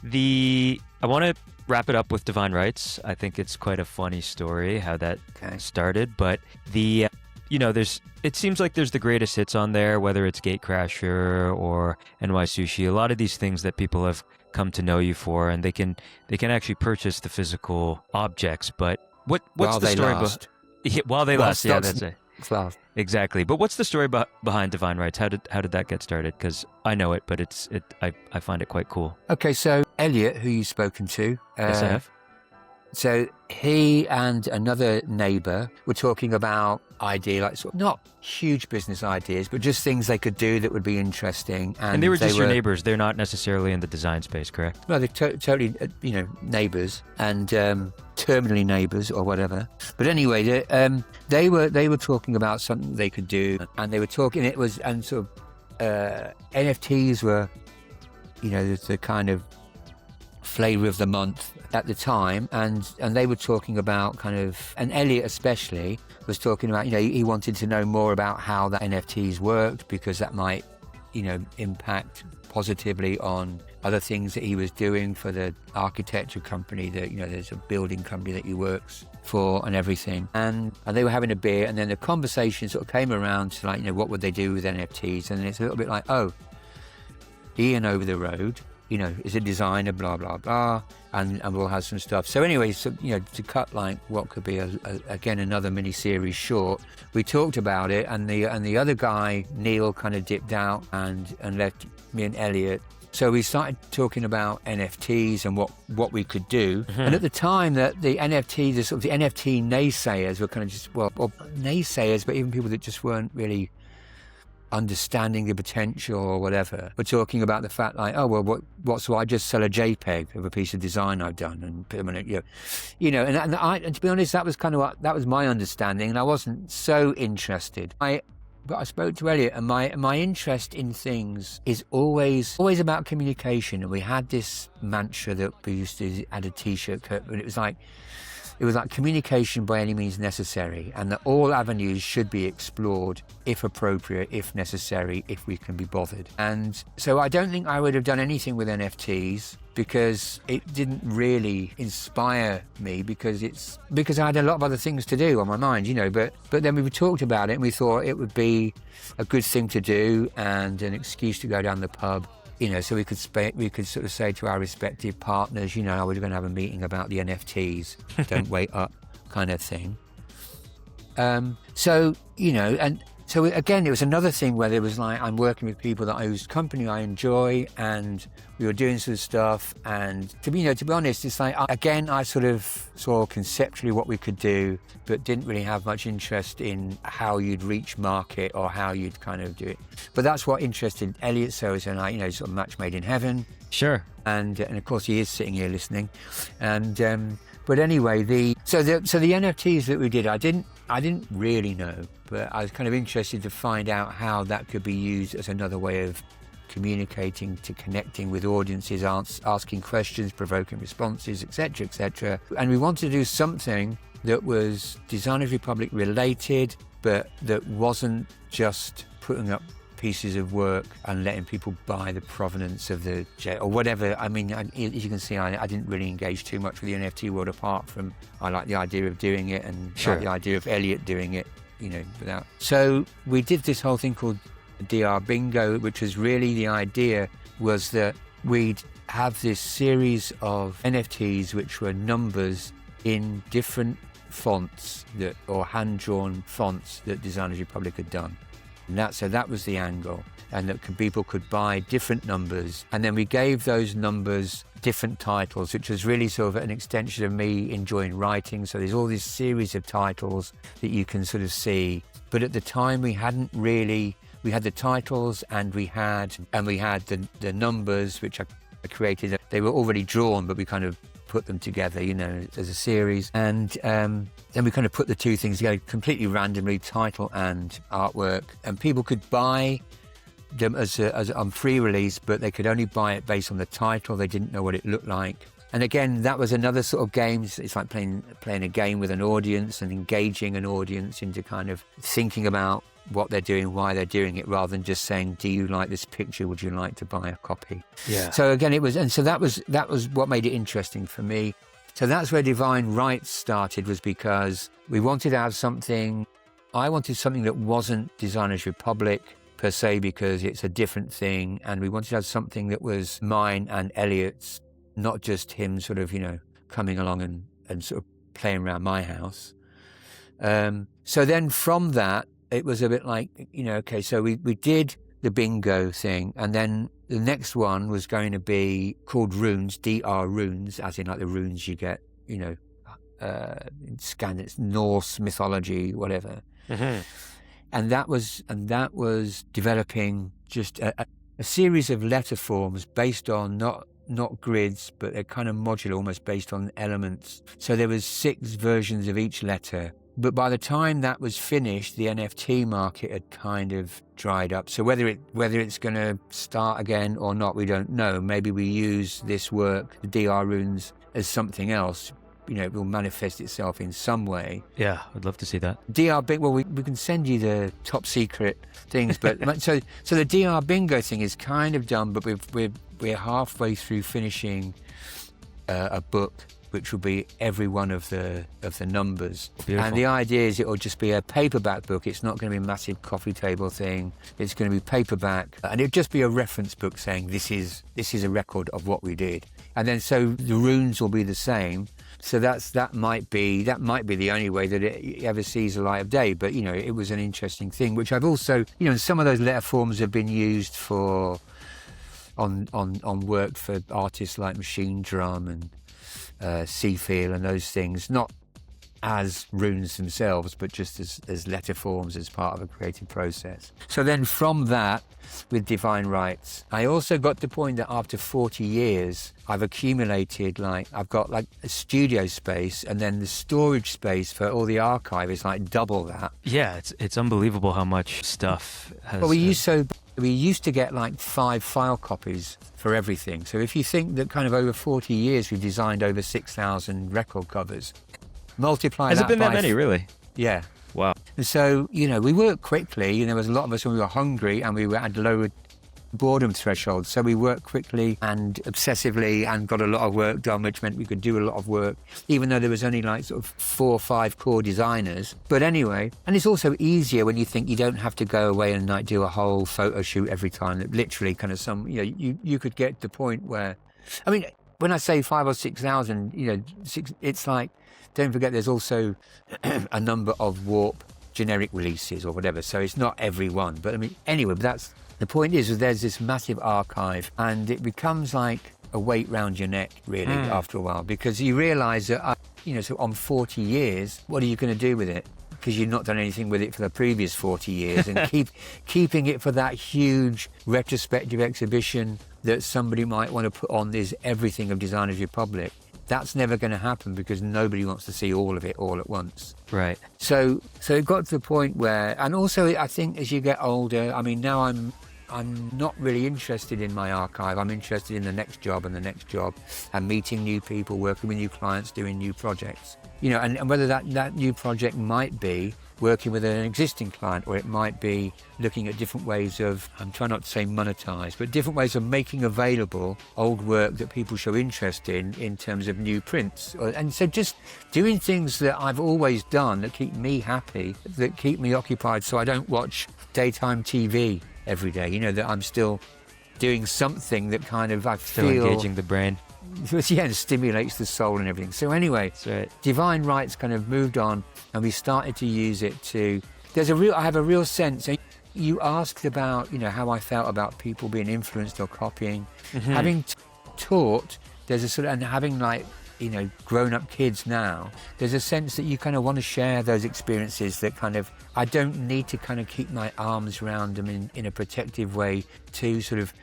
I want to wrap it up with Divine Rights. I think it's quite a funny story how that started, but it seems like there's the greatest hits on there, whether it's Gatecrasher or NY Sushi, a lot of these things that people have come to know you for, and they can actually purchase the physical objects. But what's while the story while they last? Yeah, that's it. Exactly. But what's the story behind Divine Rights? How did that get started? Because I know it, but I find it quite cool. Okay, so Elliot, who you've spoken to, yes, I have. So he and another neighbour were talking about like sort of not huge business ideas, but just things they could do that would be interesting. And they were just your neighbours. They're not necessarily in the design space, correct? No, they're totally, neighbours and terminally neighbours or whatever. But anyway, they were talking about something they could do, and they were talking. NFTs were, the kind of flavour of the month at the time, and they were talking about kind of, and Elliot especially was talking about, he wanted to know more about how the NFTs worked, because that might, impact positively on other things that he was doing for the architecture company that, there's a building company that he works for and everything. And they were having a beer, and then the conversation sort of came around to like, what would they do with NFTs? And it's a little bit like, Ian over the road is a designer, blah, blah, blah, and we'll have some stuff. So anyway, to cut like what could be, again, another mini-series short, we talked about it, and the other guy, Neil, kind of dipped out and left me and Elliot. So we started talking about NFTs and what we could do. Mm-hmm. And at the time that the NFT naysayers were kind of just, naysayers, but even people that just weren't really understanding the potential or whatever, were talking about the fact like, so I just sell a JPEG of a piece of design I've done and put them in it, and to be honest, that was my understanding, and I wasn't so interested. But I spoke to Elliot, and my interest in things is always about communication. And we had this mantra that we used to add a T-shirt cut, and it was like communication by any means necessary, and that all avenues should be explored if appropriate, if necessary, if we can be bothered. And so I don't think I would have done anything with NFTs because it didn't really inspire me because I had a lot of other things to do on my mind, but then we talked about it and we thought it would be a good thing to do and an excuse to go down the pub. So we could sort of say to our respective partners, we're going to have a meeting about the NFTs, don't wait up kind of thing. So again, it was another thing where there was like, I'm working with people whose company I enjoy, and we were doing sort of stuff. And to be honest, it's like, again, I sort of saw conceptually what we could do, but didn't really have much interest in how you'd reach market or how you'd kind of do it. But that's what interested Elliot. So it's like, sort of match made in heaven. Sure. And of course he is sitting here listening. And but anyway, the NFTs that we did, I didn't really know, but I was kind of interested to find out how that could be used as another way of communicating, to connecting with audiences, asking questions, provoking responses, etc., etc. And we wanted to do something that was Designers Republic related, but that wasn't just putting up pieces of work and letting people buy the provenance of the jet or whatever. I mean, as you can see, I didn't really engage too much with the NFT world, apart from I like the idea of doing it and like the idea of Elliot doing it, without. So we did this whole thing called DR Bingo, which was really, the idea was that we'd have this series of NFTs which were numbers in different fonts or hand-drawn fonts that Designers Republic had done. And so that was the angle, and that people could buy different numbers, and then we gave those numbers different titles, which was really sort of an extension of me enjoying writing. So there's all this series of titles that you can sort of see, but at the time we had the titles and we had the numbers which I created. They were already drawn, but we kind of put them together, as a series. And then we kind of put the two things together completely randomly, title and artwork. And people could buy them as on free release, but they could only buy it based on the title. They didn't know what it looked like. And again, that was another sort of game. It's like playing a game with an audience and engaging an audience into kind of thinking about what they're doing, why they're doing it, rather than just saying, do you like this picture? Would you like to buy a copy? Yeah. So again, that was what made it interesting for me. So that's where Divine Rights started, was because we wanted to have something. I wanted something that wasn't Designers Republic per se, because it's a different thing. And we wanted to have something that was mine and Elliot's, not just him sort of, coming along and sort of playing around my house. So then from that, it was a bit like, okay, so we did the bingo thing, and then the next one was going to be called Runes, DR Runes, as in like the runes you get, in Norse mythology, whatever. Mm-hmm. And that was developing just a series of letter forms based on not grids, but they're kind of modular, almost based on elements. So there was 6 versions of each letter. But by the time that was finished, the NFT market had kind of dried up. So whether it's going to start again or not, we don't know. Maybe we use this work, the DR Runes, as something else. It will manifest itself in some way. Yeah, I'd love to see that. DR Bingo, well, we can send you the top secret things. But so the DR Bingo thing is kind of done, but we're halfway through finishing a book which will be every one of the numbers. Beautiful. And the idea is it will just be a paperback book. It's not going to be a massive coffee table thing. It's going to be paperback, and it'll just be a reference book saying this is a record of what we did. And then so the runes will be the same. So that might be the only way that it ever sees the light of day. But it was an interesting thing, which I've also some of those letter forms have been used for on work for artists like Machine Drum and Seafeel and those things, not as runes themselves, but just as letter forms as part of a creative process. So then from that, with Divine Rights, I also got to the point that after 40 years, I've accumulated, I've got a studio space, and then the storage space for all the archive is double that. Yeah, it's unbelievable how much stuff has... Well, we used to get 5 file copies for everything. So if you think that kind of over 40 years, we've designed over 6,000 record covers, multiply Has that it been by... that many, really? Yeah. Wow. And so, we worked quickly. There was a lot of us when we were hungry and we had lowered boredom thresholds. So we worked quickly and obsessively and got a lot of work done, which meant we could do a lot of work, even though there was only 4 or 5 core designers. But anyway, and it's also easier when you think you don't have to go away and do a whole photo shoot every time. Literally kind of you could get to the point where, I mean, when I say 5 or 6,000, it's don't forget there's also a number of Warp generic releases or whatever, so it's not every one. But I mean, anyway, that's the point is there's this massive archive, and it becomes like a weight round your neck, really, after a while, because you realise that, so on 40 years, what are you going to do with it? Because you've not done anything with it for the previous 40 years, and keeping it for that huge retrospective exhibition that somebody might want to put on this everything of Designers Republic. That's never going to happen because nobody wants to see all of it all at once. Right. So it got to the point where, and also I think as you get older, I mean, now I'm not really interested in my archive. I'm interested in the next job and the next job, and meeting new people, working with new clients, doing new projects. And whether that new project might be working with an existing client, or it might be looking at different ways of, I'm trying not to say monetize, but different ways of making available old work that people show interest in terms of new prints. And so just doing things that I've always done that keep me happy, that keep me occupied, so I don't watch daytime TV every day, that I'm still doing something that kind of, I Still feel... engaging the brain. Yeah, and stimulates the soul and everything. So anyway, That's right. Divine Rights kind of moved on, and we started to use it to... I have a real sense. You asked about, how I felt about people being influenced or copying. Mm-hmm. Having taught, there's a sort of, and having grown-up kids now, there's a sense that you kind of want to share those experiences that kind of, I don't need to kind of keep my arms around them in a protective way to sort of,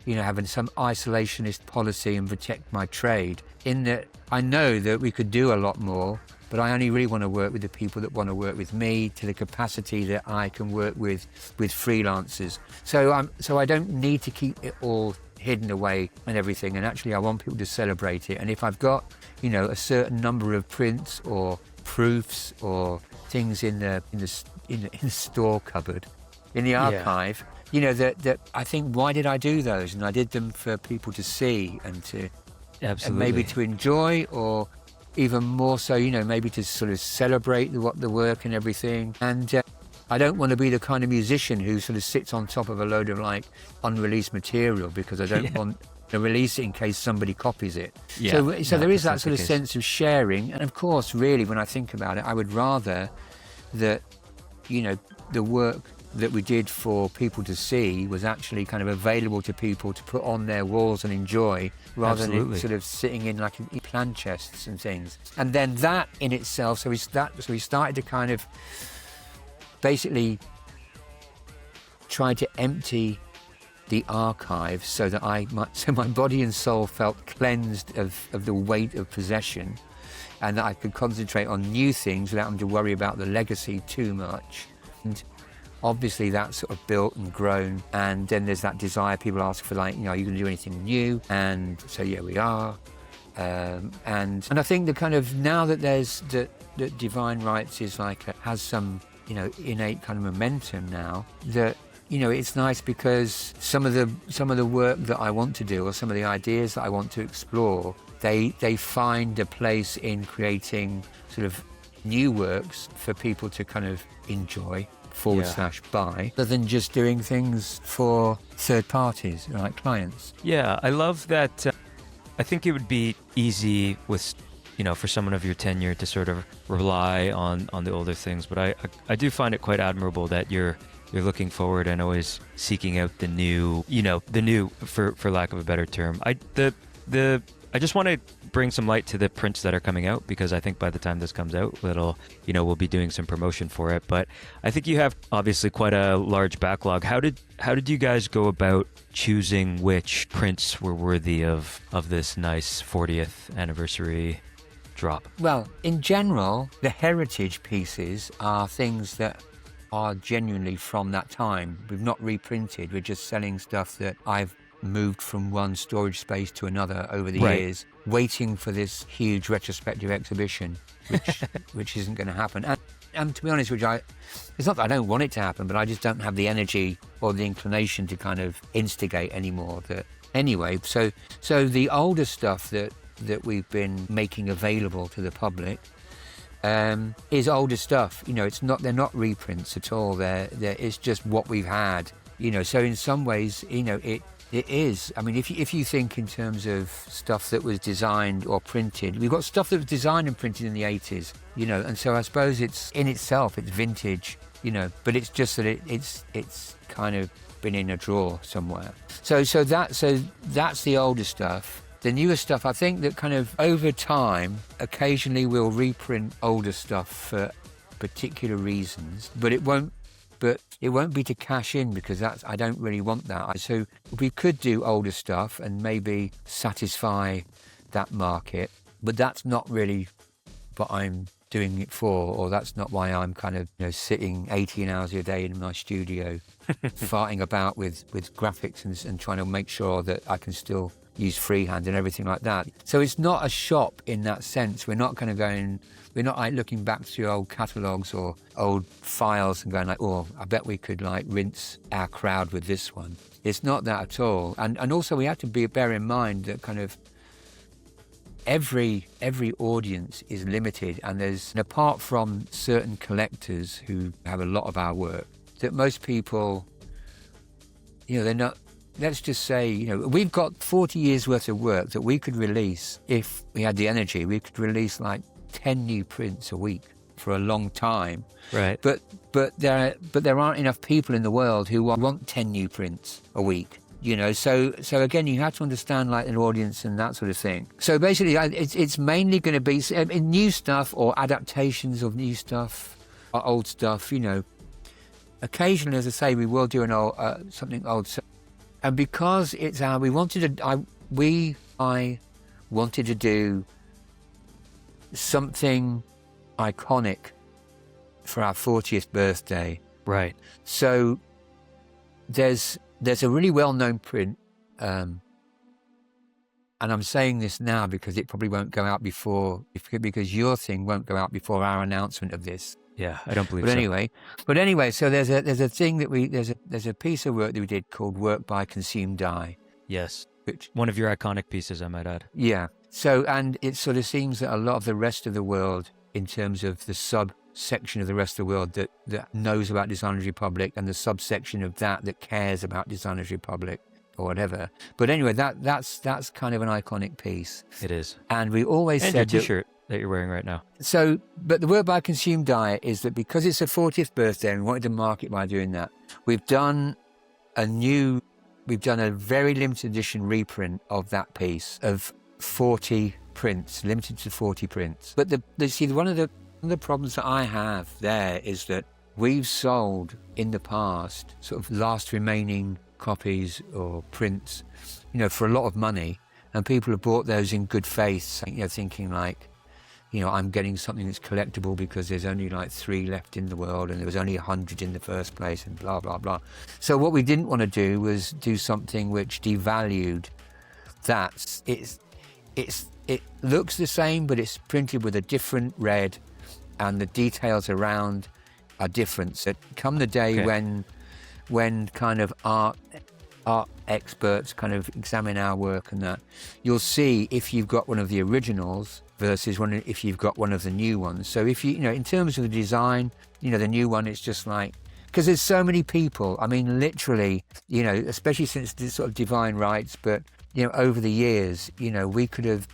having some isolationist policy and protect my trade, in that I know that we could do a lot more, but I only really want to work with the people that want to work with me to the capacity that I can work with freelancers. So I don't need to keep it all hidden away and everything, and actually I want people to celebrate it. And if I've got, a certain number of prints or proofs or things in the store cupboard, in the archive, that I think, why did I do those? And I did them for people to see and to Absolutely. and maybe to enjoy, or even more so, maybe to sort of celebrate the work and everything. And I don't want to be the kind of musician who sort of sits on top of a load of unreleased material, because I don't want to release it in case somebody copies it. Yeah. So there is that sort of sense of sharing. And of course, really, when I think about it, I would rather that, the work that we did for people to see was actually kind of available to people to put on their walls and enjoy, rather than it sort of sitting in plan chests and things. And then that in itself, so we started to kind of basically try to empty the archive so that my body and soul felt cleansed of the weight of possession, and that I could concentrate on new things without having to worry about the legacy too much. And obviously that's sort of built and grown, and then there's that desire. People ask for are you going to do anything new? And so yeah, we are. And I think the kind of, now that there's that Divine Rights is has some innate kind of momentum now, that it's nice because some of the work that I want to do, or some of the ideas that I want to explore, they find a place in creating sort of new works for people to kind of enjoy / buy, rather than just doing things for third parties, like clients. Yeah, I love that. I think it would be easy with, for someone of your tenure to sort of rely on the older things, but I do find it quite admirable that you're looking forward and always seeking out the new, for lack of a better term. I just want to bring some light to the prints that are coming out, because I think by the time this comes out, we'll be doing some promotion for it. But I think you have obviously quite a large backlog. How did you guys go about choosing which prints were worthy of this nice 40th anniversary drop? Well, in general, the heritage pieces are things that are genuinely from that time. We've not reprinted. We're just selling stuff that I've moved from one storage space to another over the years, waiting for this huge retrospective exhibition, which isn't going to happen. And to be honest, it's not that I don't want it to happen, but I just don't have the energy or the inclination to kind of instigate anymore. Anyway, so the older stuff that we've been making available to the public is older stuff. They're not reprints at all. It's just what we've had. So in some ways, it is. I mean, if you think in terms of stuff that was designed or printed, we've got stuff that was designed and printed in the 80s, and so I suppose it's vintage, but it's just that it's kind of been in a drawer somewhere. So that's the older stuff. The newer stuff, I think that kind of over time, occasionally we'll reprint older stuff for particular reasons, but it won't be to cash in, because I don't really want that. So we could do older stuff and maybe satisfy that market, but that's not really what I'm doing it for, or that's not why I'm kind of sitting 18 hours a day in my studio farting about with graphics and trying to make sure that I can still use freehand and everything like that. So it's not a shop in that sense. We're not like looking back through old catalogues or old files and going like, oh, I bet we could like rinse our crowd with this one. It's not that at all. And also we have to bear in mind that kind of every audience is limited, and apart from certain collectors who have a lot of our work, that most people, they're not. Let's just say, we've got 40 years worth of work that we could release if we had the energy. We could release like 10 new prints a week for a long time. Right. But there aren't enough people in the world who want 10 new prints a week. So again, you have to understand like an audience and that sort of thing. So basically, it's mainly going to be new stuff or adaptations of new stuff, or old stuff. Occasionally, as I say, we will do something old. And because I wanted to do something iconic for our 40th birthday. Right. So there's a really well-known print, and I'm saying this now because it probably won't go out because your thing won't go out before our announcement of this. Yeah, I don't believe so. But anyway, so there's a thing that there's a piece of work that we did called Work by Consume Die. Yes. One of your iconic pieces, I might add. Yeah. So, and it sort of seems that a lot of the rest of the world, in terms of the subsection of the rest of the world that knows about Designers Republic, and the subsection of that cares about Designers Republic or whatever. But anyway, that's kind of an iconic piece. It is. And we always said your T-shirt that you're wearing right now. So, but the Work by Consume Die is that because it's a 40th birthday and we wanted to mark it by doing that, we've done a very limited edition reprint of that piece of 40 prints, limited to 40 prints. But one of the problems that I have there is that we've sold in the past sort of last remaining copies or prints, for a lot of money, and people have bought those in good faith, thinking like, I'm getting something that's collectible because there's only like 3 left in the world and there was only 100 in the first place and blah, blah, blah. So what we didn't want to do was do something which devalued that. It looks the same, but it's printed with a different red and the details around are different. So come the day when when kind of art experts kind of examine our work and that, you'll see if you've got one of the originals versus if you've got one of the new ones. So if you know, in terms of the design, you know, the new one, it's just like, because there's so many people, I mean, literally, you know, especially since this sort of divine rights, but, you know, over the years, you know, we could have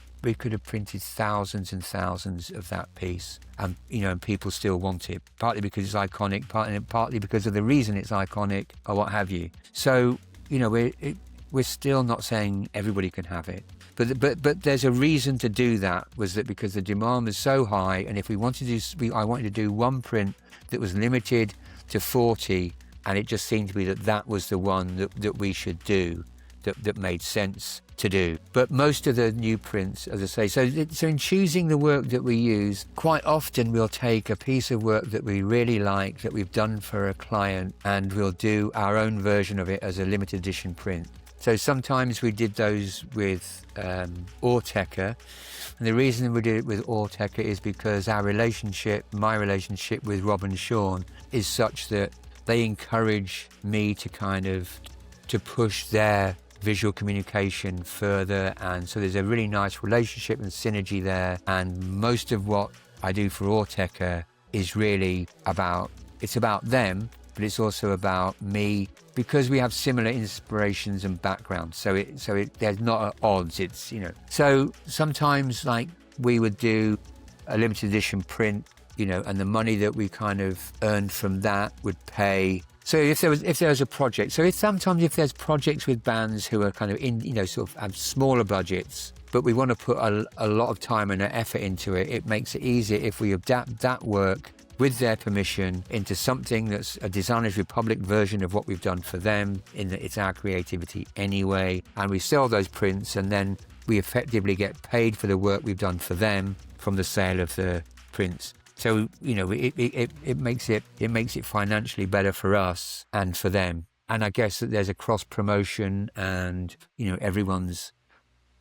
printed thousands and thousands of that piece, and, you know, and people still want it, partly because it's iconic, partly because of the reason it's iconic or what have you. So, you know, we're still not saying everybody can have it. But there's a reason to do that, was that because the demand was so high, and if we wanted to I wanted to do one print that was limited to 40, and it just seemed to be that was the one that we should do, that made sense to do. But most of the new prints, as I say, so in choosing the work that we use, quite often we'll take a piece of work that we really like, that we've done for a client, and we'll do our own version of it as a limited edition print. So sometimes we did those with Auteca, and the reason we did it with Auteca is because my relationship with Rob and Sean is such that they encourage me to push their visual communication further, and so there's a really nice relationship and synergy there. And most of what I do for Auteca is really about them, but it's also about me, because we have similar inspirations and backgrounds. So there's not odds. It's, you know. So sometimes, like, we would do a limited edition print, you know, and the money that we kind of earned from that would pay. So if there was a project, so sometimes if there's projects with bands who are kind of in, you know, sort of have smaller budgets, but we want to put a lot of time and effort into it, it makes it easier if we adapt that work with their permission into something that's a Designers Republic version of what we've done for them, in that it's our creativity anyway, and we sell those prints, and then we effectively get paid for the work we've done for them from the sale of the prints. So, you know, it makes it financially better for us and for them. And I guess that there's a cross promotion, and, you know, everyone's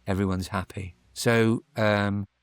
happy. So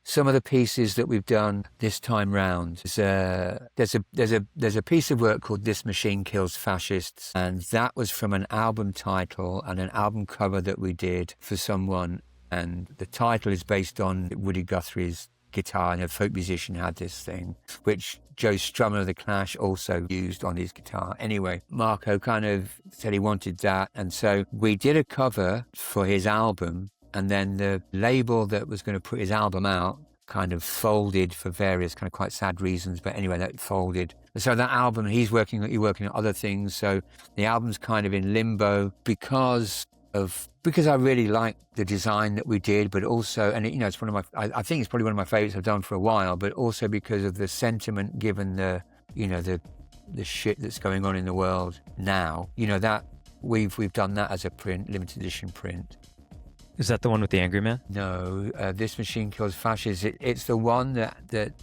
some of the pieces that we've done this time round, there's a piece of work called "This Machine Kills Fascists," and that was from an album title and an album cover that we did for someone. And the title is based on Woody Guthrie's guitar, and a folk musician had this thing, which Joe Strummer of The Clash also used on his guitar. Anyway, Marco kind of said he wanted that, and so we did a cover for his album, and then the label that was going to put his album out kind of folded for various kind of quite sad reasons, but anyway, that folded. So that album, he's working on other things, so the album's kind of in limbo because I really like the design that we did, but also, and you know, it's I think it's probably one of my favorites I've done for a while, but also because of the sentiment, given the shit that's going on in the world now, you know, that we've done that as a print, limited edition print. Is that the one with the angry man? No, This Machine Kills Fascists. It's the one that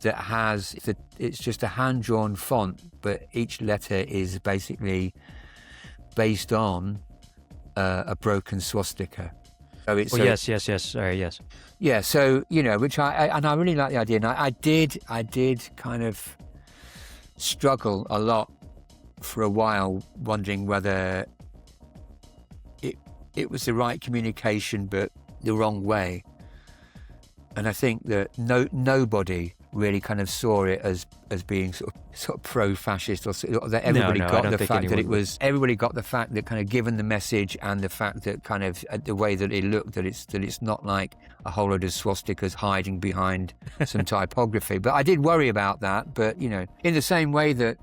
has it's just a hand-drawn font, but each letter is basically based on a broken swastika. Yes. Sorry, yes. Yeah, so, you know, which I really like the idea. And I did kind of struggle a lot for a while, wondering whether it was the right communication, but the wrong way. And I think that nobody really kind of saw it as being sort of pro-fascist, or that everybody got the fact that it was. Everybody got the fact that, kind of, given the message and the fact that, kind of, the way that it looked, that it's not like a whole load of swastikas hiding behind some typography. But I did worry about that. But, you know, in the same way that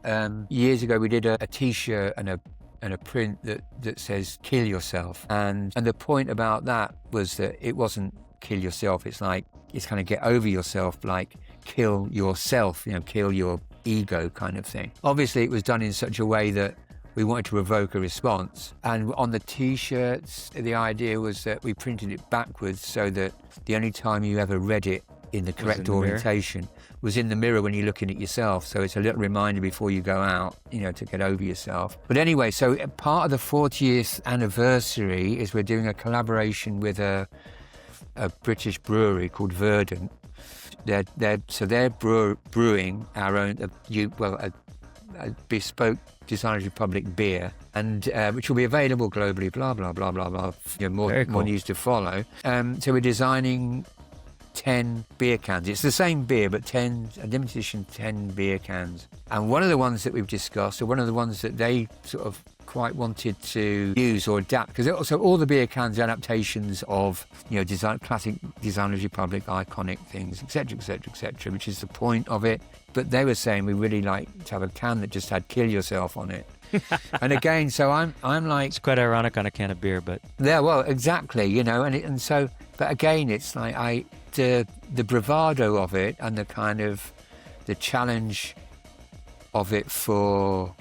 years ago we did a T-shirt and a print that says "kill yourself," and the point about that was that it wasn't kill yourself. It's like, it's kind of get over yourself, like kill yourself, you know, kill your ego kind of thing. Obviously, it was done in such a way that we wanted to provoke a response. And on the T-shirts, the idea was that we printed it backwards, so that the only time you ever read it in the correct orientation was in the mirror when you're looking at yourself. So it's a little reminder before you go out, you know, to get over yourself. But anyway, so part of the 40th anniversary is we're doing a collaboration with a British brewery called Verdant. They're brewing our own, a bespoke Designers Republic beer, and which will be available globally. Blah blah blah blah blah. More news to follow. So we're designing 10 beer cans. It's the same beer, but a limited edition 10 beer cans. And one of the ones that we've discussed, or one of the ones that they sort of quite wanted to use or adapt, because also all the beer cans are adaptations of, classic Designers Republic, iconic things, etc., etc., etc., which is the point of it. But they were saying we really like to have a can that just had "kill yourself" on it. And again, so I'm like, it's quite ironic on a can of beer, but yeah, well, exactly, and so, but again, it's like the bravado of it and the kind of the challenge of it for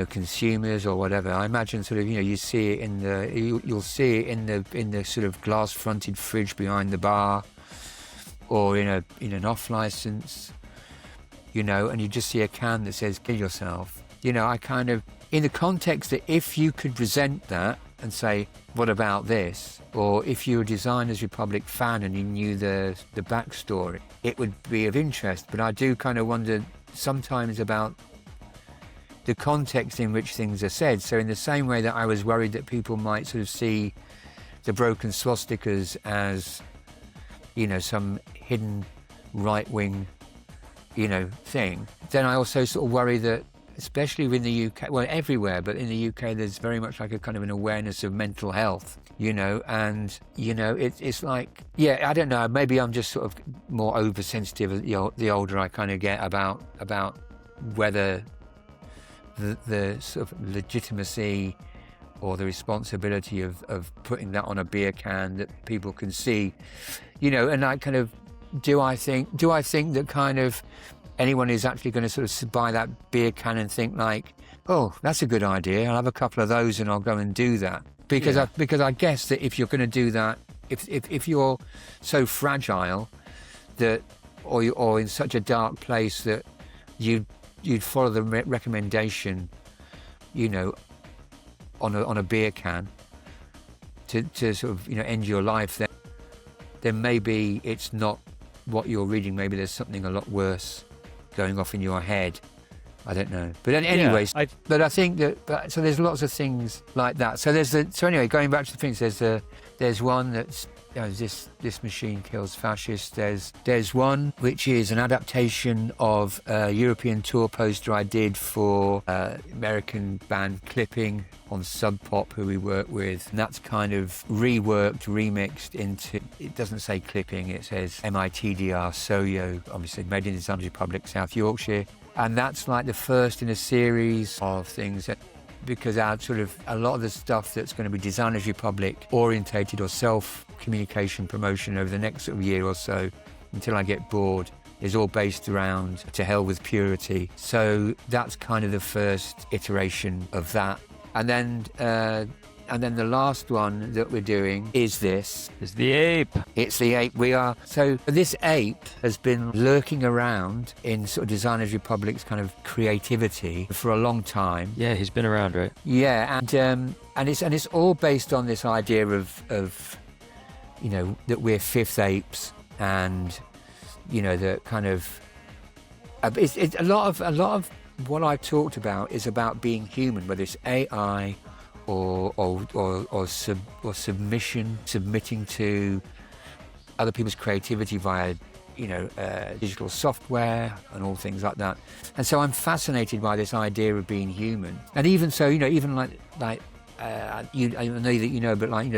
consumers or whatever. I imagine sort of you see it you'll see it in the sort of glass fronted fridge behind the bar, or in an off license, and you just see a can that says "kill yourself." I kind of, in the context that if you could present that and say, what about this? Or if you were a Designers Republic fan and you knew the backstory, it would be of interest. But I do kind of wonder sometimes about the context in which things are said. So in the same way that I was worried that people might sort of see the broken swastikas as, some hidden right-wing, thing, then I also sort of worry that, especially in the UK, well, everywhere, but in the UK, there's very much like a kind of an awareness of mental health, and, it's like, yeah, I don't know, maybe I'm just sort of more oversensitive the older I kind of get about whether the sort of legitimacy or the responsibility of putting that on a beer can that people can see, and I kind of, do I think that kind of anyone who's actually going to sort of buy that beer can and think like, oh, that's a good idea, I'll have a couple of those and I'll go and do that. Because I guess that if you're going to do that, if you're so fragile that, or in such a dark place that you'd follow the recommendation, on a beer can to sort of end your life, then maybe it's not what you're reading. Maybe there's something a lot worse going off in your head. I don't know. But anyways, but I think that, so there's lots of things like that. So anyway, going back to the things, there's one that's, this machine kills fascists. There's one which is an adaptation of a European tour poster I did for American band Clipping on Sub Pop, who we work with. And that's kind of reworked, remixed into, it doesn't say Clipping, it says MITDR, Soyo, obviously made in the Designers Republic, South Yorkshire. And that's like the first in a series of things that, because our sort of, a lot of the stuff that's going to be Designers Republic orientated or self-communication promotion over the next sort of year or so, until I get bored, is all based around To Hell with Purity. So that's kind of the first iteration of that. And then the last one that we're doing is this. It's the ape. It's the ape. So this ape has been lurking around in sort of Designers Republic's kind of creativity for a long time. Yeah, he's been around, right? Yeah, and it's all based on this idea of that we're fifth apes, and the kind of it's a lot of what I talked about is about being human, whether it's AI or submitting to other people's creativity via digital software and all things like that. And so I'm fascinated by this idea of being human. And even so, even like I know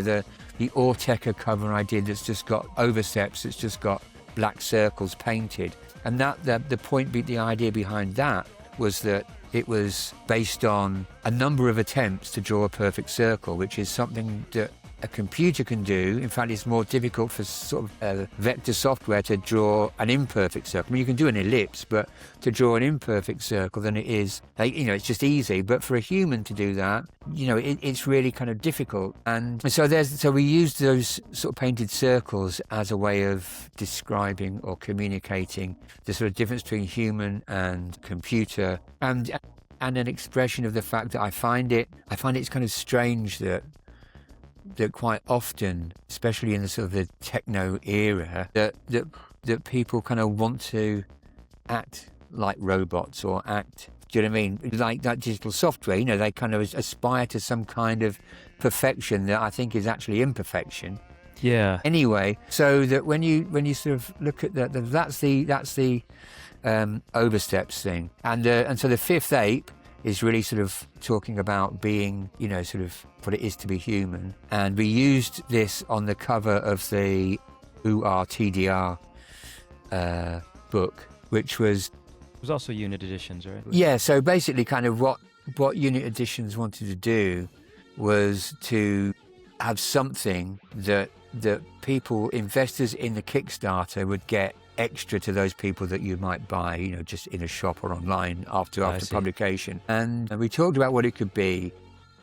that but the Orteca cover I did that's just got oversteps, it's just got black circles painted, and that the idea behind that was that it was based on a number of attempts to draw a perfect circle, which is something that a computer can do. In fact, it's more difficult for sort of vector software to draw an imperfect circle. I mean, you can do an ellipse, but to draw an imperfect circle, then it is, it's just easy. But for a human to do that, it's really kind of difficult. And so we used those sort of painted circles as a way of describing or communicating the sort of difference between human and computer, and an expression of the fact that I find it's kind of strange that quite often, especially in the sort of the techno era, that people kind of want to act like robots or act Do you know what I mean? Like that digital software, you know, they kind of aspire to some kind of perfection that I think is actually imperfection. Yeah. Anyway, so that when you sort of look at that's the oversteps thing, and so the fifth ape is really sort of talking about being, you know, sort of what it is to be human. And we used this on the cover of the TDR book, which was... It was also unit editions, right? Yeah, so basically kind of what unit editions wanted to do was to have something that people, investors in the Kickstarter, would get extra to those people that you might buy, you know, just in a shop or online after publication. And we talked about what it could be.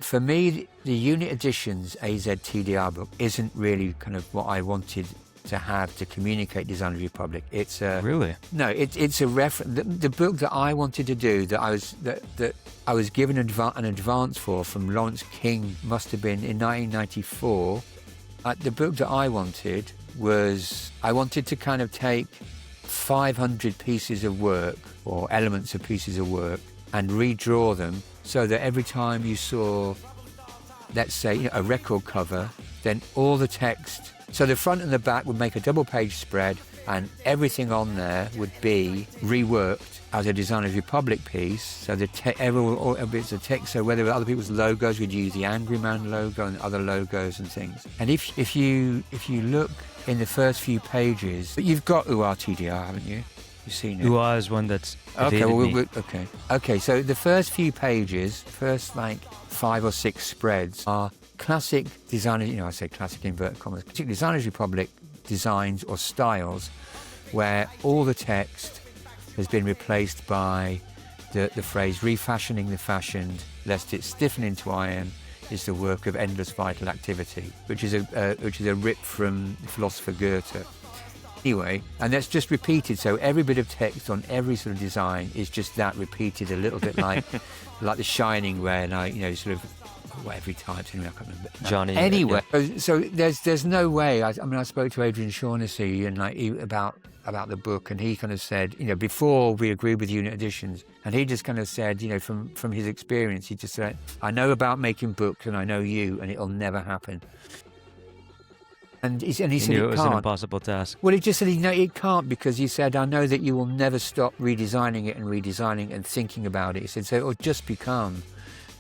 For me, the unit editions AZ TDR book isn't really kind of what I wanted to have to communicate Design of the Republic. It's a... Really? No, it's a reference. The book that I wanted to do, that I was given an advance for from Lawrence King, must have been in 1994. The book that I wanted was, I wanted to kind of take 500 pieces of work or elements of pieces of work and redraw them so that every time you saw, let's say, you know, a record cover, then all the text, so the front and the back would make a double page spread and everything on there would be reworked as a Design of the Republic piece. So every bits of text, so whether other people's logos, we'd use the Angry Man logo and other logos and things. And if you look in the first few pages, but you've got URTDR, haven't you? You've seen it. UR is one that's okay. Well, okay. So the first few pages, first like 5 or 6 spreads, are classic design. You know, I say classic inverted commas, particularly Design of the Republic designs or styles, where all the text has been replaced by the phrase "refashioning the fashioned, lest it stiffen into iron, is the work of endless vital activity," which is a rip from the philosopher Goethe. Anyway, and that's just repeated. So every bit of text on every sort of design is just that repeated, a little bit like The Shining, where, like, you know, sort of whatever he types. Anyway, I can't remember. Johnny. Anyway, yeah. So there's no way. I mean, I spoke to Adrian Shaughnessy and about the book, and he kind of said, you know, before we agreed with unit editions, and he just kind of said, you know, from his experience, he just said, I know about making books, and I know you, and it'll never happen. And he said it was can't. an impossible task. Well, he just said, no, it can't, because he said, I know that you will never stop redesigning it and thinking about it. He said, so it'll just become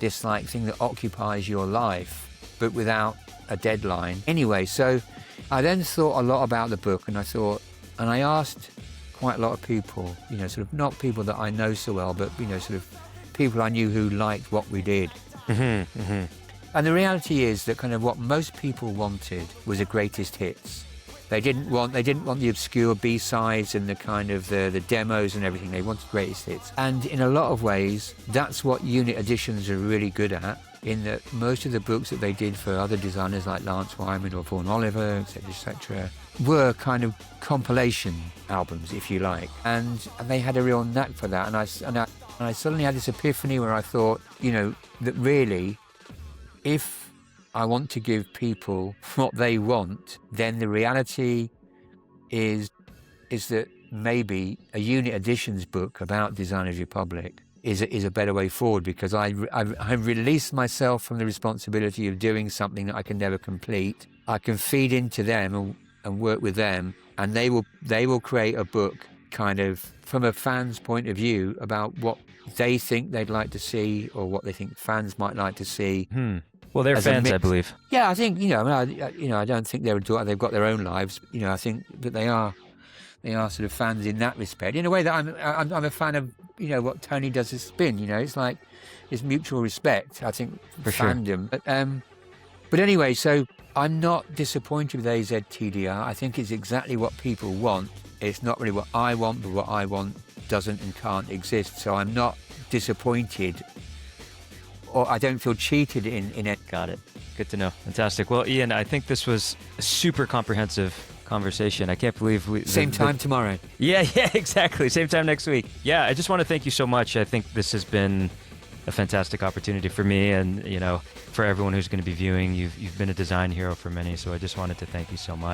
this like thing that occupies your life, but without a deadline. Anyway, so I then thought a lot about the book, and I asked quite a lot of people, you know, sort of not people that I know so well, but, you know, sort of people I knew who liked what we did. Mm-hmm, mm-hmm. And the reality is that kind of what most people wanted was a greatest hits. They didn't want the obscure B-sides and the kind of the demos and everything. They wanted greatest hits. And in a lot of ways, that's what unit editions are really good at, in that most of the books that they did for other designers like Lance Wyman or Vaughan Oliver, etc., were kind of compilation albums, if you like. And they had a real knack for that. And I suddenly had this epiphany where I thought, you know, that really, if I want to give people what they want, then the reality is that maybe a unit editions book about Design of the Republic is a better way forward, because I release myself from the responsibility of doing something that I can never complete. I can feed into them and work with them, and they will create a book kind of from a fan's point of view about what they think they'd like to see, or what they think fans might like to see. Well, they're fans, I believe. Yeah, I think, you know, I don't think they've got their own lives. You know, I think that they are sort of fans in that respect. In a way that I'm a fan of, you know, what Tony does as Spin. You know, it's like it's mutual respect, I think, for fandom. Sure. But anyway, so I'm not disappointed with AZ TDR. I think it's exactly what people want. It's not really what I want, but what I want doesn't and can't exist. So I'm not disappointed, or I don't feel cheated in it. Got it. Good to know. Fantastic. Well, Ian, I think this was a super comprehensive conversation. I can't believe we... Same time tomorrow. Yeah, exactly. Same time next week. Yeah, I just want to thank you so much. I think this has been a fantastic opportunity for me, and, you know, for everyone who's going to be viewing. You've been a design hero for many, so I just wanted to thank you so much.